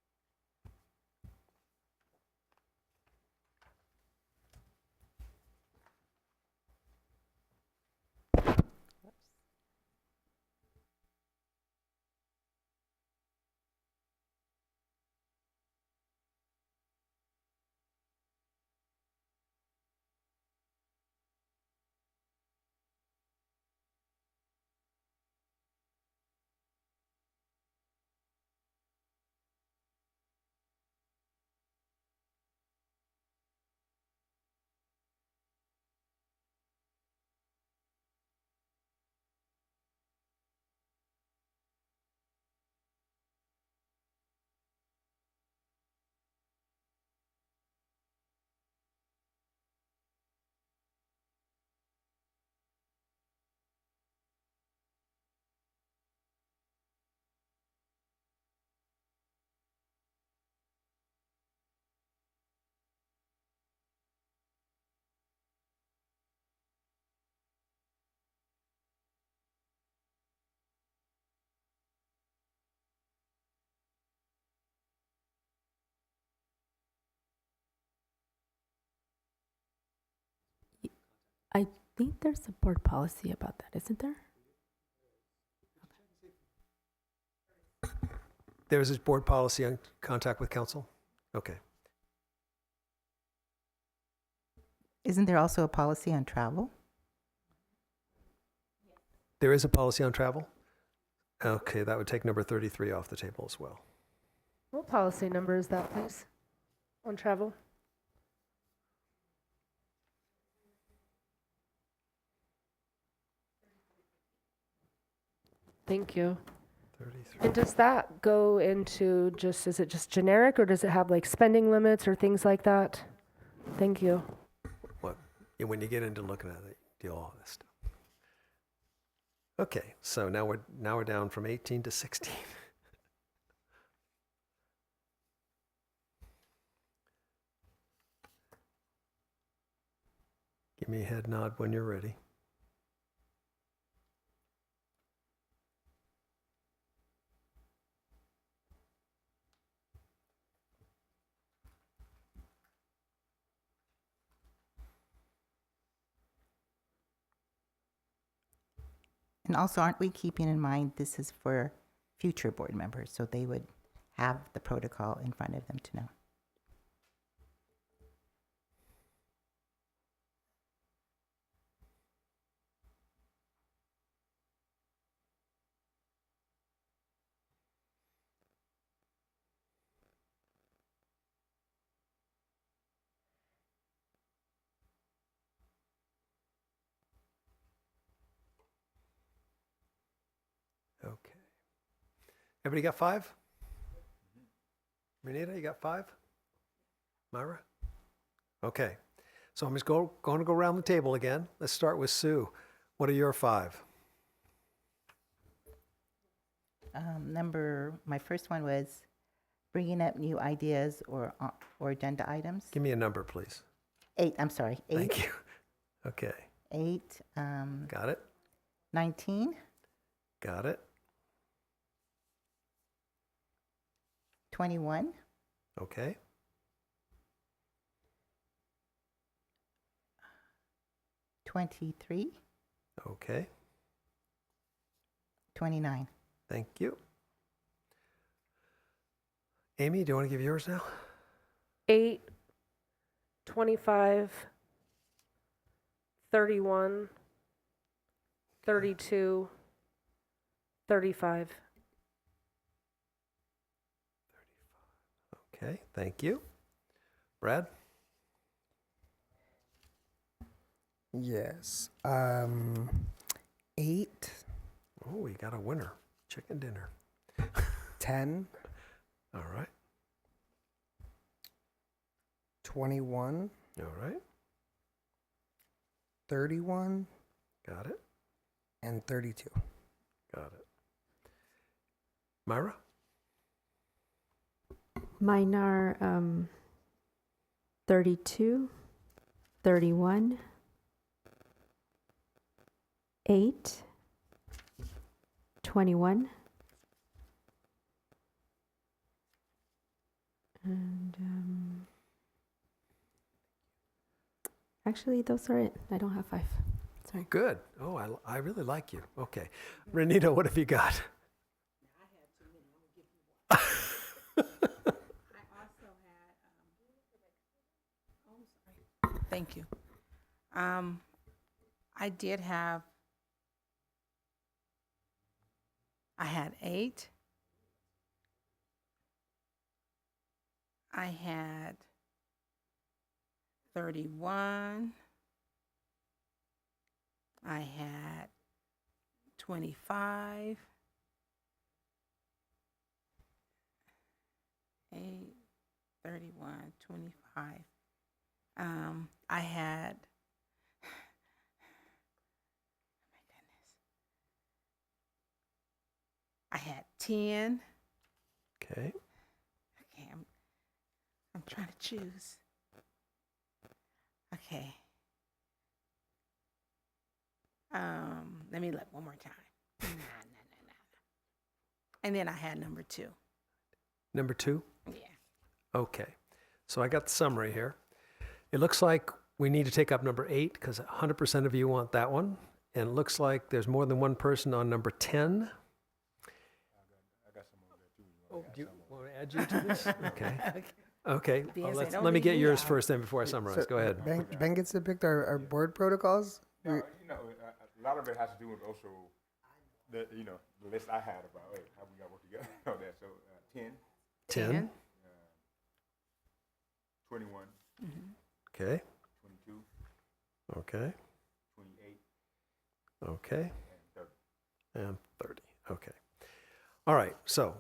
I think there's a board policy about that, isn't there? There is a board policy on contact with council? Okay. Isn't there also a policy on travel? There is a policy on travel? Okay, that would take number 33 off the table as well. What policy number is that, please? On travel? Thank you. 33. And does that go into just, is it just generic or does it have like spending limits or things like that? Thank you. What? Yeah, when you get into looking at it, you deal all this stuff. Okay, so now we're down from 18 to 16. Give me a head nod when you're ready. And also, aren't we keeping in mind this is for future board members, so they would have the protocol in front of them to know? Okay. Everybody got 5? Renita, you got 5? Myra? Okay. So I'm just going to go around the table again. Let's start with Sue. What are your 5? My first one was bringing up new ideas or agenda items. Give me a number, please. 8, I'm sorry, 8. Thank you. Okay. 8, Got it. 19, Got it. 21, Okay. 23, Okay. 29. Thank you. Amy, do you want to give yours now? 8, 25, 31, 32, 35. Okay. Thank you. Brad? Yes. 8, Oh, we got a winner. Chicken dinner. 10, All right. 21, All right. 31, Got it. and 32. Got it. Myra? Mine are 32, 31, 8, 21. And actually, those are it. I don't have 5. Sorry. Good. Oh, I really like you. Okay. Renita, what have you got? I also had, oh, sorry. Thank you. I did have, I had 8. I had 31. I had 25. 8, 31, 25. I had, my goodness. I had 10. Okay. Okay, I'm trying to choose. Okay. Let me look one more time. Nah. And then I had number 2. Number 2? Yeah. Okay. So I got the summary here. It looks like we need to take up number 8 because 100% of you want that one. And it looks like there's more than one person on number 10. Oh, do you want to add you to this? Okay. Okay. Yes, I don't Let me need get me yours out. first then before I summarize. So Go ahead. Ben gets to pick our board protocols. No, a lot of it has to do with also the list I had about how we got to work together. All that. So 10, 10. 21, Okay. 22, Okay. 28, Okay. and 30. And 30. Okay. All right. So,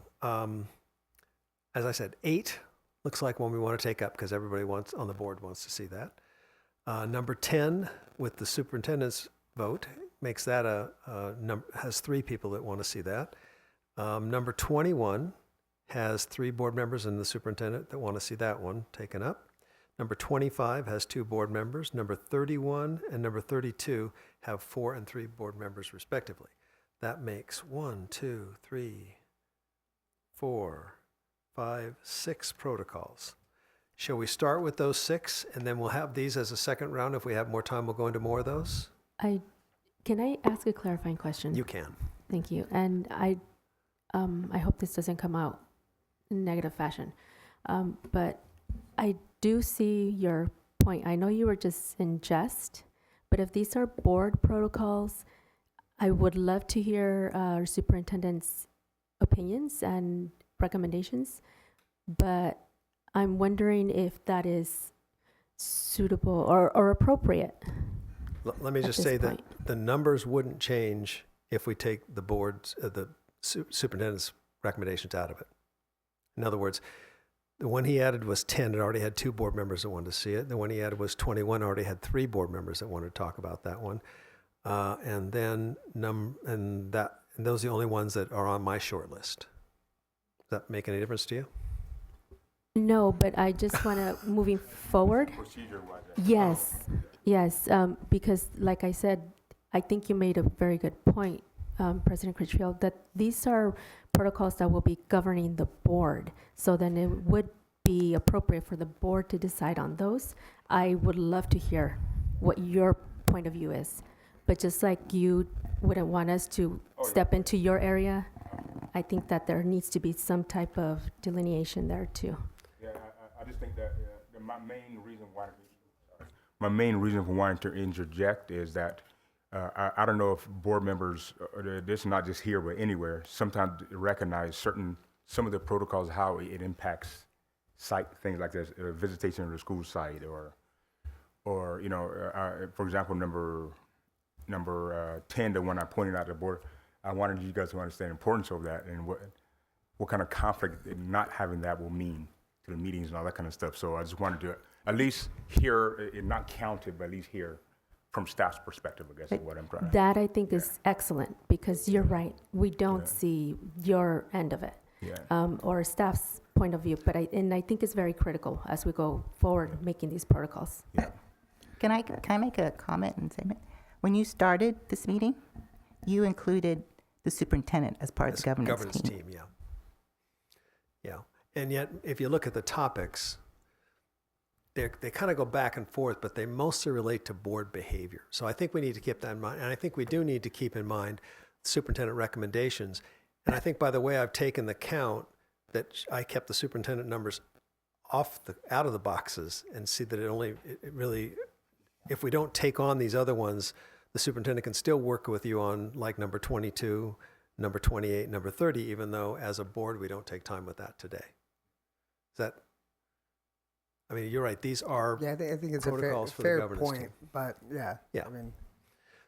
as I said, 8 looks like one we want to take up because everybody on the board wants to see that. Number 10 with the superintendent's vote makes that has 3 people that want to see that. Number 21 has 3 board members and the superintendent that want to see that one taken up. Number 25 has 2 board members. Number 31 and number 32 have 4 and 3 board members respectively. That makes 1, 2, 3, 4, 5, 6 protocols. Shall we start with those 6 and then we'll have these as a second round? If we have more time, we'll go into more of those. Can I ask a clarifying question? You can. Thank you. And I hope this doesn't come out in negative fashion. But I do see your point. I know you were just in jest, but if these are board protocols, I would love to hear our superintendent's opinions and recommendations. But I'm wondering if that is suitable or appropriate. Let me At just this say point. that the numbers wouldn't change if we take the board's, the superintendent's recommendations out of it. In other words, the one he added was 10. It already had 2 board members that wanted to see it. The one he added was 21. Already had 3 board members that wanted to talk about that one. And then those are the only ones that are on my short list. Does that make any difference to you? No, but I just want to, moving forward. Procedure-wise. Yes, because like I said, I think you made a very good point, President Critchfield, that these are protocols that will be governing the board. So then it would be appropriate for the board to decide on those. I would love to hear what your point of view is. But just like you wouldn't want us to step into your area, I think that there needs to be some type of delineation there too. Yeah, I just think that my main reason for wanting to interject is that I don't know if board members, this is not just here but anywhere, sometimes recognize some of the protocols, how it impacts site things like this, visitation of the school site, or for example, number 10, the one I pointed out to the board. I wanted you guys to understand the importance of that and what kind of conflict not having that will mean to the meetings and all that kind of stuff. So I just wanted to at least hear, not counted, but at least hear from staff's perspective, I guess, is what I'm trying to. That I think is excellent, because you're right. We don't see your end of it, or staff's point of view. But I think it's very critical as we go forward making these protocols. Yeah. Can I make a comment and statement? When you started this meeting, you included the superintendent as part of as the governance team. Yeah. Yeah. And yet, if you look at the topics, they kind of go back and forth, but they mostly relate to board behavior. So I think we need to keep that in mind. And I think we do need to keep in mind superintendent recommendations. And I think, by the way, I've taken the count that I kept the superintendent numbers out of the boxes and see that it really, if we don't take on these other ones, the superintendent can still work with you on like number 22, number 28, number 30, even though as a board, we don't take time with that today. Is that, I mean, you're right. These are Yeah, I think it's a protocols for the fair governance point, team. but yeah. Yeah. I mean,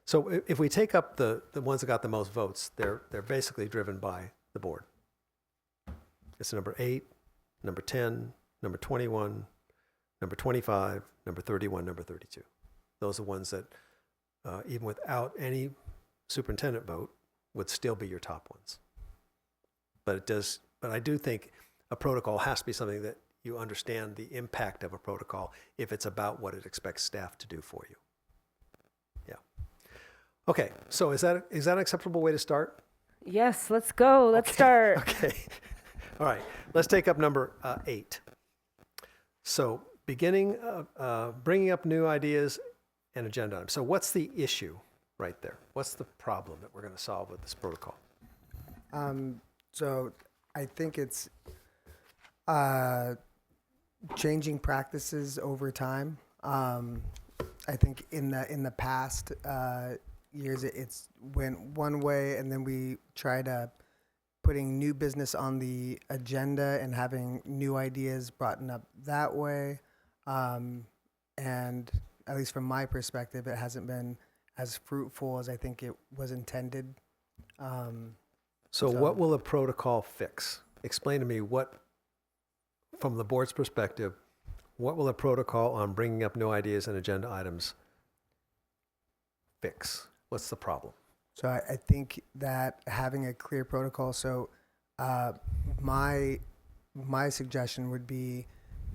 So if we take up the ones that got the most votes, they're basically driven by the board. It's number 8, number 10, number 21, number 25, number 31, number 32. Those are the ones that, even without any superintendent vote, would still be your top ones. But I do think a protocol has to be something that you understand the impact of a protocol if it's about what it expects staff to do for you. Yeah. Okay, so is that an acceptable way to start? Yes, let's go. Let's start. Okay. All right. Let's take up number 8. So bringing up new ideas and agenda items. So what's the issue right there? What's the problem that we're going to solve with this protocol? so I think it's changing practices over time. I think in the past years, it's went one way, and then we tried putting new business on the agenda and having new ideas brought up that way. And at least from my perspective, it hasn't been as fruitful as I think it was intended. So what will a protocol fix? Explain to me from the board's perspective, what will a protocol on bringing up new ideas and agenda items fix? What's the problem? So I think that having a clear protocol. So my suggestion would be,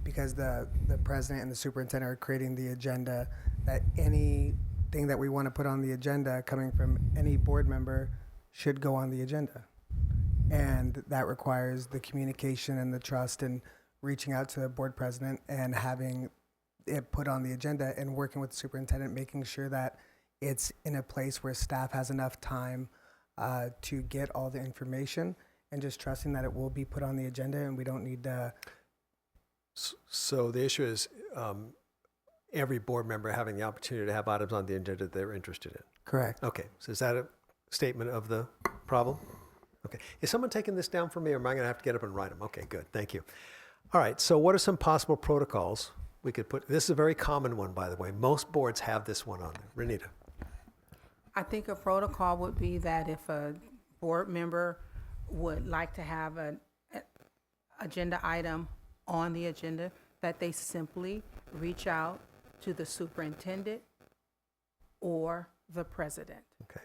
because the president and the superintendent are creating the agenda, that anything that we want to put on the agenda coming from any board member should go on the agenda. And that requires the communication and the trust and reaching out to the board president and having it put on the agenda, and working with the superintendent, making sure that it's in a place where staff has enough time to get all the information, and just trusting that it will be put on the agenda and we don't need to. So the issue is every board member having the opportunity to have items on the agenda they're interested in. Correct. Okay, so is that a statement of the problem? Okay, is someone taking this down for me, or am I going to have to get up and write them? Okay, good, thank you. All right, so what are some possible protocols we could put? This is a very common one, by the way. Most boards have this one on there. Renita. I think a protocol would be that if a board member would like to have an agenda item on the agenda, that they simply reach out to the superintendent or the president. Okay.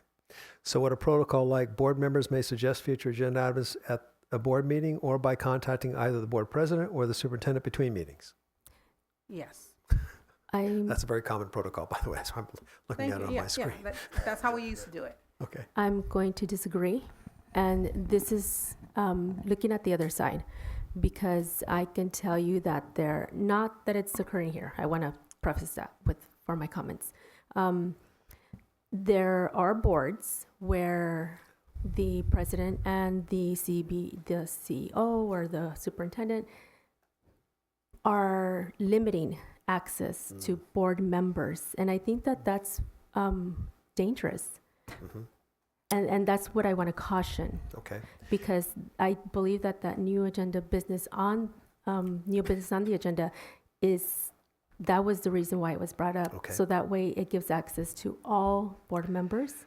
So what a protocol like, board members may suggest future agenda items at a board meeting or by contacting either the board president or the superintendent between meetings. Yes. That's a very common protocol, by the way. That's why I'm looking at it on my screen. Yeah, that's how we used to do it. Okay. I'm going to disagree. And this is looking at the other side, because I can tell you that not that it's occurring here. I want to preface that for my comments. There are boards where the president and the CEO or the superintendent are limiting access to board members. And I think that that's dangerous. Mm-hmm. And that's what I want to caution, Okay. because I believe that new business on the agenda that was the reason why it was brought up. Okay. So that way it gives access to all board members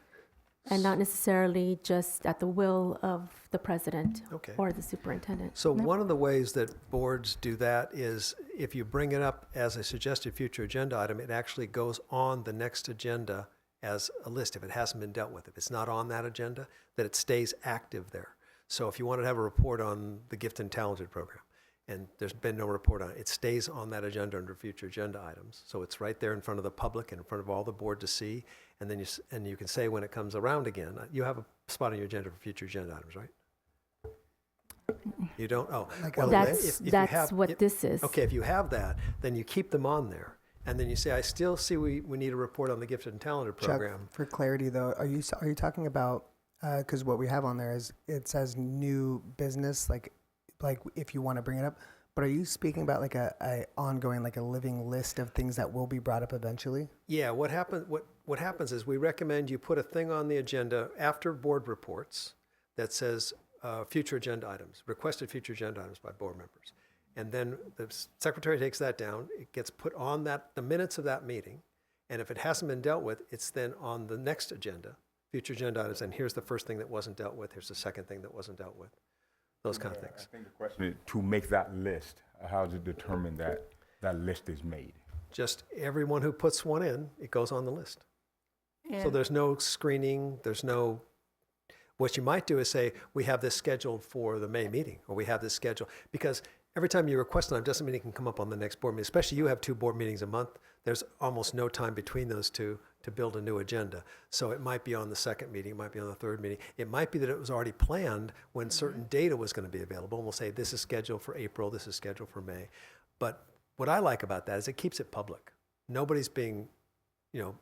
and not necessarily just at the will of the president Okay. or the superintendent. So one of the ways that boards do that is if you bring it up as a suggested future agenda item, it actually goes on the next agenda as a list if it hasn't been dealt with. If it's not on that agenda, that it stays active there. So if you want to have a report on the Gifted and Talented program, and there's been no report on it, it stays on that agenda under future agenda items. So it's right there in front of the public and in front of all the board to see. and then and you can say when it comes around again, you have a spot on your agenda for future agenda items, right? You don't? Oh, well, That's if you have, what this is. Okay, if you have that, then you keep them on there. And then you say, I still see we need a report on the gifted and talented program. Chuck, for clarity though, are you talking about, because what we have on there is, it says new business, like if you want to bring it up, but are you speaking about like a ongoing, like a living list of things that will be brought up eventually? Yeah, what happens is we recommend you put a thing on the agenda after board reports that says future agenda items, requested future agenda items by board members. And then the secretary takes that down, it gets put on the minutes of that meeting, and if it hasn't been dealt with, it's then on the next agenda, future agenda items, and here's the first thing that wasn't dealt with, here's the second thing that wasn't dealt with, those kind of things. I think the question is to make that list, how is it determined that that list is made? Just everyone who puts one in, it goes on the list. So there's no screening, what you might do is say, we have this scheduled for the May meeting, or we have this scheduled, because every time you request an item doesn't mean it can come up on the next board meeting, especially you have 2 board meetings a month. There's almost no time between those 2 to build a new agenda. So it might be on the second meeting, it might be on the third meeting. It might be that it was already planned when certain data was going to be available, and we'll say, this is scheduled for April, this is scheduled for May. But what I like about that is it keeps it public. Nobody's being,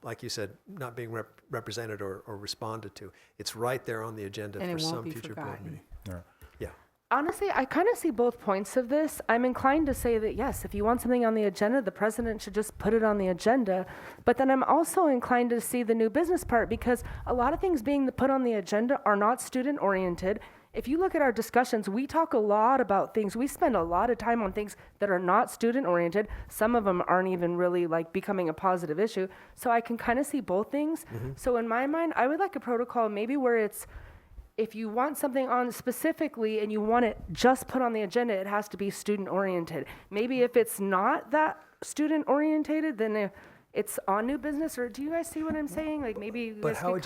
like you said, not being represented or responded to. It's right there on the agenda And for it won't some be future board forgotten. meeting. Yeah. Yeah. Honestly, I kind of see both points of this. I'm inclined to say that yes, if you want something on the agenda, the president should just put it on the agenda. But then I'm also inclined to see the new business part, because a lot of things being put on the agenda are not student oriented. If you look at our discussions, we talk a lot about things. We spend a lot of time on things that are not student oriented. Some of them aren't even really like becoming a positive issue. So I can kind of see both things. So in my mind, I would like a protocol maybe where it's, if you want something on specifically and you want it just put on the agenda, it has to be student oriented. Maybe if it's not that student orientated, then it's on new business. Or do you guys see what I'm saying? Like maybe you But guys how could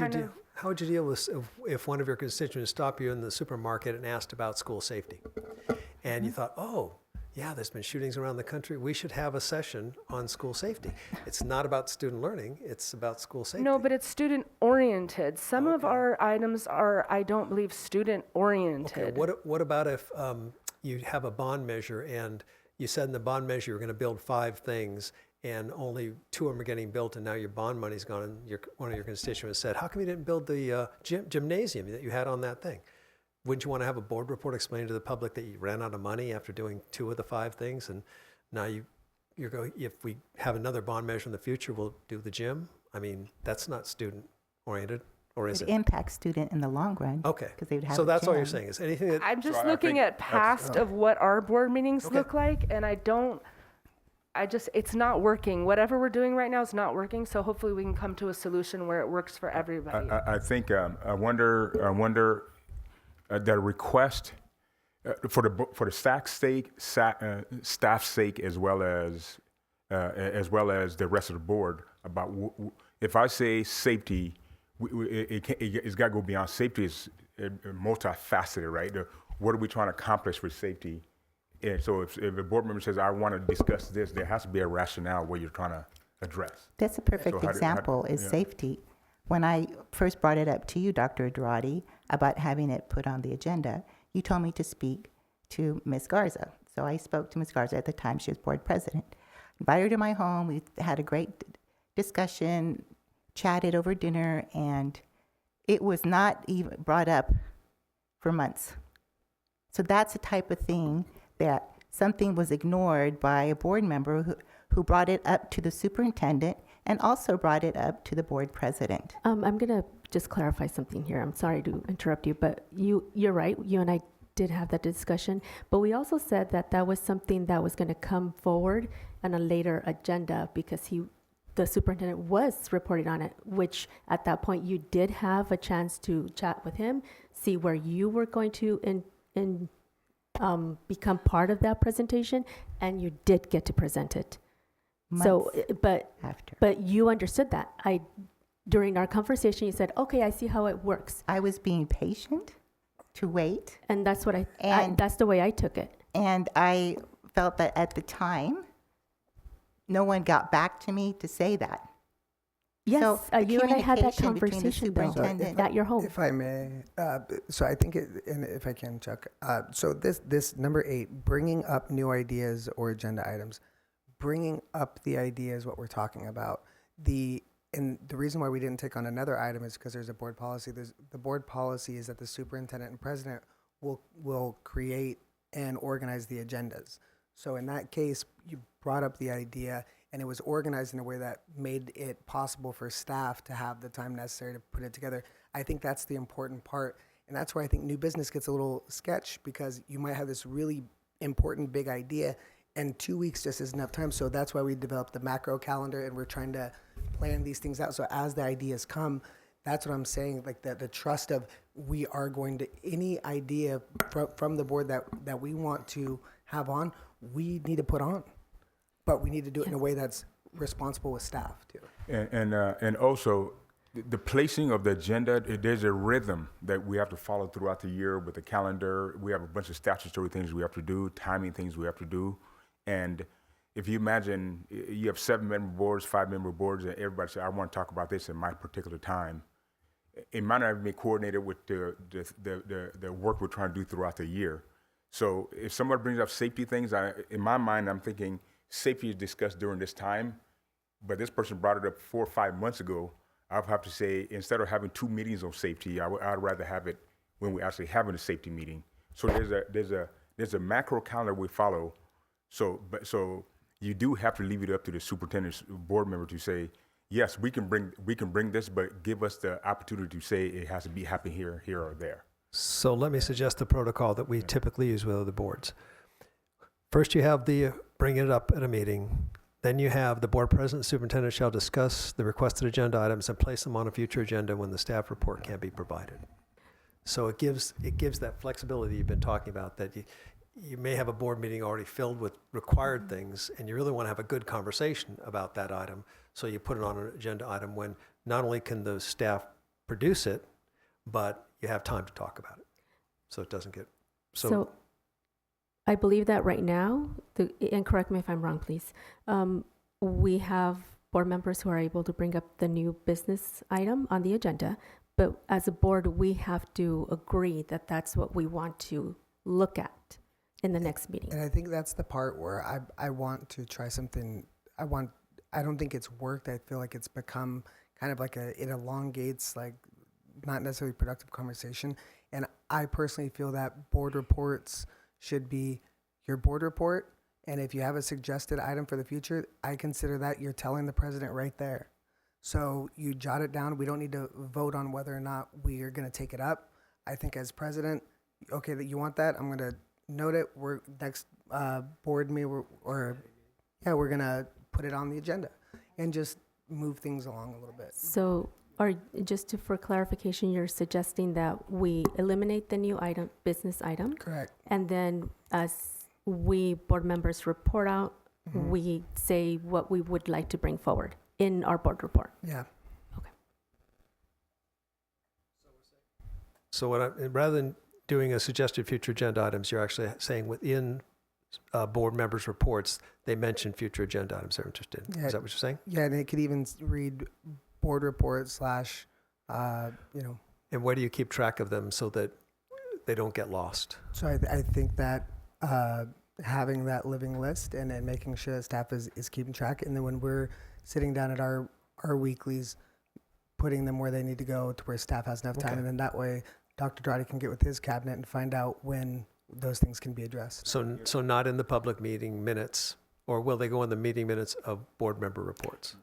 would you deal with if one of your constituents stopped you in the supermarket and asked about school safety, and you thought, oh, yeah, there's been shootings around the country, we should have a session on school safety. It's not about student learning, it's about school safety. No, but it's student oriented. Some of our items are, I don't believe, student oriented. Okay, what about if you have a bond measure and you said in the bond measure you're going to build 5 things and only 2 of them are getting built, and now your bond money's gone, and one of your constituents said, how come you didn't build the gymnasium that you had on that thing? Wouldn't you want to have a board report explaining to the public that you ran out of money after doing 2 of the 5 things, and now you're going, if we have another bond measure in the future, we'll do the gym? I mean, that's not student oriented, or is It it? impacts student in the long run. Okay, Because they would have so a that's all you're gym. saying, is anything that, I'm just So I looking think at past of what our board meetings Okay. look like, and it's not working. Whatever we're doing right now is not working, so hopefully we can come to a solution where it works for everybody. I think I wonder the request for the staff's sake as well as the rest of the board about if I say safety, it's got to go beyond safety. Is multifaceted, right? What are we trying to accomplish with safety? And so if a board member says, I want to discuss this, there has to be a rationale what you're trying to address. That's a perfect So how do- example is yeah. safety. When I first brought it up to you, Dr. Adradi, about having it put on the agenda, you told me to speak to Ms. Garza. So I spoke to Ms. Garza at the time she was board president. Invited her to my home. We had a great discussion, chatted over dinner, and it was not even brought up for months. So that's the type of thing that something was ignored by a board member who brought it up to the superintendent and also brought it up to the board president. I'm going to just clarify something here. I'm sorry to interrupt you, but you're right. You and I did have that discussion, but we also said that that was something that was going to come forward on a later agenda because the superintendent was reporting on it, which at that point you did have a chance to chat with him, see where you were going to become part of that presentation, and you did get to present it. So, Months after. but you understood that. During our conversation, you said, okay, I see how it works. I was being patient to wait, And that's what And- that's the way I took it. and I felt that at the time, no one got back to me to say that. Yes, the you and I had that communication between the conversation though, superintendent- at your home. If I may, so I think, and if I can, Chuck, so this number 8, bringing up new ideas or agenda items, bringing up the idea is what we're talking about. And the reason why we didn't take on another item is because there's a board policy. The board policy is that the superintendent and president will create and organize the agendas. So in that case, you brought up the idea, and it was organized in a way that made it possible for staff to have the time necessary to put it together. I think that's the important part. And that's where I think new business gets a little sketch, because you might have this really important big idea, and 2 weeks just isn't enough time. So that's why we developed the macro calendar, and we're trying to plan these things out. So as the ideas come, that's what I'm saying, like the trust of, we are going to, any idea from the board that we want to have on, we need to put on. But we need to do it in a way that's responsible with staff too. And also, the placing of the agenda, there's a rhythm that we have to follow throughout the year with the calendar. We have a bunch of statutory things we have to do, timing things we have to do. And if you imagine you have 7-member boards, 5-member boards, and everybody says, I want to talk about this in my particular time, it might not even be coordinated with the work we're trying to do throughout the year. So if somebody brings up safety things, in my mind, I'm thinking safety is discussed during this time, but this person brought it up 4 or 5 months ago. I'll have to say, instead of having 2 meetings on safety, I'd rather have it when we're actually having a safety meeting. So there's a macro calendar we follow. So you do have to leave it up to the superintendent's board member to say, yes, we can bring this, but give us the opportunity to say it has to be happening here or there. So let me suggest the protocol that we typically use with other boards. First, you have the bring it up at a meeting. Then you have the board president and superintendent shall discuss the requested agenda items and place them on a future agenda when the staff report can be provided. So it gives that flexibility you've been talking about, that you may have a board meeting already filled with required things, and you really want to have a good conversation about that item. So you put it on an agenda item when not only can the staff produce it, but you have time to talk about it. So it doesn't get, So I believe that right now, and correct me if I'm wrong, please, we have board members who are able to bring up the new business item on the agenda, but as a board, we have to agree that that's what we want to look at in the next meeting. And I think that's the part where I want to try something. I don't think it's worked. I feel like it's become kind of like it elongates, like, not necessarily productive conversation. And I personally feel that board reports should be your board report. And if you have a suggested item for the future, I consider that you're telling the president right there. So you jot it down. We don't need to vote on whether or not we are going to take it up. I think as president, okay, that you want that, I'm going to note it. We're next board meeting, we're going to put it on the agenda and just move things along a little bit. So, for clarification, you're suggesting that we eliminate the new item, business item, Correct. and then as we board members report out, Mm-hmm. we say what we would like to bring forward in our board report. Yeah. so rather than doing a suggested future agenda items, you're actually saying within board members' reports, they mention future agenda items they're interested in. Yeah. Is that what you're saying? Yeah, and it could even read board report / And where do you keep track of them so that they don't get lost? So I think that having that living list and then making sure that staff is keeping track, and then when we're sitting down at our weeklies, putting them where they need to go to where staff has enough time, Okay. and then that way Dr. Dradi can get with his cabinet and find out when those things can be addressed. So not in the public meeting minutes, or will they go in the meeting minutes of board member reports?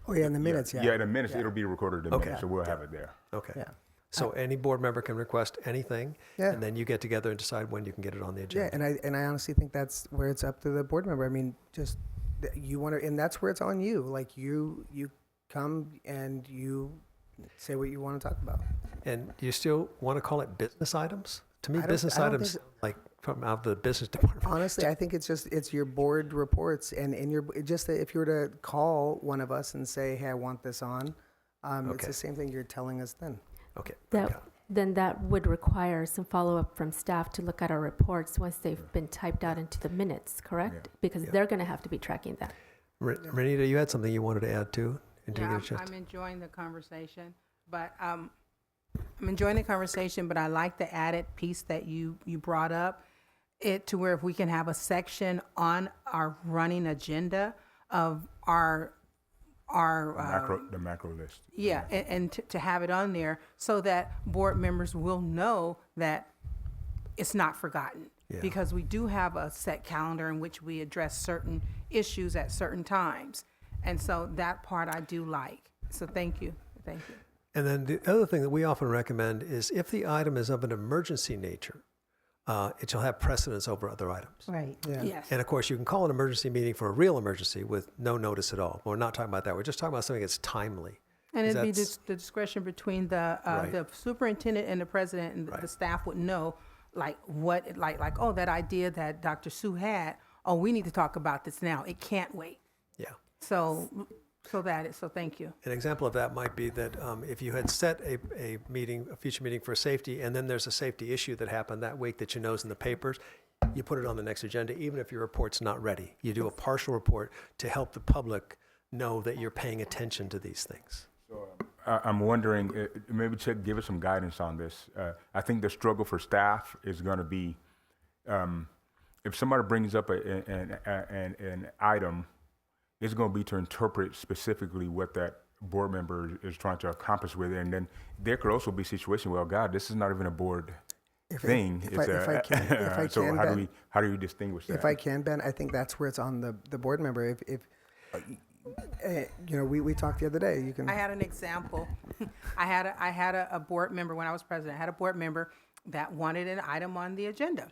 Oh yeah, in the minutes. Yeah. Yeah, in the minutes, Yeah. it'll be recorded in the Okay. minutes, so we'll have it there. Okay. Yeah. So any board member can request anything, Yeah. and then you get together and decide when you can get it on the Yeah, agenda. and I honestly think that's where it's up to the board member. I mean, just you want to, and that's where it's on you. Like you come and you say what you want to talk about. And you still want to call it business items? To me, I don't- business I don't items, think like from out of the business department. Honestly, I think it's your board reports, and in your just that if you were to call one of us and say, "Hey, I want this on," it's Okay. the same thing you're telling us then. Okay. Then that would require some follow-up from staff to look at our reports once they've been typed out into the minutes, correct? Yeah. Because Yeah. they're going to have to be tracking that. Renita, you had something you wanted to add too? And didn't Yeah, get a chance I'm enjoying the conversation, but I like the added piece that you brought up, it to where if we can have a section on our running agenda of our The macro list. yeah, and to have it on there so that board members will know that it's not forgotten. Yeah. Because we do have a set calendar in which we address certain issues at certain times. And so that part I do like. So thank you. Thank you. And then the other thing that we often recommend is if the item is of an emergency nature, it shall have precedence over other items. Right. Yeah. Yes. And of course, you can call an emergency meeting for a real emergency with no notice at all. We're not talking about that. We're just talking about something that's timely. And it'd be That's- the discretion between the Right. superintendent and the president, and the Right. staff would know, like oh, that idea that Dr. Sue had, oh, we need to talk about this now. It can't wait. Yeah. So thank you. An example of that might be that if you had set a future meeting for safety, and then there's a safety issue that happened that week that you know is in the papers, you put it on the next agenda, even if your report's not ready. You do a partial report to help the public know that you're paying attention to these things. I'm wondering, maybe Chuck, give us some guidance on this. I think the struggle for staff is going to be, if somebody brings up an item, it's going to be to interpret specifically what that board member is trying to accomplish with it. And then there could also be a situation, well, God, this is not even a board thing. If I can, So Ben, how do you distinguish that? if I can, Ben, I think that's where it's on the board member. If we talked the other day. You can. I had an example. I had a board member when I was president. I had a board member that wanted an item on the agenda.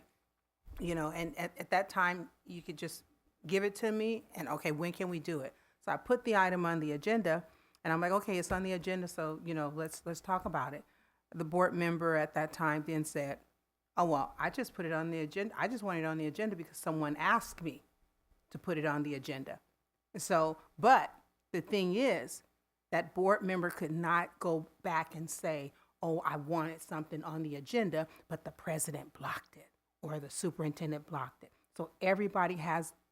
And at that time you could just give it to me and okay, when can we do it? So I put the item on the agenda and I'm like, okay, it's on the agenda, so let's talk about it. The board member at that time then said, oh well, I just put it on the agenda. I just wanted it on the agenda because someone asked me to put it on the agenda. So, but the thing is, that board member could not go back and say, oh, I wanted something on the agenda, but the president blocked it or the superintendent blocked it. So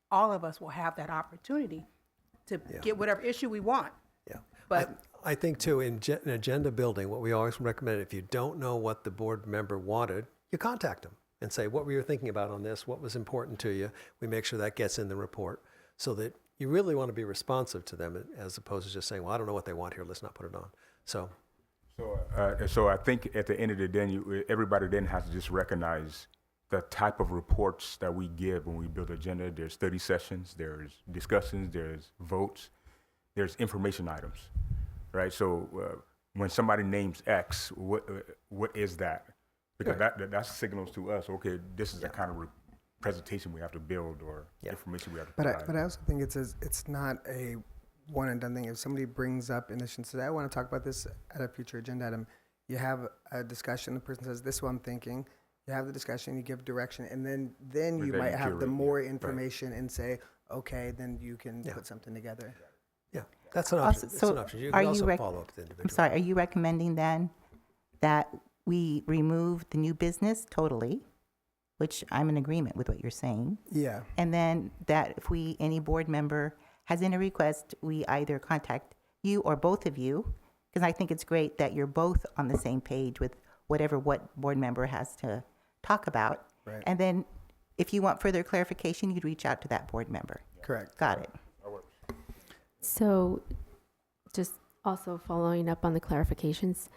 all of us will have that opportunity to get whatever issue we want. Yeah. But I think too, in agenda building, what we always recommend, if you don't know what the board member wanted, you contact them and say, what were you thinking about on this? What was important to you? We make sure that gets in the report so that you really want to be responsive to them as opposed to just saying, well, I don't know what they want here. Let's not put it on. So I think at the end of the day, everybody then has to just recognize the type of reports that we give when we build agenda. There's study sessions, there's discussions, there's votes, there's information items, right? So when somebody names X, what is that? Because that signals to us, okay, this is the kind of presentation we have to build or information we have to provide. But I also think it's not a one and done thing. If somebody brings up an issue and says, I want to talk about this at a future agenda item, you have a discussion. The person says, this is what I'm thinking. You have the discussion, you give direction, and then you might have the more information and say, okay, then you can put something together. yeah, that's an option. Also, That's so an option. You are can you also follow up with the individual. I'm sorry, are you recommending then that we remove the new business totally, which I'm in agreement with what you're saying, Yeah. and then that if any board member has any request, we either contact you or both of you, because I think it's great that you're both on the same page with what board member has to talk about. Right. And then if you want further clarification, you'd reach out to that board member. Correct. Got it. So, just also following up on the clarifications,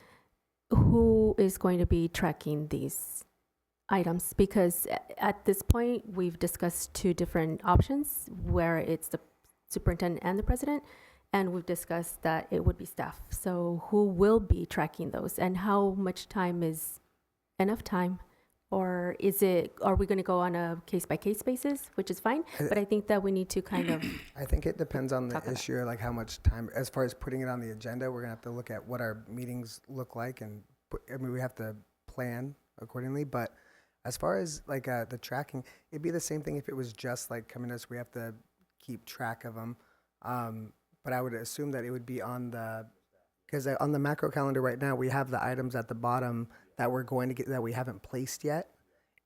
who is going to be tracking these items? Because at this point, we've discussed two different options where it's the superintendent and the president, and we've discussed that it would be staff. So who will be tracking those, and how much time is enough time? Or are we going to go on a case-by-case basis, which is fine, but I think that we need to kind of, I think it depends on the Talk about issue, like how much time, as far as putting it on the agenda, we're gonna have to look at what our meetings look like and we have to plan accordingly, but as far as like the tracking, it'd be the same thing if it was just like coming to us, we have to keep track of them. But I would assume that it would be because on the macro calendar right now, we have the items at the bottom that we're going to get that we haven't placed yet.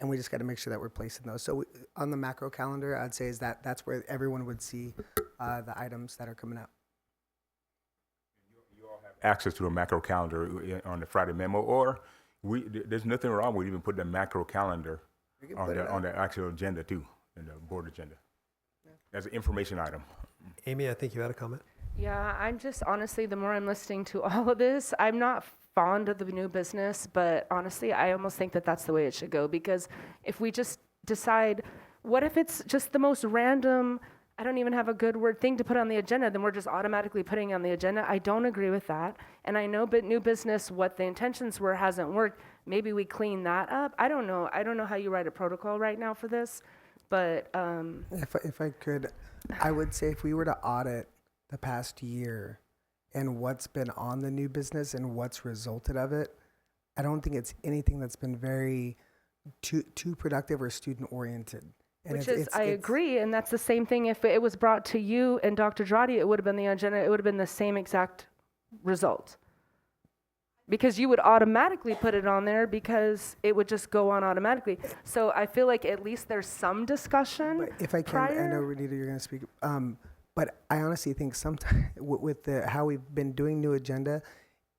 and we just got to make sure that we're placing those. So on the macro calendar, I'd say is that's where everyone would see the items that are coming out. Access to a macro calendar on the Friday memo, or there's nothing wrong with even putting a macro calendar on the actual agenda too, in the board agenda. As an information item. Amy, I think you had a comment? Yeah, I'm just honestly, the more I'm listening to all of this, I'm not fond of the new business, but honestly, I almost think that that's the way it should go, because if we just decide, what if it's just the most random, I don't even have a good word thing to put on the agenda, then we're just automatically putting it on the agenda. I don't agree with that. And I know, but new business, what the intentions were hasn't worked. Maybe we clean that up. I don't know. I don't know how you write a protocol right now for this, but If I could, I would say if we were to audit the past year and what's been on the new business and what's resulted of it, I don't think it's anything that's been very too productive or student oriented. And which is, I agree, and that's the same thing. If it was brought to you and Dr. Dradi, it would have been the agenda. It would have been the same exact result, because you would automatically put it on there because it would just go on automatically. So I feel like at least there's some discussion. But if I can, I know Renita, you're going to speak. But I honestly think sometimes with how we've been doing new agenda,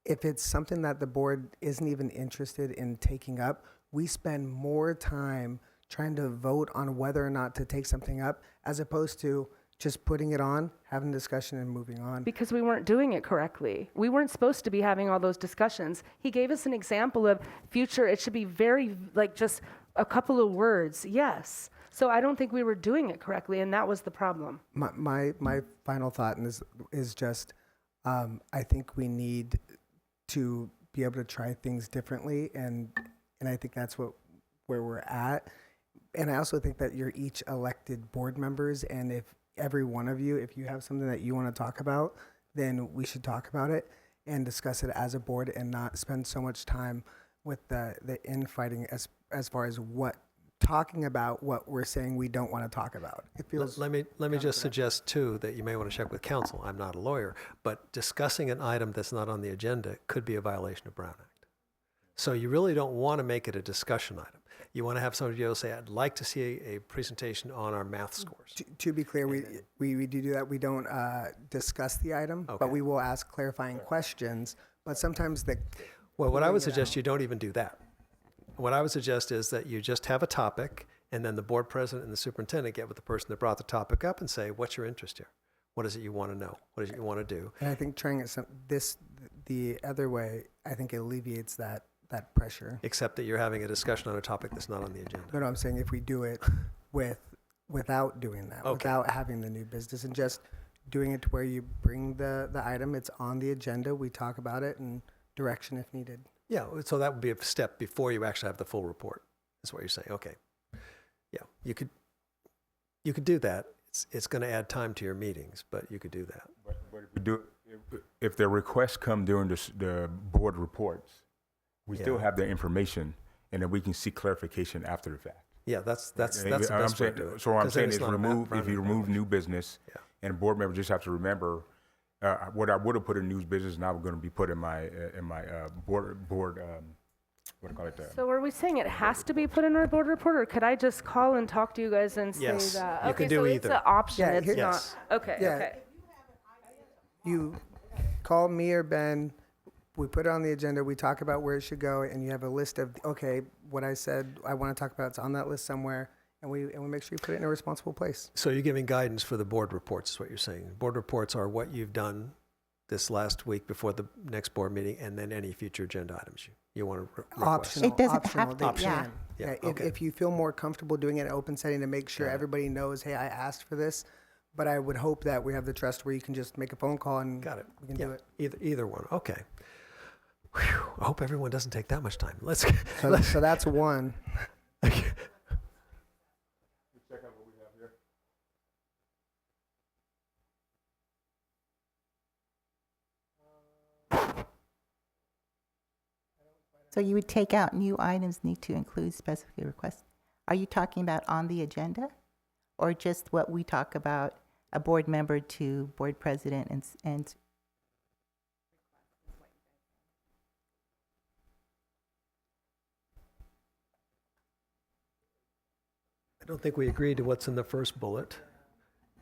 if it's something that the board isn't even interested in taking up, we spend more time trying to vote on whether or not to take something up, as opposed to just putting it on, having a discussion, and moving on. Because we weren't doing it correctly. We weren't supposed to be having all those discussions. He gave us an example of future. It should be very, like, just a couple of words. Yes. So I don't think we were doing it correctly, and that was the problem. My final thought is just, I think we need to be able to try things differently, and I think that's where we're at. And I also think that you're each elected board members, and if every one of you, if you have something that you want to talk about, then we should talk about it and discuss it as a board, and not spend so much time with the infighting as far as talking about what we're saying we don't want to talk about. It feels. Let me just suggest too that you may want to check with counsel. I'm not a lawyer, but discussing an item that's not on the agenda could be a violation of Brown Act. So you really don't want to make it a discussion item. You want to have somebody else say, I'd like to see a presentation on our math scores. To be clear, we do that. We don't discuss the item, Okay. but we will ask clarifying questions. But sometimes Well, what I would suggest, you don't even do that. What I would suggest is that you just have a topic, and then the board president and the superintendent get with the person that brought the topic up and say, what's your interest here? What is it you want to know? What is it you want to do? And I think trying it the other way, I think it alleviates that pressure. Except that you're having a discussion on a topic that's not on the agenda. No, I'm saying if we do it without doing that, Okay. without having the new business, and just doing it to where you bring the item, it's on the agenda, we talk about it, and direction if needed. Yeah, so that would be a step before you actually have the full report. That's what you're saying. Okay. Yeah, you could do that. It's going to add time to your meetings, but you could do that. But if the requests come during the board reports, we still have the information, and then we can seek clarification after the fact. Yeah, that's the best way to do it. So what I'm 'Cause then saying it's is not a if you remove new business, Yeah. and a board member just have to remember what I would have put in new business, now we're going to be put in my board what do you call it? So are we saying it has to be put in our board report, or could I just call and talk to you guys and Yes, say that? you Okay, can do so either. it's an option. Yeah, It's here- Yes. not. Okay. Yeah. Okay. You call me or Ben, we put it on the agenda, we talk about where it should go, and you have a list of, okay, what I said I want to talk about, it's on that list somewhere, and we make sure you put it in a responsible place. So you're giving guidance for the board reports, is what you're saying. Board reports are what you've done this last week before the next board meeting, and then any future agenda items you want to request. Optional. It doesn't optional, have they to, yeah. can. Yeah, If, okay. if you feel more comfortable doing it in an open setting to make sure Got it. everybody knows, hey, I asked for this, but I would hope that we have the trust where you can just make a phone call and Got it. we can Yeah, do it. either one. Okay. Whew. I hope everyone doesn't take that much time. Let's. So that's one. So you would take out new items need to include specifically requested. Are you talking about on the agenda, or just what we talk about, a board member to board president and I don't think we agreed to what's in the first bullet.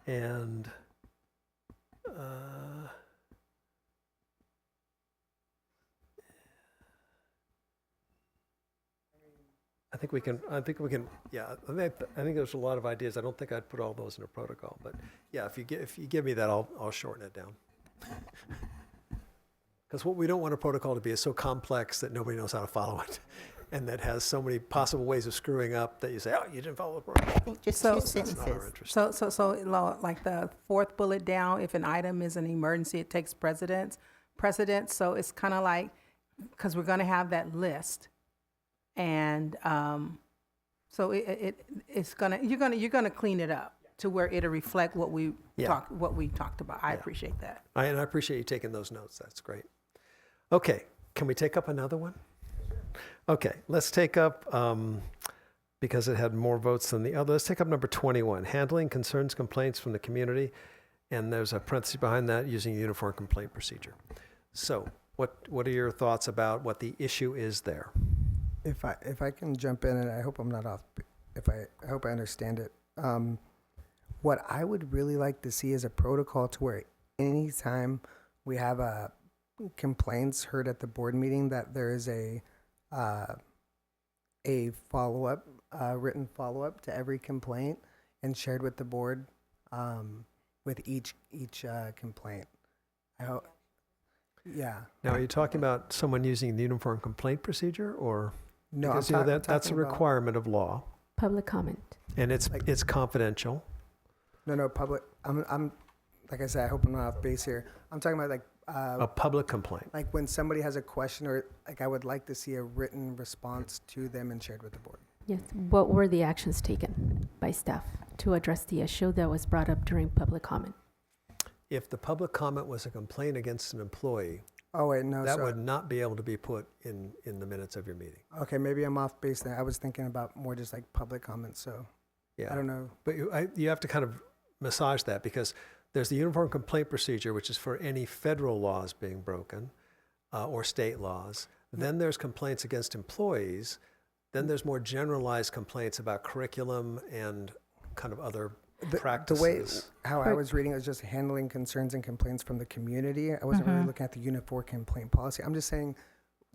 And I think we can, yeah, I think there's a lot of ideas. I don't think I'd put all those in a protocol, but yeah, if you give me that, I'll shorten it down. Because what we don't want a protocol to be is so complex that nobody knows how to follow it, and that has so many possible ways of screwing up that you say, oh, you didn't follow the protocol. I think just So- two That's not our sentences. interest. So like the fourth bullet down, if an item is an emergency, it takes precedence. So it's kind of like, because we're going to have that list. And so it's you're gonna clean it up to where it'll reflect what we Yeah. talked about. I appreciate that. And I appreciate you taking those notes. That's great. Okay, can we take up another one? Okay, let's take up, because it had more votes than the other, let's take up number 21, handling concerns, complaints from the community. And there's a parenthesis behind that, using uniform complaint procedure. So what are your thoughts about what the issue is there? If I can jump in, and I hope I'm not off, I hope I understand it. What I would really like to see is a protocol to where anytime we have complaints heard at the board meeting, that there is a follow-up, written follow-up to every complaint and shared with the board with each complaint. I hope. Yeah. Now, are you talking about someone using the uniform complaint procedure, or? No, Because I'm that's a talking about- requirement of law, Public comment. and it's confidential. No, public. I'm like I said, I hope I'm not off base here. I'm talking about A public complaint. like when somebody has a question, or like I would like to see a written response to them and shared with the board. Yes. What were the actions taken by staff to address the issue that was brought up during public comment? If the public comment was a complaint against an employee, Oh wait, no. that so, would not be able to be put in the minutes of your meeting. Okay, maybe I'm off base there. I was thinking about more just like public comments. So Yeah. I don't know. But you have to kind of massage that, because there's the uniform complaint procedure, which is for any federal laws being broken or state laws. Then there's complaints against employees. Then there's more generalized complaints about curriculum and kind of other The practices. way how I Right. was reading it was just handling concerns and complaints from the community. I wasn't really looking at the uniform complaint policy. I'm just saying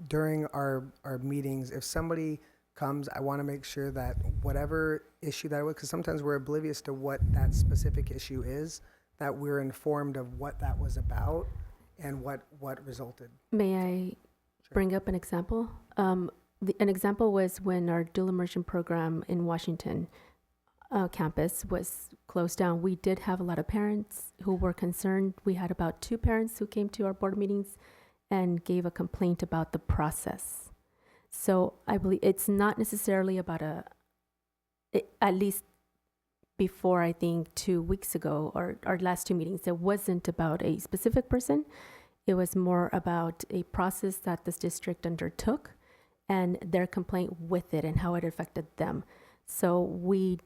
during our meetings, if somebody comes, I want to make sure that whatever issue that was, because sometimes we're oblivious to what that specific issue is, that we're informed of what that was about and what resulted. May I bring up an example? An example was when our dual immersion program in Washington campus was closed down. We did have a lot of parents who were concerned. We had about 2 parents who came to our board meetings and gave a complaint about the process. So I believe it's not necessarily about at least before, I think 2 weeks ago, or our last 2 meetings, it wasn't about a specific person. It was more about a process that this district undertook and their complaint with it and how it affected them. So we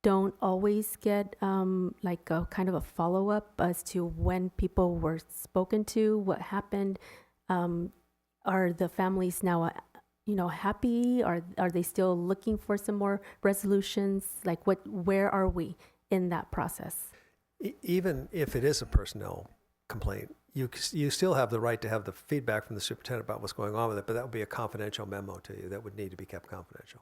don't always get like a kind of a follow-up as to when people were spoken to, what happened. Are the families now, happy? Are they still looking for some more resolutions? Like where are we in that process? Even if it is a personnel complaint, you still have the right to have the feedback from the superintendent about what's going on with it, but that would be a confidential memo to you that would need to be kept confidential.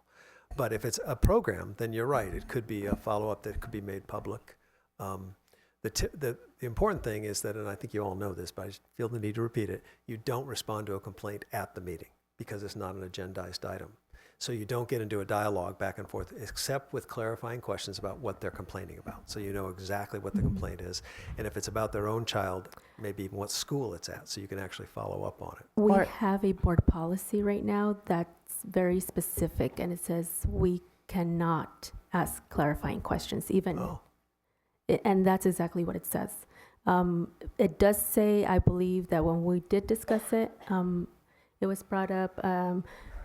But if it's a program, then you're right. It could be a follow-up that could be made public. The important thing is that, and I think you all know this, but I just feel the need to repeat it, you don't respond to a complaint at the meeting because it's not an agendized item. So you don't get into a dialogue back and forth, except with clarifying questions about what they're complaining about. So you know exactly what the complaint is. And if it's about their own child, maybe even what school it's at, so you can actually follow up on it. We have a board policy right now that's very specific, and it says we cannot ask clarifying questions, even. Oh. And that's exactly what it says. It does say, I believe, that when we did discuss it, it was brought up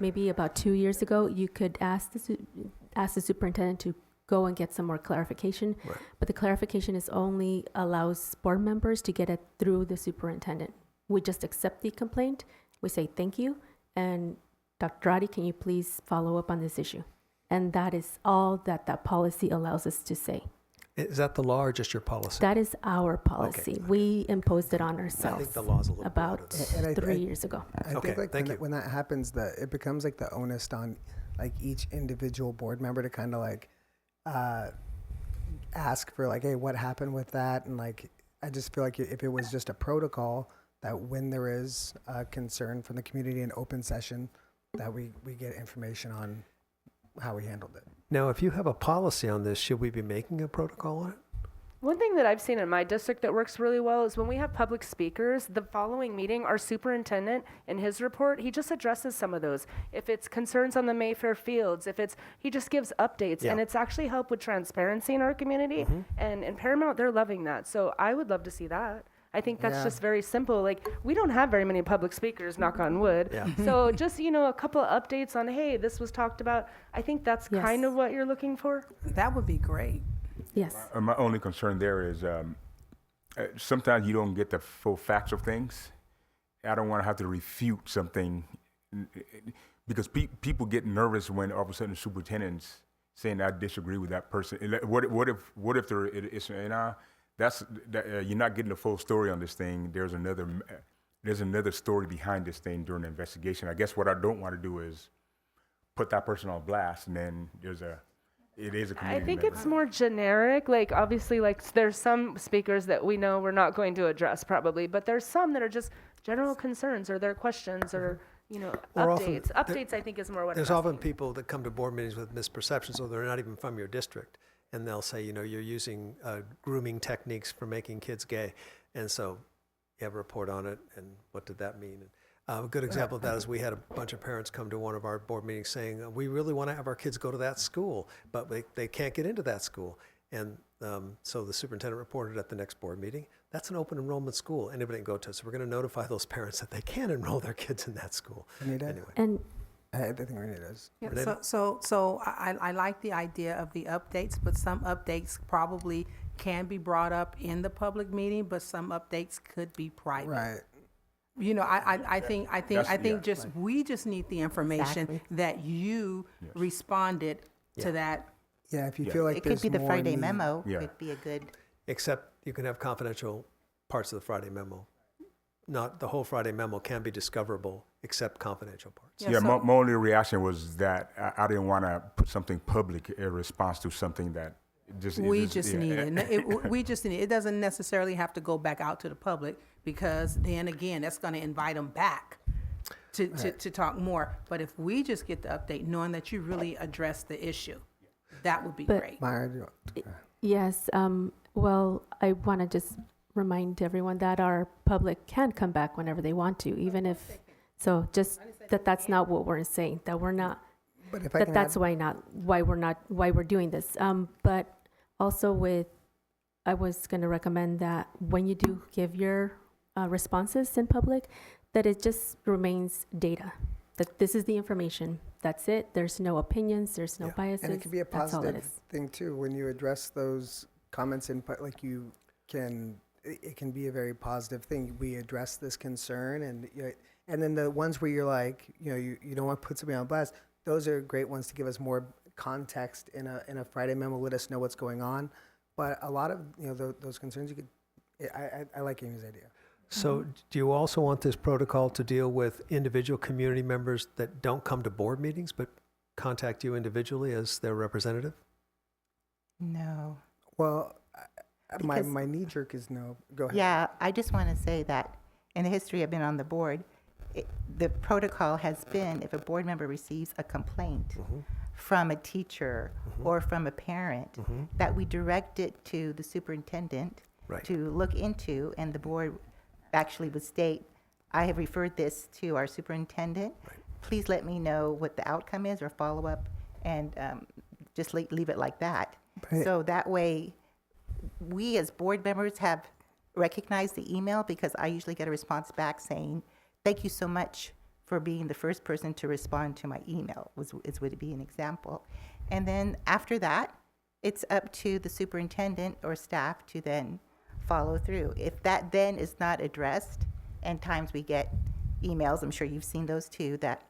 maybe about 2 years ago. You could ask the superintendent to go and get some more clarification, Right. but the clarification is only allows board members to get it through the superintendent. We just accept the complaint. We say thank you, and Dr. Roddy, can you please follow up on this issue? And that is all that that policy allows us to say. Is that the law or just your policy? That is our policy. Okay. We imposed it on I ourselves think the law's a little bit out of about this. And I- 3 years ago. I Okay, think like thank when, you. when that happens, it becomes like the onus on like each individual board member to kind of like ask for like, hey, what happened with that? And like, I just feel like if it was just a protocol that when there is a concern from the community in open session, that we get information on how we handled it. Now, if you have a policy on this, should we be making a protocol on it? One thing that I've seen in my district that works really well is when we have public speakers, the following meeting, our superintendent, in his report, he just addresses some of those. If it's concerns on the Mayfair fields, he just gives updates, Yeah. and it's actually helped with transparency in our community. And in Paramount, they're loving that. So I would love to see that. I think that's Yeah. just very simple. Like, we don't have very many public speakers, knock on wood. Yeah. So just, a couple of updates on, hey, this was talked about. I think that's Yes. kind of what you're looking for. That would be great. Yes. My only concern there is sometimes you don't get the full facts of things. I don't want to have to refute something because people get nervous when all of a sudden the superintendent's saying I disagree with that person. What if there is you're not getting the full story on this thing. There's another story behind this thing during the investigation. I guess what I don't want to do is put that person on blast, and then it is a community I think member. it's more generic. Like, obviously, like, there's some speakers that we know we're not going to address probably, but there's some that are just general concerns or their questions or, Or often updates. Updates, I think, is more what There's I'm often asking. people that come to board meetings with misperceptions, or they're not even from your district, and they'll say, you're using grooming techniques for making kids gay, and so you have a report on it, and what did that mean? And, a good example of that is we had a bunch of parents come to one of our board meetings saying, we really want to have our kids go to that school, but they can't get into that school. And so the superintendent reported at the next board meeting, that's an open enrollment school. Anybody can go to it. So we're going to notify those parents that they can enroll their kids in that school. Anita? Anyway. And I think Renee does. Yeah, Renee? so I like the idea of the updates, but some updates probably can be brought up in the public meeting, but some updates could be private. Right. I think yeah. we just need the information Exactly. that you responded to that. Yeah, if you Yeah. feel like It could there's be the more Friday need- memo, Yeah. would be a good, Except you can have confidential parts of the Friday memo. Not the whole Friday memo can be discoverable except confidential parts. Yeah, Yeah, so- my only reaction was that I didn't want to put something public in response to something that We just need it. We just need it. It doesn't necessarily have to go back out to the public because then again, that's going to invite them back to talk more. But if we just get the update, knowing that you really addressed the issue, that would be But- great. Myra, do you want- yes, well, I want to just remind everyone that our public can come back whenever they want to, even if, so just that's not what we're saying, that we're not, But if I that can that's add, why we're doing this. But also I was going to recommend that when you do give your responses in public, that it just remains data, that this is the information, that's it, there's no opinions, there's no Yeah. biases, and it can be a that's all it positive is. thing too, when you address those comments in, like it can be a very positive thing. We address this concern and then the ones where you're like, you don't want to put somebody on blast, those are great ones to give us more context in a Friday memo, let us know what's going on. But a lot of, those concerns I like Amy's idea. So do you also want this protocol to deal with individual community members that don't come to board meetings but contact you individually as their representative? no. Well, Because- my knee jerk is no. Go ahead. Yeah, I just want to say that in the history I've been on the board, the protocol has been if a board member receives a complaint from a teacher or from a parent, that we direct it to the superintendent Right. to look into, and the board actually would state, I have referred this to our superintendent. Right. Please let me know what the outcome is or follow up, and just leave it like that. Right. So that way, we as board members have recognized the email because I usually get a response back saying, thank you so much for being the first person to respond to my email, would be an example. And then after that, it's up to the superintendent or staff to then follow through. If that then is not addressed, and times we get emails, I'm sure you've seen those too, that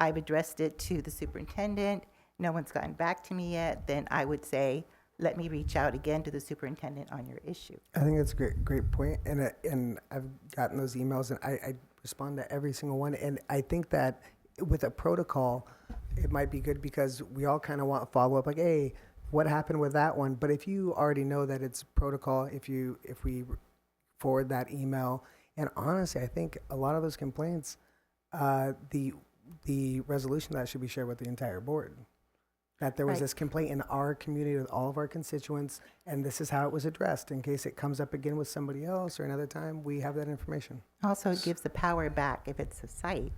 I've addressed it to the superintendent, no one's gotten back to me yet, then I would say, let me reach out again to the superintendent on your issue. I think that's a great point. And I've gotten those emails, and I respond to every single one. And I think that with a protocol, it might be good because we all kind of want follow up, like, hey, what happened with that one? But if you already know that it's protocol, if we forward that email, and honestly, I think a lot of those complaints, the resolution that should be shared with the entire board. That there was Right. this complaint in our community with all of our constituents, and this is how it was addressed. In case it comes up again with somebody else or another time, we have that information. Also, it gives the power back, if it's a site,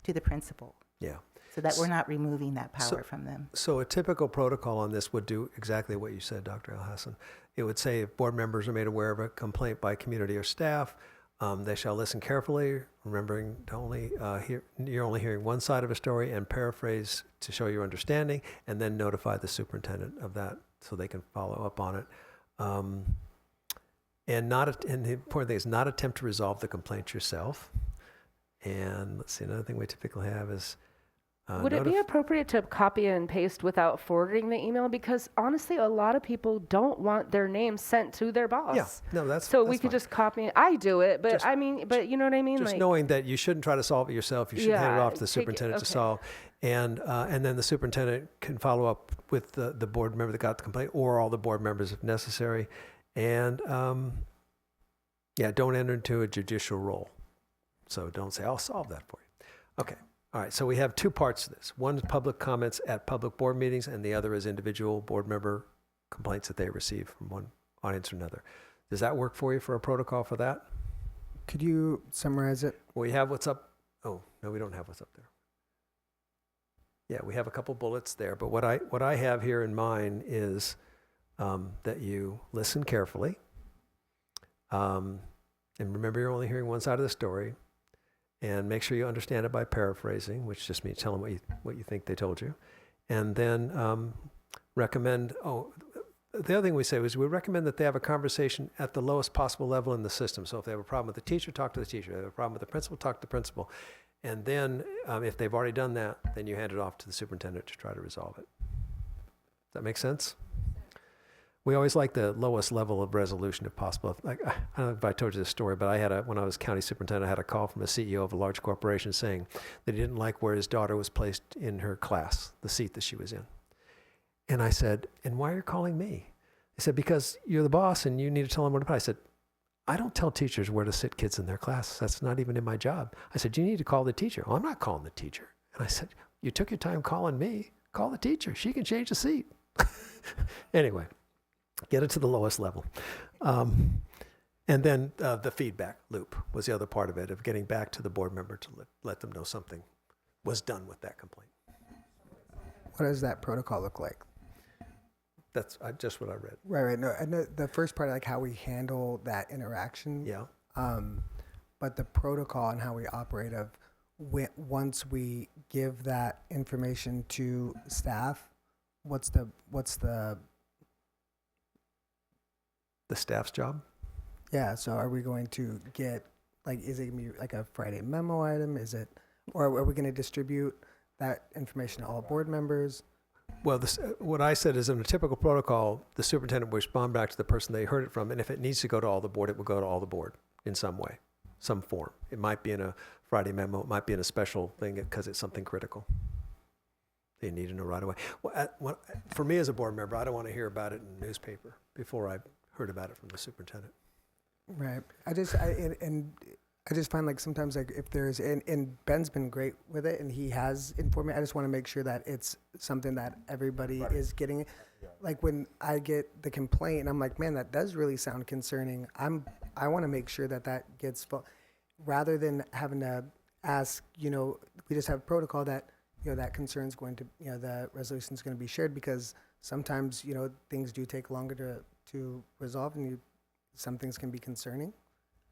to the principal, Yeah. so that we're not removing that So- power from them. So a typical protocol on this would do exactly what you said, Dr. Alhassan. It would say if board members are made aware of a complaint by community or staff, they shall listen carefully, remembering to you're only hearing one side of a story, and paraphrase to show your understanding, and then notify the superintendent of that so they can follow up on it. And the important thing is not attempt to resolve the complaint yourself. And let's see, another thing we typically have is Would it be appropriate to copy and paste without forwarding the email? Because honestly, a lot of people don't want their name sent to their boss. Yeah, no, that's So that's we could fine. just copy it. I do it, but Just- I mean, but you know what I mean? Just Like, knowing that you shouldn't try to solve it yourself. You should hand it Yeah, off to the take it- superintendent to okay. solve. And then the superintendent can follow up with the board member that got the complaint, or all the board members if necessary. And don't enter into a judicial role. So don't say, I'll solve that for you. Okay. All right. So we have two parts to this. One is public comments at public board meetings, and the other is individual board member complaints that they receive from one audience or another. Does that work for you for a protocol for that? Could you summarize it? We have what's up. Oh, no, we don't have what's up there. Yeah, we have a couple bullets there, but what I have here in mind is that you listen carefully, and remember you're only hearing one side of the story, and make sure you understand it by paraphrasing, which just means tell them what you think they told you, and then recommend. Oh, the other thing we say is we recommend that they have a conversation at the lowest possible level in the system. So if they have a problem with the teacher, talk to the teacher. If they have a problem with the principal, talk to the principal. And then if they've already done that, then you hand it off to the superintendent to try to resolve it. Does that make sense? We always like the lowest level of resolution if possible. Like, I don't know if I told you this story, but when I was county superintendent, I had a call from a CEO of a large corporation saying that he didn't like where his daughter was placed in her class, the seat that she was in. And I said, and why are you calling me? He said, because you're the boss and you need to tell them where to put. I said, I don't tell teachers where to sit kids in their class. That's not even in my job. I said, you need to call the teacher. Well, I'm not calling the teacher. And I said, you took your time calling me. Call the teacher. She can change the seat. Anyway, get it to the lowest level. And then the feedback loop was the other part of it, of getting back to the board member to let them know something was done with that complaint. What does that protocol look like? That's just what I read. Right. No, I know the first part, like how we handle that interaction. Yeah. But the protocol and how we operate once we give that information to staff, what's the staff's job? Yeah. So are we going to get, like, is it going to be like a Friday memo item? Or are we going to distribute that information to all board members? Well, what I said is in a typical protocol, the superintendent will respond back to the person they heard it from, and if it needs to go to all the board, it will go to all the board in some way, some form. It might be in a Friday memo, it might be in a special thing because it's something critical. They need to know right away. Well, for me as a board member, I don't want to hear about it in the newspaper before I heard about it from the superintendent. Right. I just find, like, sometimes, like, if there's, and Ben's been great with it and he has informed me, I just want to make sure that it's something that everybody is getting. Like, when I get the complaint and I'm like, man, that does really sound concerning. I want to make sure that gets rather than having to ask, we just have protocol that, that concern's going to, the resolution's going to be shared, because sometimes, things do take longer to resolve, and some things can be concerning.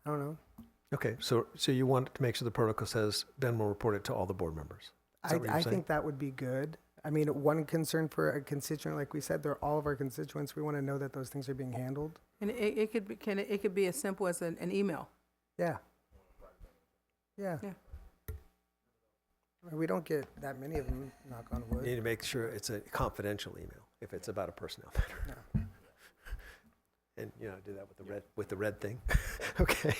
I don't know. Okay, so you want to make sure the protocol says Ben will report it to all the board members. Is that what you're I saying? think that would be good. I mean, one concern for a constituent, like we said, they're all of our constituents. We want to know that those things are being handled. And it could be as simple as an email. Yeah. Yeah. Yeah. We don't get that many of them, knock on You wood. need to make sure it's a confidential email if it's about a personnel matter. And, do that with the red thing. Okay.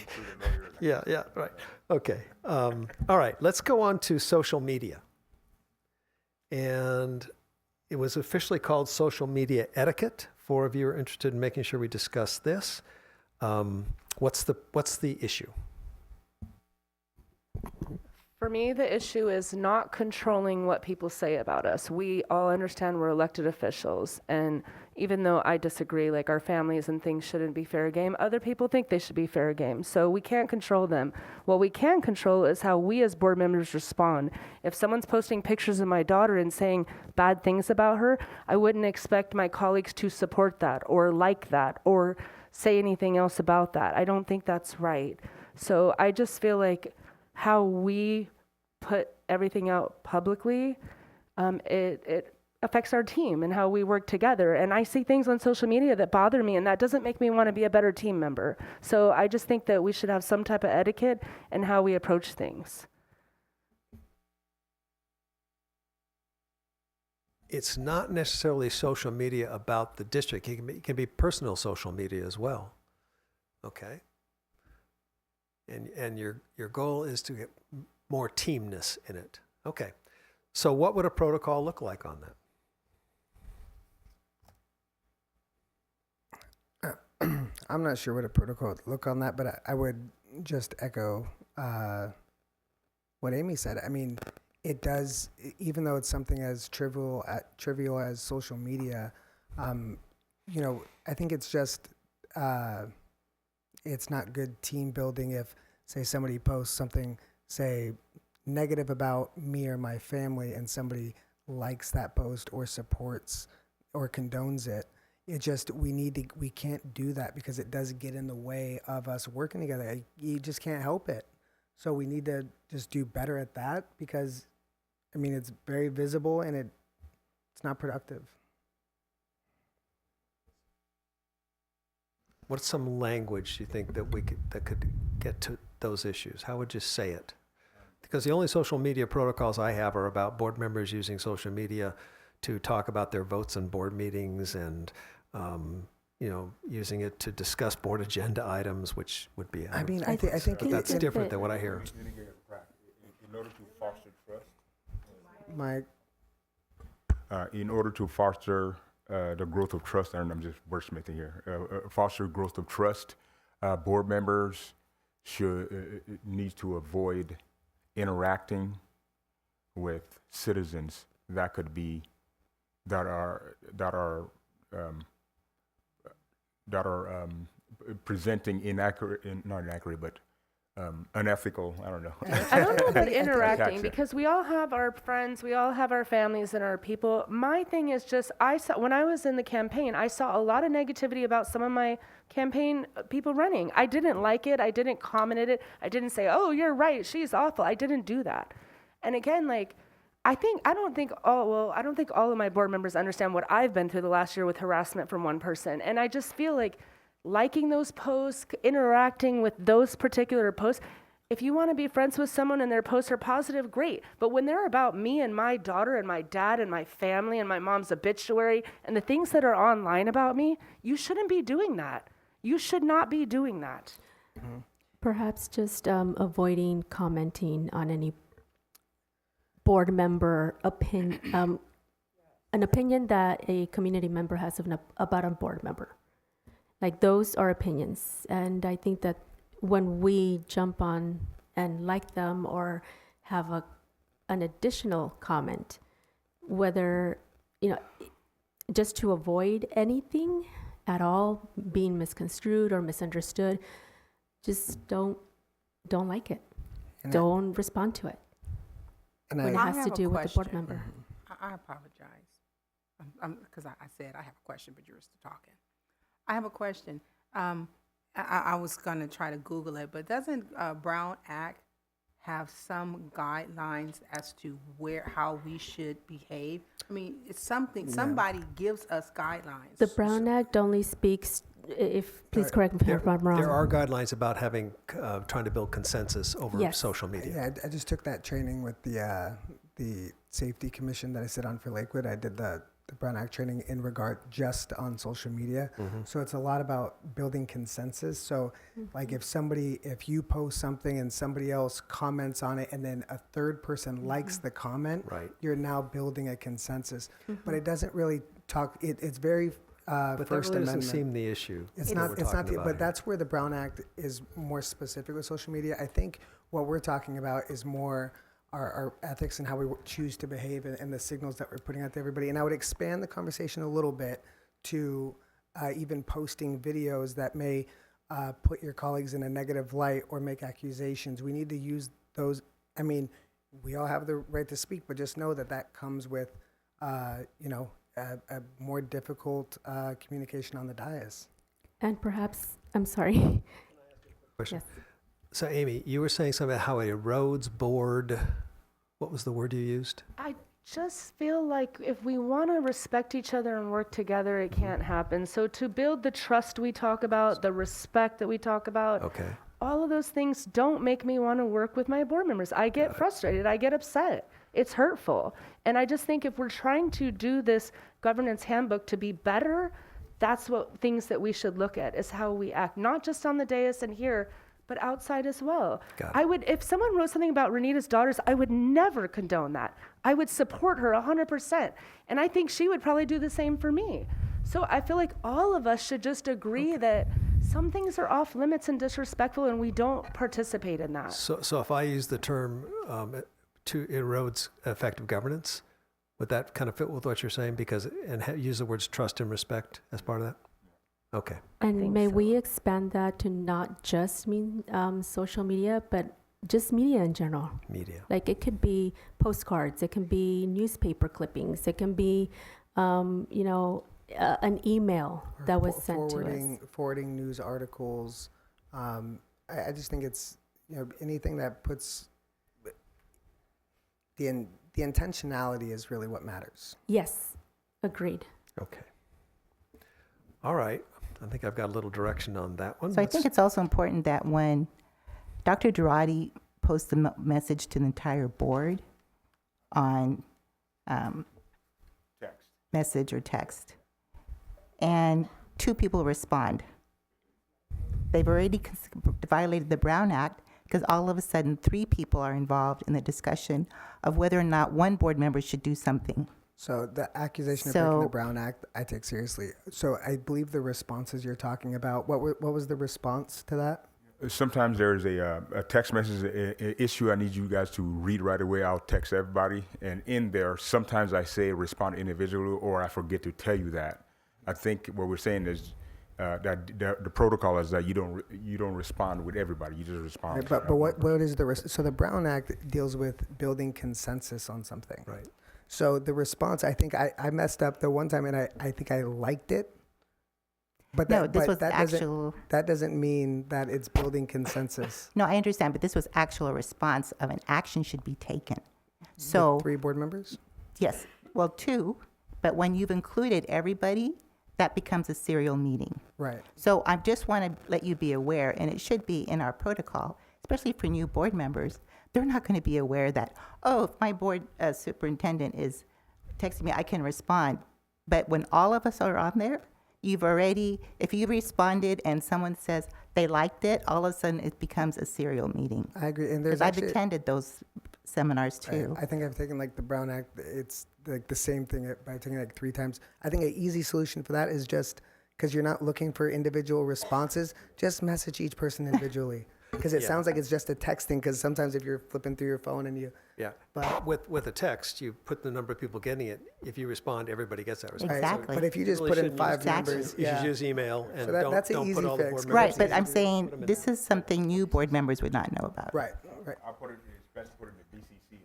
Yeah, right. Okay. All right, let's go on to social media. And it was officially called social media etiquette. 4 of you are interested in making sure we discuss this. What's the issue? For me, the issue is not controlling what people say about us. We all understand we're elected officials, and even though I disagree, like our families and things shouldn't be fair game, other people think they should be fair game. So we can't control them. What we can control is how we as board members respond. If someone's posting pictures of my daughter and saying bad things about her, I wouldn't expect my colleagues to support that or like that or say anything else about that. I don't think that's right. So I just feel like how we put everything out publicly, it affects our team and how we work together. And I see things on social media that bother me, and that doesn't make me want to be a better team member. So I just think that we should have some type of etiquette in how we approach things. It's not necessarily social media about the district. It can be personal social media as well. Okay? And your goal is to get more teamness in it. Okay. So what would a protocol look like on that? I'm not sure what a protocol would look on that, but I would just echo what Amy said. I mean, it does, even though it's something as trivial as social media, I think it's just, it's not good team building if, say, somebody posts something, say, negative about me or my family, and somebody likes that post or supports or condones it. It just, we can't do that because it does get in the way of us working together. You just can't help it. So we need to just do better at that because, I mean, it's very visible and it's not productive. What's some language you think that could get to those issues? How would you say it? Because the only social media protocols I have are about board members using social media to talk about their votes in board meetings and, using it to discuss board agenda items, which would be. I mean, I think but that's different than what I hear. In order to foster trust. My In order to foster the growth of trust, and I'm just wordsmithing here, foster growth of trust, board members need to avoid interacting with citizens that are presenting unethical, I don't know. I don't know about interacting Gotcha. because we all have our friends, we all have our families and our people. My thing is just, when I was in the campaign, I saw a lot of negativity about some of my campaign people running. I didn't like it. I didn't comment it. I didn't say, oh, you're right, she's awful. I didn't do that. And again, like, I don't think all of my board members understand what I've been through the last year with harassment from one person. And I just feel like liking those posts, interacting with those particular posts, if you want to be friends with someone and their posts are positive, great. But when they're about me and my daughter and my dad and my family and my mom's obituary and the things that are online about me, you shouldn't be doing that. You should not be doing that. Perhaps just avoiding commenting on any board member an opinion that a community member has about a board member. Like, those are opinions. And I think that when we jump on and like them or have an additional comment, whether, just to avoid anything at all being misconstrued or misunderstood, just don't like it. And Don't respond to it when it I has to have a do with the board question. member. I apologize, because I said I have a question, but you're still talking. I have a question. I was gonna try to Google it, but doesn't Brown Act have some guidelines as to how we should behave? I mean, it's something, somebody gives us guidelines. The Brown Act only speaks, please correct me if I'm wrong. There are guidelines about trying to build consensus over Yes. social media. Yeah, I just took that training with the the safety commission that I sit on for Lakewood. I did the Brown Act training in regard just on social media. So it's a lot about building consensus. So like if you post something and somebody else comments on it and then a third person likes the comment, Right. you're now building a consensus. But it doesn't really talk, it's very But that First really Amendment. doesn't seem the issue. It's that not. we're It's not. talking about But here. that's where the Brown Act is more specific with social media. I think what we're talking about is more our ethics and how we choose to behave and the signals that we're putting out to everybody. And I would expand the conversation a little bit to even posting videos that may put your colleagues in a negative light or make accusations. We need to use those. I mean, we all have the right to speak, but just know that that comes with, a more difficult communication on the dais. And perhaps, I'm sorry. Question. Yes. So, Amy, you were saying something about how it erodes board. What was the word you used? I just feel like if we want to respect each other and work together, it can't happen. So to build the trust we talk about, the respect that we talk about, Okay. all of those things don't make me want to work with my board members. I get frustrated. I get upset. It's hurtful. And I just think if we're trying to do this governance handbook to be better, that's what things that we should look at is how we act, not just on the dais and here, but outside as well. Got it. I would, if someone wrote something about Renita's daughters, I would never condone that. I would support her 100%. And I think she would probably do the same for me. So I feel like all of us should just agree that some things are off limits and disrespectful and we don't participate in that. So if I use the term to erodes effective governance, would that kind of fit with what you're saying? Because use the words trust and respect as part of that? Okay. And think may so. we expand that to not just mean social media, but just media in general? Media. Like it could be postcards, it can be newspaper clippings, it can be, an email that was sent to us. Forwarding news articles. I just think it's anything that puts the intentionality is really what matters. Yes, agreed. Okay. All right. I think I've got a little direction on that one. So I think it's also important that when Dr. Durati posts the message to the entire board on Text. message or text, and 2 people respond, they've already violated the Brown Act because all of a sudden 3 people are involved in the discussion of whether or not one board member should do something. So the accusation of breaking the So- Brown Act, I take seriously. So I believe the responses you're talking about. What was the response to that? Sometimes there's a text message issue I need you guys to read right away. I'll text everybody, and in there, sometimes I say respond individually, or I forget to tell you that. I think what we're saying is that the protocol is that you don't respond with everybody. You just respond. Right, but what is so the Brown Act deals with building consensus on something. Right. So the response, I think I messed up the one time, and I think I liked it. But No, that, this but was that actual. that doesn't mean that it's building consensus. No, I understand, but this was actual response of an action should be taken. With So 3 board members. yes, well, 2, but when you've included everybody, that becomes a serial meeting. Right. So I just want to let you be aware, and it should be in our protocol, especially for new board members. They're not going to be aware that, oh, if my board superintendent is texting me, I can respond. But when all of us are on there, if you responded and someone says they liked it, all of a sudden it becomes a serial meeting. I agree. And there's Because I've actually, attended those seminars too. I think I've taken like the Brown Act. It's like the same thing by taking like 3 times. I think an easy solution for that is just because you're not looking for individual responses, just message each person individually. Because it sounds like it's just a texting. Because sometimes if you're flipping through your phone and you, Yeah. But- With a text, you put the number of people getting it. If you respond, everybody gets that response. Exactly. but if you just Really put in shouldn't 5 use text. numbers, You should yeah. use email and So that's an don't easy put all the fix. board members. Right, but I'm Put saying 'em in this there. is something new board members would not know about. Right. I'll put it. It's best to put it in the BCC.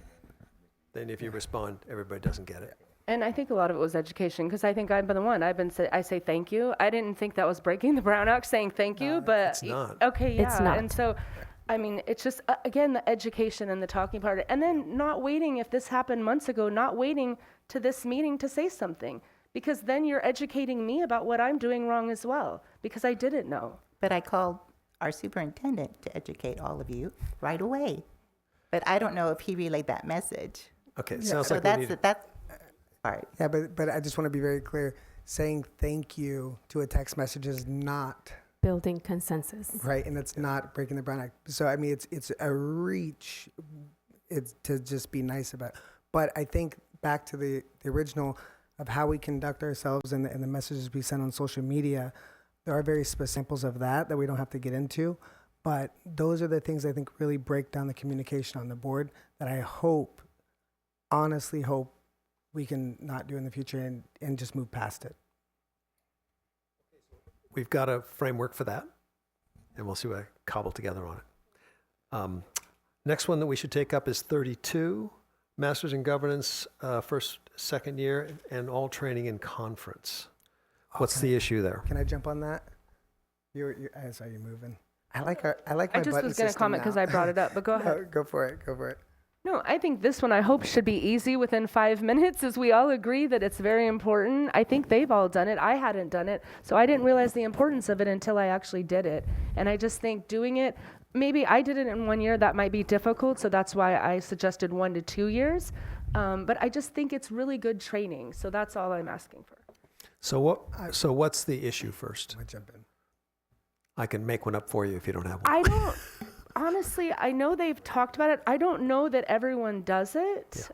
Then if you respond, everybody doesn't get it. And I think a lot of it was education because I think I've been the one. I say thank you. I didn't think that was breaking the Brown Act saying thank you, but it's not. Okay, yeah. It's not. And so, I mean, it's just again the education and the talking part, and then not waiting. If this happened months ago, not waiting to this meeting to say something because then you're educating me about what I'm doing wrong as well because I didn't know. But I called our superintendent to educate all of you right away. But I don't know if he relayed that message. Okay, it Yeah. sounds So like we need. that's, all right. Yeah, but I just want to be very clear. Saying thank you to a text message is not Building consensus. right, and it's not breaking the Brown Act. So I mean, it's a reach. It's to just be nice about it. But I think back to the original of how we conduct ourselves and the messages we send on social media. There are very specific examples of that we don't have to get into. But those are the things I think really break down the communication on the board that I hope, honestly hope, we can not do in the future and just move past it. We've got a framework for that, and we'll see what I cobble together on it. Next one that we should take up is 32, Masters in Governance, first, second year, and all training and conference. What's the issue there? Can I jump on that? I saw you moving. I like my I just button was going to system comment because now. I brought it up, but go ahead. No, go for it. Go for it. No, I think this one I hope should be easy within 5 minutes, as we all agree that it's very important. I think they've all done it. I hadn't done it, so I didn't realize the importance of it until I actually did it. And I just think doing it, maybe I did it in 1 year, that might be difficult, so that's why I suggested 1 to 2 years. But I just think it's really good training, so that's all I'm asking for. So what's the issue first? I jump in. I can make one up for you if you don't have one. I don't, honestly, I know they've talked about it. I don't know that everyone does it.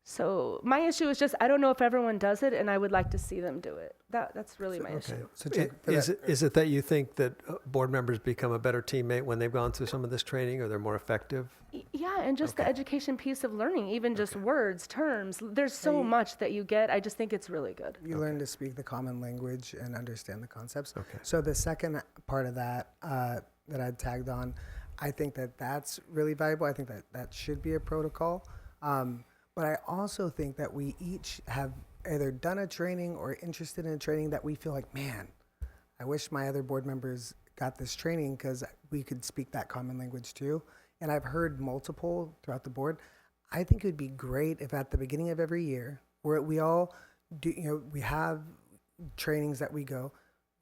So my issue is just, I don't know if everyone does it, and I would like to see them do it. That's really my issue. So Jack, for Is that- it that you think that board members become a better teammate when they've gone through some of this training, or they're more effective? Yeah, and just the education piece of learning, even just words, terms. There's so much that you get. I just think it's really good. You learn to speak the common language and understand the concepts. Okay. So the second part of that that I tagged on, I think that's really valuable. I think that should be a protocol. But I also think that we each have either done a training or interested in a training that we feel like, man, I wish my other board members got this training because we could speak that common language too. And I've heard multiple throughout the board. I think it would be great if at the beginning of every year, where we all do, we have trainings that we go,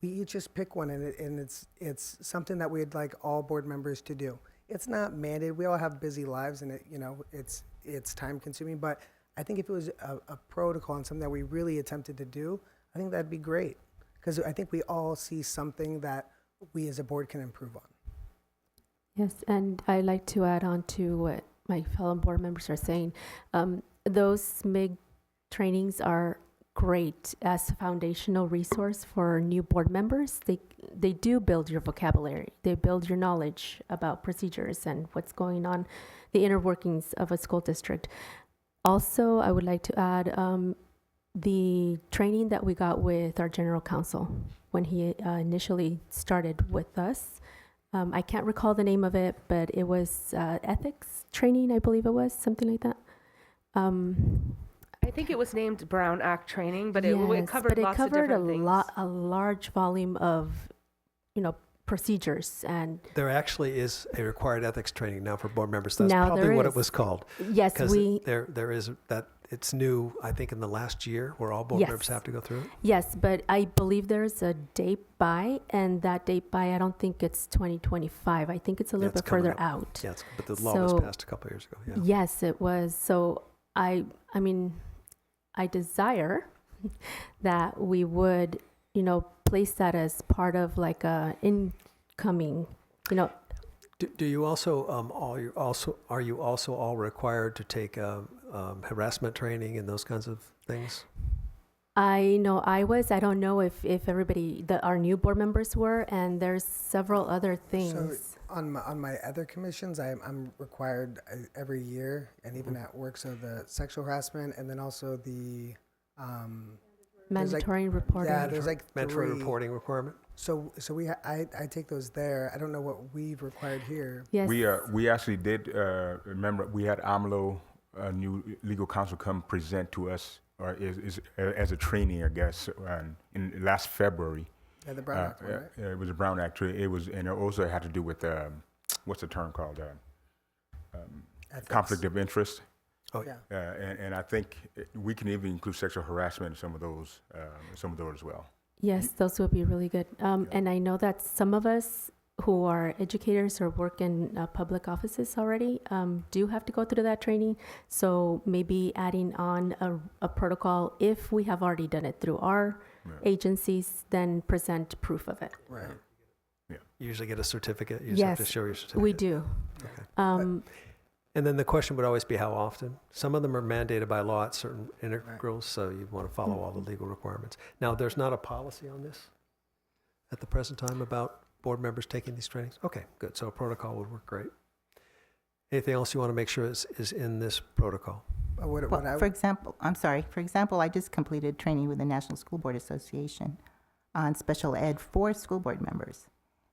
we each just pick one, and it's something that we'd like all board members to do. It's not mandated. We all have busy lives, and it's time consuming. But I think if it was a protocol and something that we really attempted to do, I think that'd be great, because I think we all see something that we as a board can improve on. Yes, and I'd like to add on to what my fellow board members are saying. Those SMIG trainings are great as a foundational resource for new board members. They do build your vocabulary. They build your knowledge about procedures and what's going on, the inner workings of a school district. Also, I would like to add the training that we got with our general counsel when he initially started with us. I can't recall the name of it, but it was ethics training, I believe it was, something like that. I think it was named Brown Act training, but it covered lots of different things. A large volume of, procedures and. There actually is a required ethics training now for board members. That's Now probably there what it is. was called. Yes, Because there is that. It's new, I think, in the last year where all board Yes. members have to go through it. Yes, but I believe there's a date by, and that date by, I don't think it's 2025. I think it's a little it's bit further coming up. out. Yes, but the law was So- passed a couple of years ago. Yeah. Yes, it was. So I desire that we would, place that as part of like a incoming, Do you also are you also all required to take harassment training and those kinds of things? I know I was. I don't know if everybody, our new board members were, and there's several other things. So on my other commissions, I'm required every year, and even at work. So the sexual harassment, and then also the there's like- Mandatory reporting. yeah, there's like Mandatory 3. reporting requirement. So I take those there. I don't know what we've required here. Yes. We actually did remember we had AMLO, a new legal counsel, come present to us, or is as a training, I guess, in last February. Yeah, the Brown Act one, right? It was a Brown Act. It was, and it also had to do with what's the term called? Ethics. Conflict of interest. Oh, Yeah. And I think we can even include sexual harassment in some of those as well. Yes, those would be really good. And I know that some of us who are educators or work in public offices already do have to go through that training. So maybe adding on a protocol, if we have already done it through our agencies, then present proof of it. Right. You usually get a certificate. You just have to Yes, show your certificate. we do. And then the question would always be how often. Some of them are mandated by law at certain integrals, so you want to follow all the legal requirements. Now, there's not a policy on this at the present time about board members taking these trainings? Okay, good. So a protocol would work great. Anything else you want to make sure is in this protocol? Well, for example, I just completed training with the National School Board Association on special ed for school board members.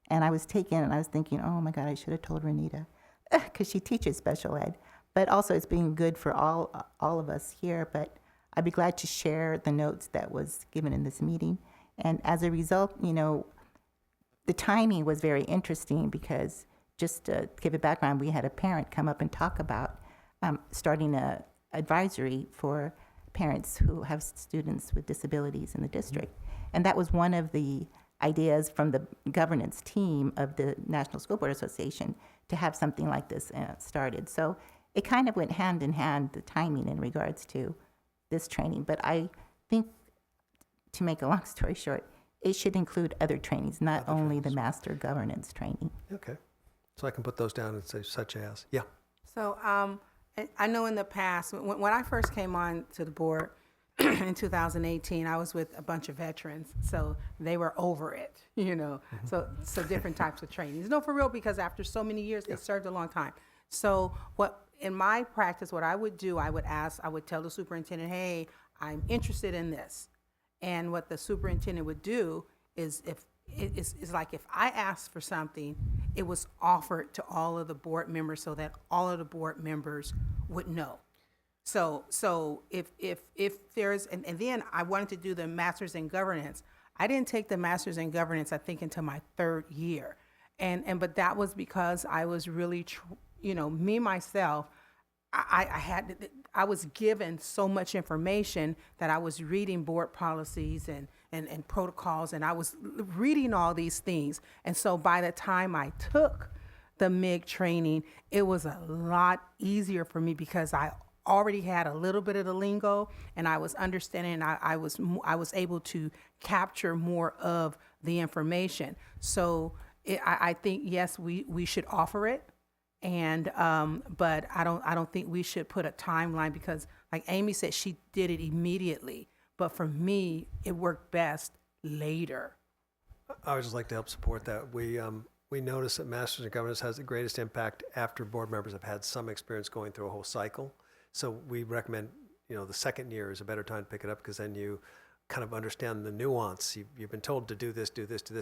And I was thinking, oh my God, I should have told Renita, because she teaches special ed. But also it's been good for all of us here. But I'd be glad to share the notes that was given in this meeting. And as a result, the timing was very interesting because, just to give a background, we had a parent come up and talk about starting a advisory for parents who have students with disabilities in the district. And that was one of the ideas from the governance team of the National School Board Association to have something like this started. So it kind of went hand in hand, the timing in regards to this training. But I think, to make a long story short, it should include other trainings, not only the master governance training. Okay. So I can put those down and say such as, yeah. So I know in the past, when I first came on to the board in 2018, I was with a bunch of veterans, so they were over it, So different types of trainings. No, for real, because after so many years, they served a long time. So in my practice, what I would do, I would tell the superintendent, hey, I'm interested in this. And what the superintendent would do is if I asked for something, it was offered to all of the board members so that all of the board members would know. So if there's, and then I wanted to do the master's in governance. I didn't take the master's in governance, I think, until my third year. But that was because I was really, me, myself, I was given so much information that I was reading board policies and protocols, and I was reading all these things. And so by the time I took the MIG training, it was a lot easier for me because I already had a little bit of the lingo, and I was understanding, and I was able to capture more of the information. So I think, yes, we should offer it. And but I don't think we should put a timeline because, like Amy said, she did it immediately. But for me, it worked best later. I would just like to help support that. We notice that Masters in Governance has the greatest impact after board members have had some experience going through a whole cycle. So we recommend, the second year is a better time to pick it up because then you kind of understand the nuance. You've been told to do this,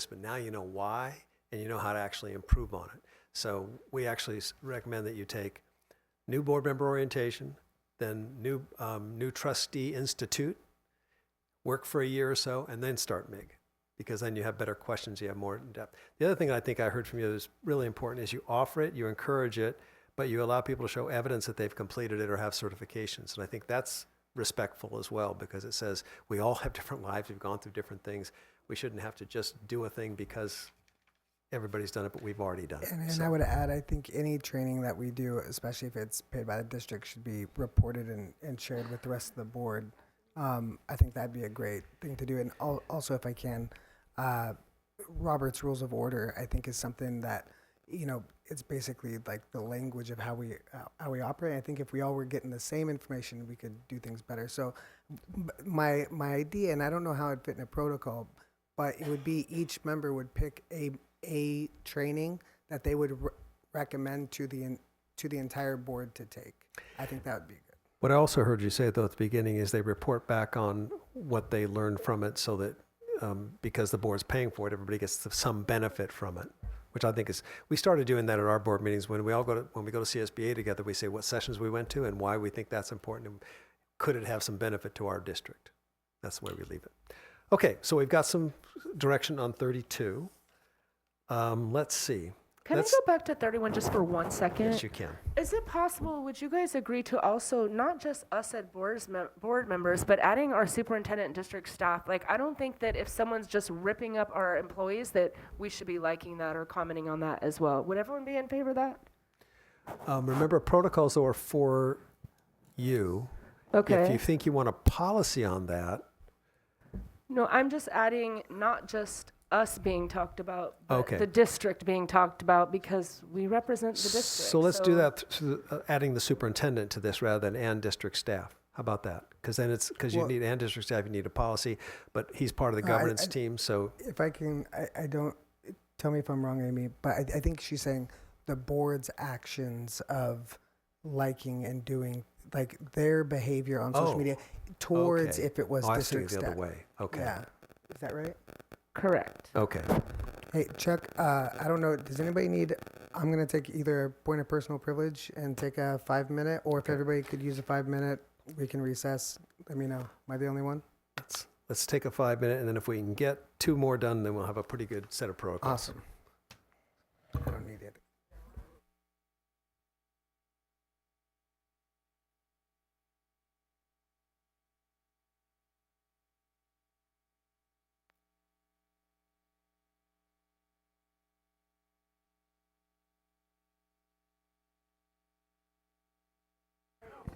but now you know why and you know how to actually improve on it. So we actually recommend that you take new board member orientation, then new trustee institute, work for a year or so, and then start MIG, because then you have better questions, you have more in depth. The other thing I think I heard from you is really important is you offer it, you encourage it, but you allow people to show evidence that they've completed it or have certifications. And I think that's respectful as well, because it says we all have different lives, we've gone through different things. We shouldn't have to just do a thing because everybody's done it, but we've already done it. And I would add, I think any training that we do, especially if it's paid by the district, should be reported and shared with the rest of the board. I think that'd be a great thing to do. And also, if I can, Robert's Rules of Order, I think, is something that, it's basically like the language of how we operate. I think if we all were getting the same information, we could do things better. So my idea, and I don't know how it'd fit in a protocol, but it would be each member would pick a training that they would recommend to the entire board to take. I think that would be good. What I also heard you say, though, at the beginning is they report back on what they learned from it so that because the board's paying for it, everybody gets some benefit from it, which I think is, we started doing that at our board meetings. When we go to CSBA together, we say what sessions we went to and why we think that's important and could it have some benefit to our district. That's the way we leave it. Okay, so we've got some direction on 32. Let's see. Can I Let's- go back to 31 just for 1 second? Yes, you can. Is it possible, would you guys agree to also, not just us as board members, but adding our superintendent and district staff? Like, I don't think that if someone's just ripping up our employees, that we should be liking that or commenting on that as well. Would everyone be in favor of that? Remember, protocols are for you. Okay. If you think you want a policy on that, No, I'm just adding not just us being talked about, but Okay. the district being talked about because we represent the district. so let's do that, adding the superintendent to this rather than and district staff. How about that? Because then it's, because you Well- need and district staff, you need a policy, but he's part of the No, I- governance I- team, so If I can, I don't, tell me if I'm wrong, Amy, but I think she's saying the board's actions of liking and doing, like their behavior on social Oh, media towards okay. if it was I was thinking district the staff. other way. Okay. Yeah. Is that right? Correct. Okay. Hey, Chuck, I don't know, does anybody need, I'm going to take either a point of personal privilege and take a 5-minute, or if everybody could use a 5-minute, we can recess. Let me know. Am I the only one? Let's take a 5-minute, and then if we can get 2 more done, then we'll have a pretty good set of protocols. Awesome. I don't need it.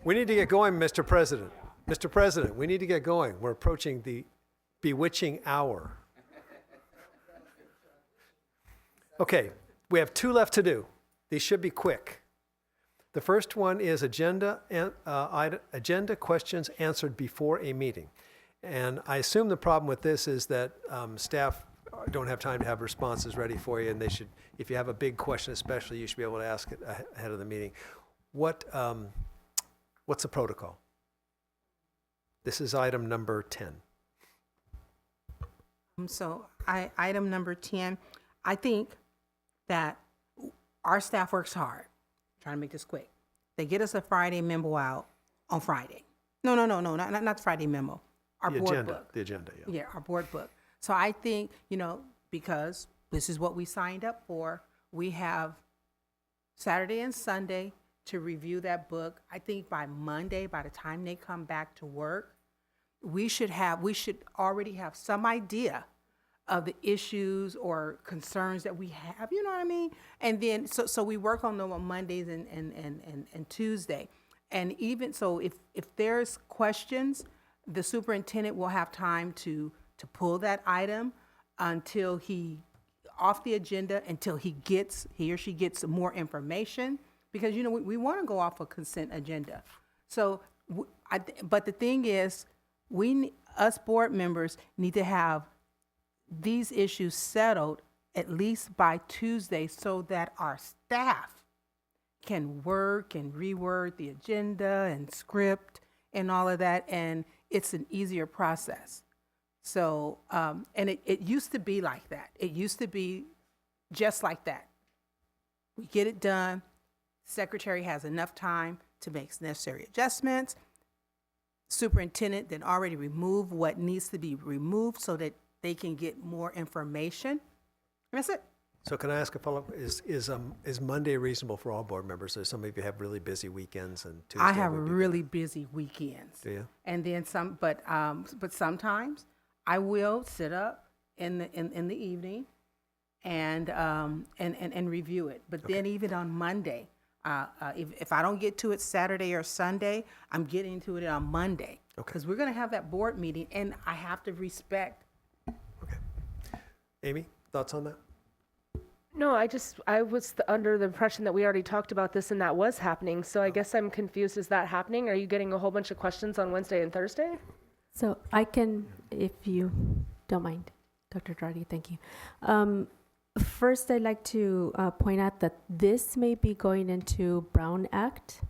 We need to get going, Mr. President. Mr. President, we need to get going. We're approaching the bewitching hour. Okay, we have 2 left to do. These should be quick. The first one is agenda questions answered before a meeting. And I assume the problem with this is that staff don't have time to have responses ready for you, and they should, if you have a big question especially, you should be able to ask it ahead of the meeting. What's the protocol? This is item number 10. So item number 10, I think that our staff works hard, trying to make this quick. They get us a Friday memo out on Friday. No, not the Friday memo. Our The board agenda, book. the agenda, yeah. Yeah, our board book. So I think, because this is what we signed up for, we have Saturday and Sunday to review that book. I think by Monday, by the time they come back to work, we should already have some idea of the issues or concerns that we have, you know what I mean? And then, so we work on them on Mondays and Tuesday. And even, so if there's questions, the superintendent will have time to pull that item until off the agenda, until he or she gets more information. Because, we want to go off a consent agenda. So, but the thing is, us board members need to have these issues settled at least by Tuesday so that our staff can work and reword the agenda and script and all of that, and it's an easier process. So, and it used to be like that. It used to be just like that. We get it done. Secretary has enough time to make necessary adjustments. Superintendent then already remove what needs to be removed so that they can get more information. And that's it. So can I ask a follow-up? Is Monday reasonable for all board members? Or some of you have really busy weekends and Tuesday I have would be really busy weekends. Do you? And then some, but sometimes I will sit up in the evening and review it. But then even on Monday, if I don't get to it Saturday or Sunday, I'm getting to it on Monday. Okay. Because we're going to have that board meeting, and I have to respect. Okay. Amy, thoughts on that? No, I was under the impression that we already talked about this and that was happening. So I guess I'm confused. Is that happening? Are you getting a whole bunch of questions on Wednesday and Thursday? So I can, if you don't mind, Dr. Girardi, thank you. First, I'd like to point out that this may be going into Brown Act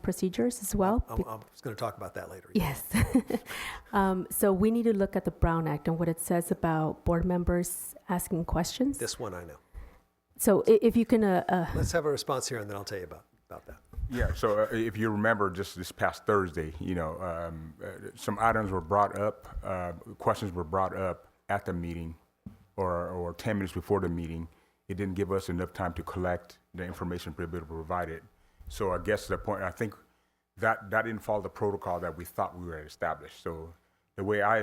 procedures as well. I was going to talk about that later. Yes. So we need to look at the Brown Act and what it says about board members asking questions. This one I know. So if you can, Let's have a response here, and then I'll tell you about that. Yeah, so if you remember just this past Thursday, some items were brought up, questions were brought up at the meeting or 10 minutes before the meeting, it didn't give us enough time to collect the information to be able to provide it. So I guess the point, I think that didn't follow the protocol that we thought we were established. So the way I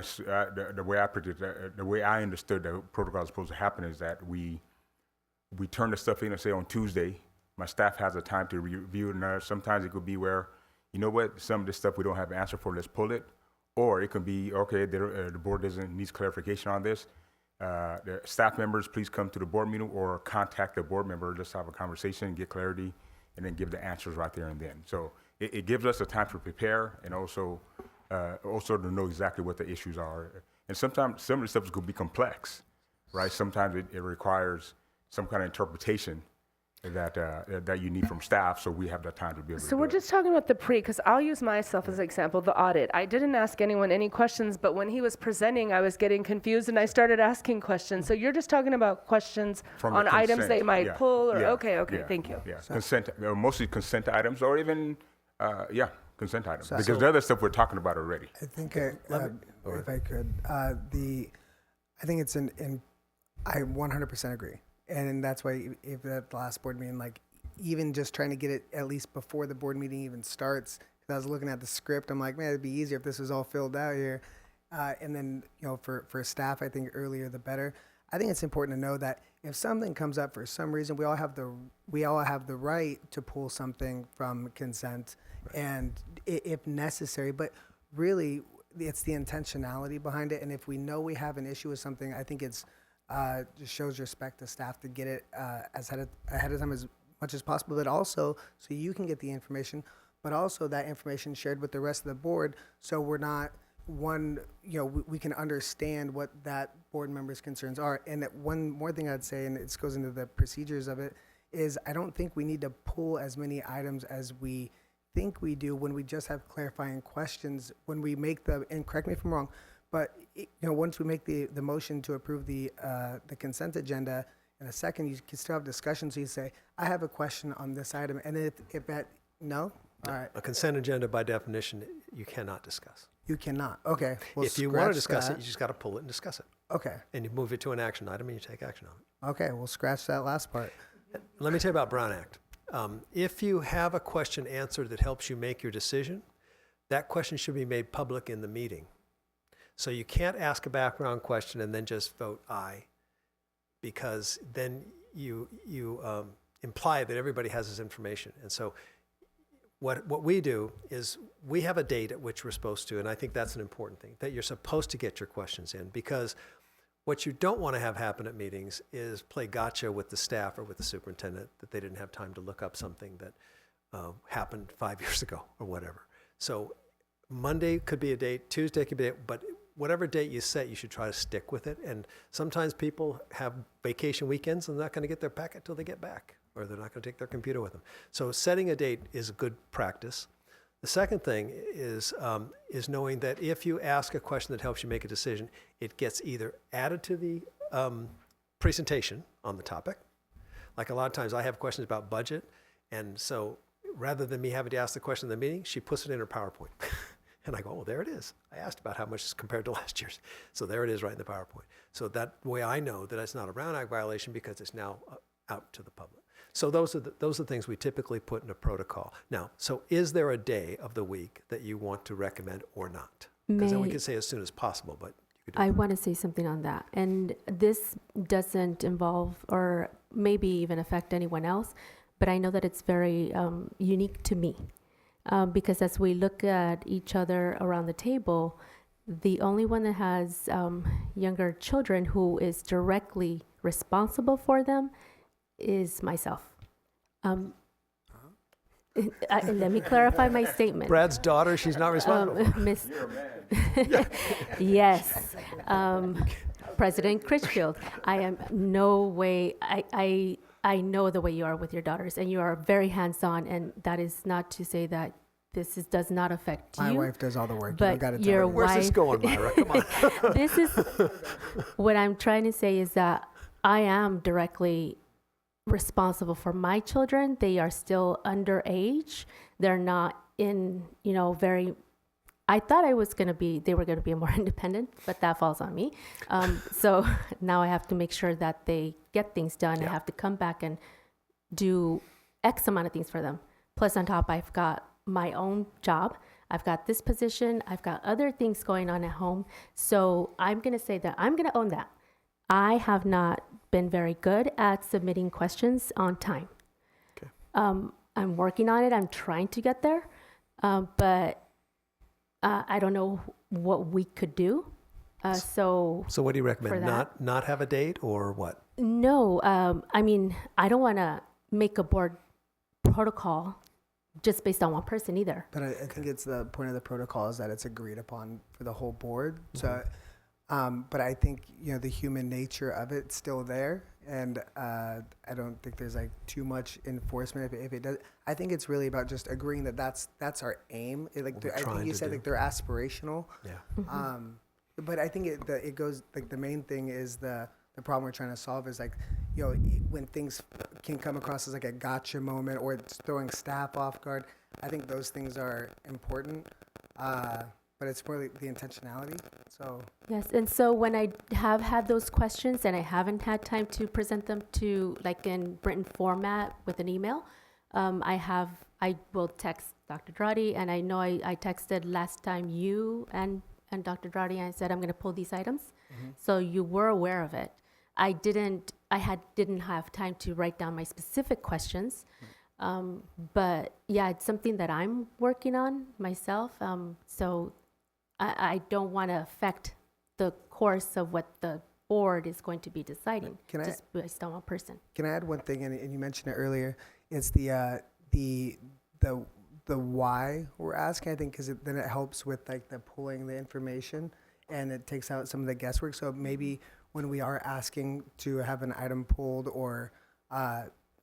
understood the protocol is supposed to happen is that we turn the stuff in and say on Tuesday, my staff has a time to review it. And sometimes it could be where, you know what, some of this stuff we don't have an answer for, let's pull it. Or it could be, okay, the board needs clarification on this. The staff members, please come to the board meeting or contact the board member. Let's have a conversation, get clarity, and then give the answers right there and then. So it gives us the time to prepare and also to know exactly what the issues are. And sometimes some of the stuff could be complex, right? Sometimes it requires some kind of interpretation that you need from staff, so we have that time to be able to So we're just talking about the because I'll use myself as an example, the audit. I didn't ask anyone any questions, but when he was presenting, I was getting confused and I started asking questions. So you're just talking about questions From the on items consent, they might yeah, pull, or yeah, okay, yeah, thank you. Yeah, consent, mostly consent items, or even consent items, So- because the other stuff we're talking about already. I think if I could, I think it's I 100% agree. And that's why if at the last board meeting, like even just trying to get it at least before the board meeting even starts, because I was looking at the script, I'm like, man, it'd be easier if this was all filled out here. And then, for staff, I think earlier the better. I think it's important to know that if something comes up for some reason, we all have the right to pull something from consent, and if necessary. But really, it's the intentionality behind it. And if we know we have an issue with something, I think it's just shows respect to staff to get it ahead of time as much as possible, but also so you can get the information, but also that information shared with the rest of the board, so we're not we can understand what that board member's concerns are. And that one more thing I'd say, and it goes into the procedures of it, is I don't think we need to pull as many items as we think we do when we just have clarifying questions, when we make and correct me if I'm wrong, but once we make the motion to approve the consent agenda, in a second you can still have discussion. So you say, I have a question on this item, and if that no, all right, A consent agenda, by definition, you cannot discuss. you cannot. Okay, we'll If you want to scratch discuss that. it, you just got to pull it and discuss it. Okay, And you move it to an action item and you take action on it. okay, we'll scratch that last part. Let me tell you about Brown Act. If you have a question answered that helps you make your decision, that question should be made public in the meeting. So you can't ask a background question and then just vote aye, because then you imply that everybody has this information. And so what we do is we have a date at which we're supposed to, and I think that's an important thing, that you're supposed to get your questions in, because what you don't want to have happen at meetings is play gotcha with the staff or with the superintendent that they didn't have time to look up something that happened 5 years ago or whatever. So Monday could be a date, Tuesday could be a date, but whatever date you set, you should try to stick with it. And sometimes people have vacation weekends and they're not going to get their packet till they get back, or they're not going to take their computer with them. So setting a date is a good practice. The second thing is knowing that if you ask a question that helps you make a decision, it gets either added to the presentation on the topic. Like a lot of times I have questions about budget, and so rather than me having to ask the question in the meeting, she puts it in her PowerPoint. And I go, oh, there it is. I asked about how much is compared to last year's. So there it is right in the PowerPoint. So that way I know that it's not a Brown Act violation because it's now out to the public. So those are the things we typically put in a protocol. Now, so is there a day of the week that you want to recommend or not? Because then we could say as soon as possible, but you could do I want to say something on that. And this doesn't involve or maybe even affect anyone else, but I know that it's very unique to me. Because as we look at each other around the table, the only one that has younger children who is directly responsible for them is myself. Let me clarify my statement. Brad's daughter, she's not responsible. Miss, yes, President Critchfield. I am no way. I know the way you are with your daughters, and you are very hands-on. And that is not to say that does not affect My you. wife does all the work. But you don't got to your tell her. Where's this wife- going, Myra? Come on. This is what I'm trying to say is that I am directly responsible for my children. They are still underage. They're not in, very I thought they were going to be more independent, but that falls on me. So now I have to make sure that they get things done. I have to come back and do X amount of things for them. Plus on top, I've got my own job. I've got this position. I've got other things going on at home. So I'm going to say that I'm going to own that. I have not been very good at submitting questions on time. Okay. I'm working on it. I'm trying to get there. But I don't know what we could do. So what do you recommend? for that- Not have a date or what? no, I mean, I don't want to make a board protocol just based on one person either. But I think it's the point of the protocol is that it's agreed upon for the whole board. So, but I think, the human nature of it's still there. And I don't think there's like too much enforcement if it does. I think it's really about just agreeing that that's our aim. I think you said like they're aspirational. Yeah. But I think it goes like the main thing is the problem we're trying to solve is like, when things can come across as like a gotcha moment or it's throwing staff off guard. I think those things are important, but it's more like the intentionality. So Yes, and so when I have had those questions and I haven't had time to present them to like in written format with an email, I will text Dr. Dradi, and I know I texted last time you and Dr. Dradi, and I said I'm going to pull these items, so you were aware of it. I didn't have time to write down my specific questions, but yeah, it's something that I'm working on myself. So I don't want to affect the course of what the board is going to be deciding just based on one person. can I add one thing? And you mentioned it earlier. It's the why we're asking. I think because then it helps with like the pulling the information and it takes out some of the guesswork. So maybe when we are asking to have an item pulled or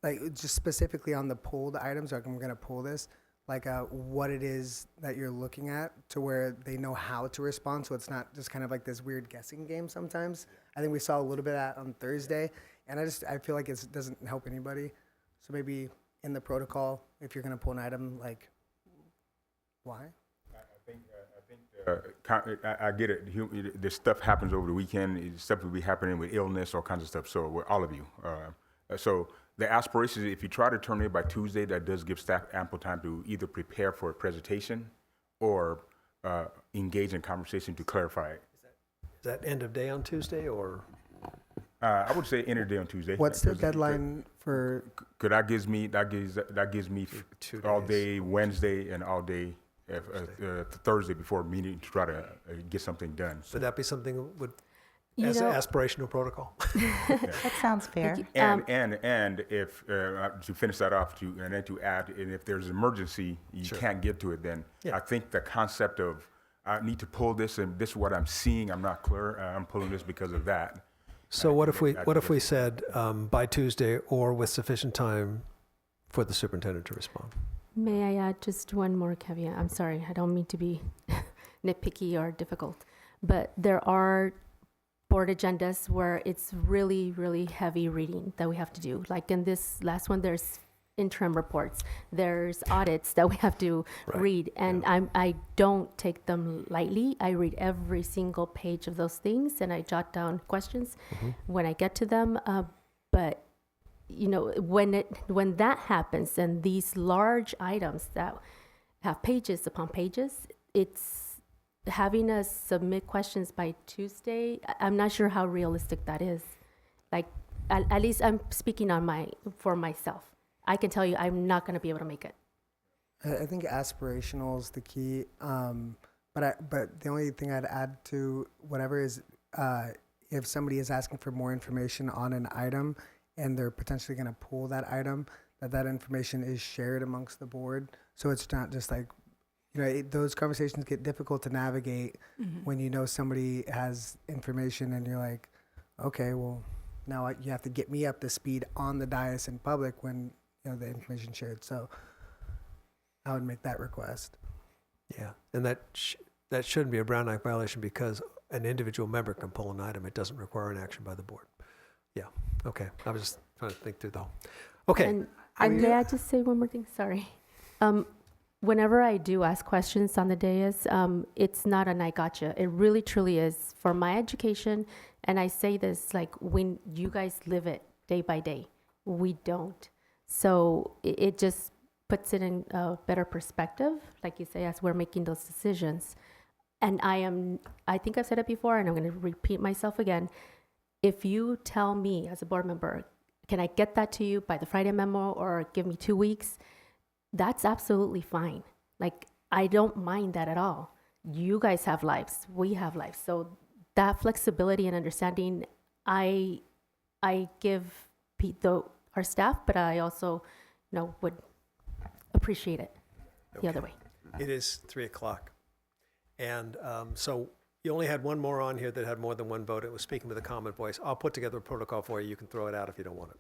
like just specifically on the pulled items, like I'm going to pull this, like what it is that you're looking at to where they know how to respond. So it's not just kind of like this weird guessing game sometimes. I think we saw a little bit of that on Thursday, and I feel like it doesn't help anybody. So maybe in the protocol, if you're going to pull an item, like why? I get it. This stuff happens over the weekend. Stuff will be happening with illness, all kinds of stuff. So with all of you. So the aspirations, if you try to turn it by Tuesday, that does give staff ample time to either prepare for a presentation or engage in conversation to clarify it. Is that end of day on Tuesday or? I would say end of day on Tuesday. What's the deadline for? Could that gives me 2 all days. day Wednesday and all day Thursday before meeting to try to get something done. So, Would that be something that would, You as an know- aspirational protocol? That sounds fair. and if to finish that off and then to add, and if there's an emergency you Sure. can't get to it, then Yeah. I think the concept of I need to pull this and this is what I'm seeing. I'm not clear. I'm pulling this because of that. So what if we said by Tuesday or with sufficient time for the superintendent to respond? May I add just one more caveat? I'm sorry, I don't mean to be nitpicky or difficult, but there are board agendas where it's really, really heavy reading that we have to do. Like in this last one, there's interim reports, there's audits that we have to Right. read, and I don't take them lightly. I read every single page of those things, and I jot down questions when I get to them. But when that happens, and these large items that have pages upon pages, it's having us submit questions by Tuesday. I'm not sure how realistic that is. Like, at least I'm speaking for myself. I can tell you I'm not going to be able to make it. I think aspirational is the key. But the only thing I'd add to whatever is if somebody is asking for more information on an item and they're potentially going to pull that item, that information is shared amongst the board. So it's not just like, those conversations get difficult to navigate when somebody has information and you're like, okay, well, now you have to get me up to speed on the dais in public when the information shared. So I would make that request. Yeah, and that shouldn't be a Brown Act violation because an individual member can pull an item. It doesn't require an action by the board. Yeah, okay. I was just trying to think through the whole. Okay. And may I just say one more thing? Sorry. whenever I do ask questions on the dais, it's not an I gotcha. It really truly is for my education. And I say this like when you guys live it day by day, we don't. So it just puts it in a better perspective, like you say, as we're making those decisions. And I think I've said it before, and I'm going to repeat myself again. If you tell me as a board member, can I get that to you by the Friday memo or give me 2 weeks? That's absolutely fine. Like, I don't mind that at all. You guys have lives. We have lives. So that flexibility and understanding, I give our staff, but I also, would appreciate it the other way. It is 3 o'clock. And so you only had one more on here that had more than one vote. It was speaking with a common voice. I'll put together a protocol for you. You can throw it out if you don't want it.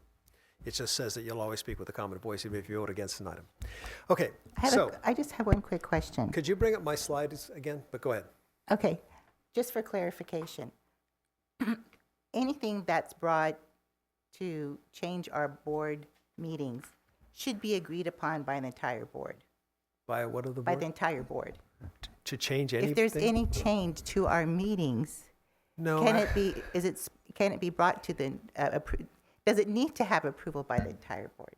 It just says that you'll always speak with a common voice even if you vote against an item. Okay, I just have one quick question. could you bring up my slides again? But go ahead. Okay, just for clarification, anything that's brought to change our board meetings should be agreed upon by the entire board, By what of the by board? the entire board. To change anything? If there's any change to our meetings, No. can it be brought to the, does it need to have approval by the entire board?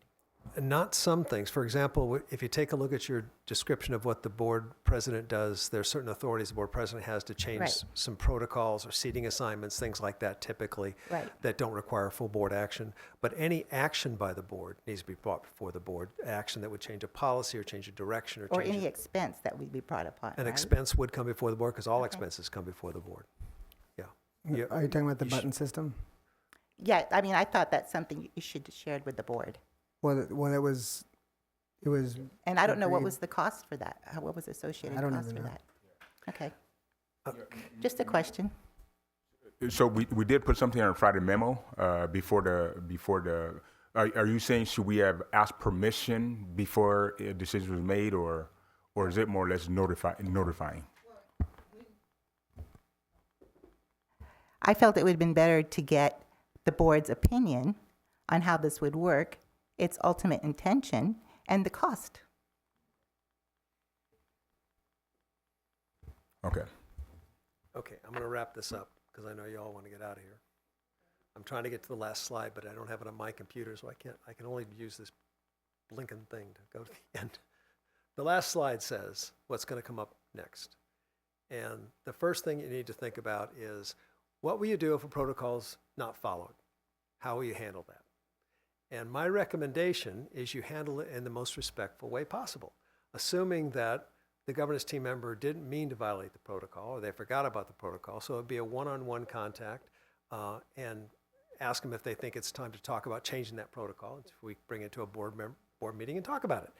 Not some things. For example, if you take a look at your description of what the board president does, there are certain authorities the board president has to change Right. some protocols or seating assignments, things like that typically, Right. that don't require full board action. But any action by the board needs to be brought before the board, action that would change a policy or change a direction or Or change any expense that would be brought upon, an right? expense would come before the board because all expenses come before the board. Yeah. Yeah. Are you talking about the You should- button system? Yeah, I mean, I thought that's something you should have shared with the board. Well, it was, And I don't know what Agreed. was the cost for that, what was the associated I don't cost even for know. that? Okay. Just a question. So we did put something on a Friday memo before the. Are you saying should we have asked permission before a decision was made, or is it more or less notifying? I felt it would have been better to get the board's opinion on how this would work, its ultimate intention, and the cost. Okay. Okay, I'm going to wrap this up because I know you all want to get out of here. I'm trying to get to the last slide, but I don't have it on my computer, so I can only use this blinking thing to go to the end. The last slide says what's going to come up next. And the first thing you need to think about is what will you do if a protocol's not followed? How will you handle that? And my recommendation is you handle it in the most respectful way possible, assuming that the governance team member didn't mean to violate the protocol or they forgot about the protocol. So it'd be a one-on-one contact and ask them if they think it's time to talk about changing that protocol. If we bring it to a board meeting and talk about it.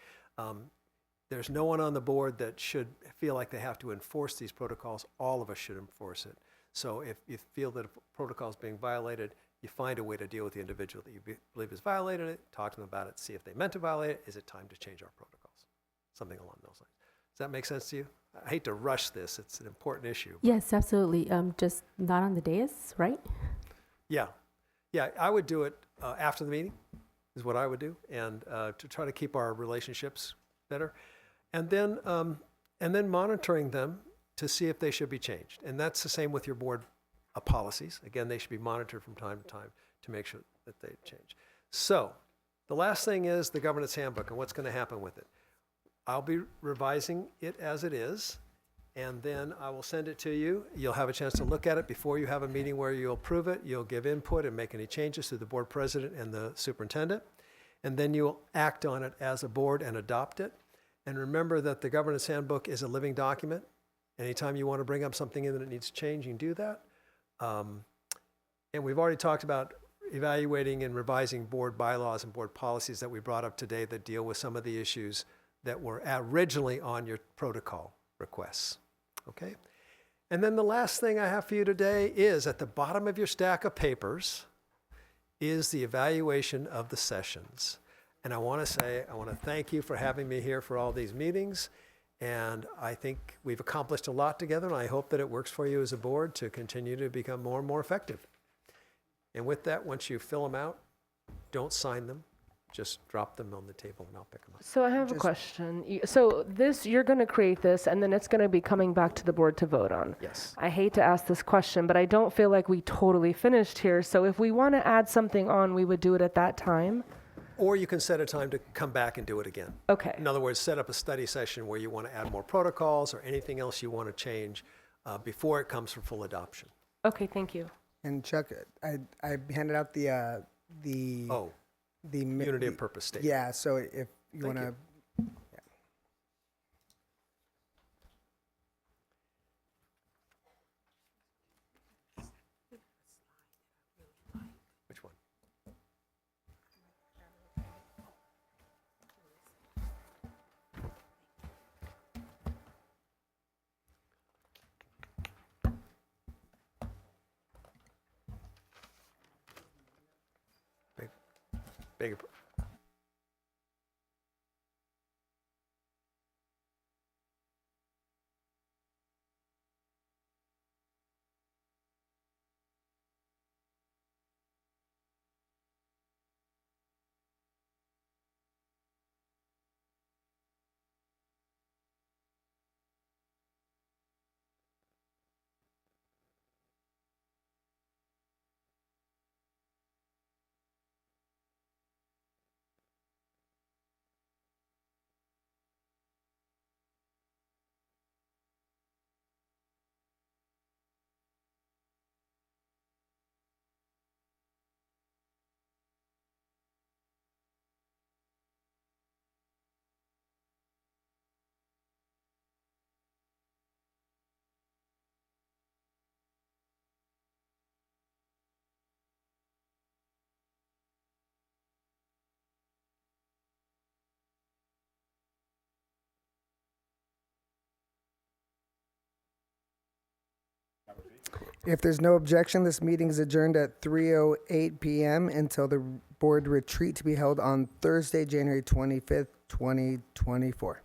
There's no one on the board that should feel like they have to enforce these protocols. All of us should enforce it. So if you feel that a protocol is being violated, you find a way to deal with the individual that you believe has violated it, talk to them about it, see if they meant to violate it. Is it time to change our protocols? Something along those lines. Does that make sense to you? I hate to rush this. It's an important issue. Yes, absolutely. Just not on the dais, right? Yeah. Yeah, I would do it after the meeting is what I would do, and to try to keep our relationships better. And then monitoring them to see if they should be changed. And that's the same with your board policies. Again, they should be monitored from time to time to make sure that they change. So the last thing is the governance handbook and what's going to happen with it. I'll be revising it as it is, and then I will send it to you. You'll have a chance to look at it before you have a meeting where you'll approve it. You'll give input and make any changes to the board president and the superintendent, and then you'll act on it as a board and adopt it. And remember that the governance handbook is a living document. Anytime you want to bring up something in that it needs change, you can do that. And we've already talked about evaluating and revising board bylaws and board policies that we brought up today that deal with some of the issues that were originally on your protocol requests, okay? And then the last thing I have for you today is at the bottom of your stack of papers is the evaluation of the sessions. And I want to thank you for having me here for all these meetings. And I think we've accomplished a lot together, and I hope that it works for you as a board to continue to become more and more effective. And with that, once you fill them out, don't sign them. just drop them on the table and I'll pick them up. So I have a Just- question. So this, you're going to create this, and then it's going to be coming back to the board to vote on. Yes. I hate to ask this question, but I don't feel like we totally finished here. So if we want to add something on, we would do it at that time? Or you can set a time to come back and do it again. Okay. In other words, set up a study session where you want to add more protocols or anything else you want to change before it comes for full adoption. Okay, thank you. And Chuck, I handed out the Oh, the mi- unity of the- purpose statement. Yeah, so if you Thank want to, you. Which one? Beg, beg your par- if there's no objection, this meeting is adjourned at 3:08 p.m. until the board retreat to be held on Thursday, January 25th, 2024.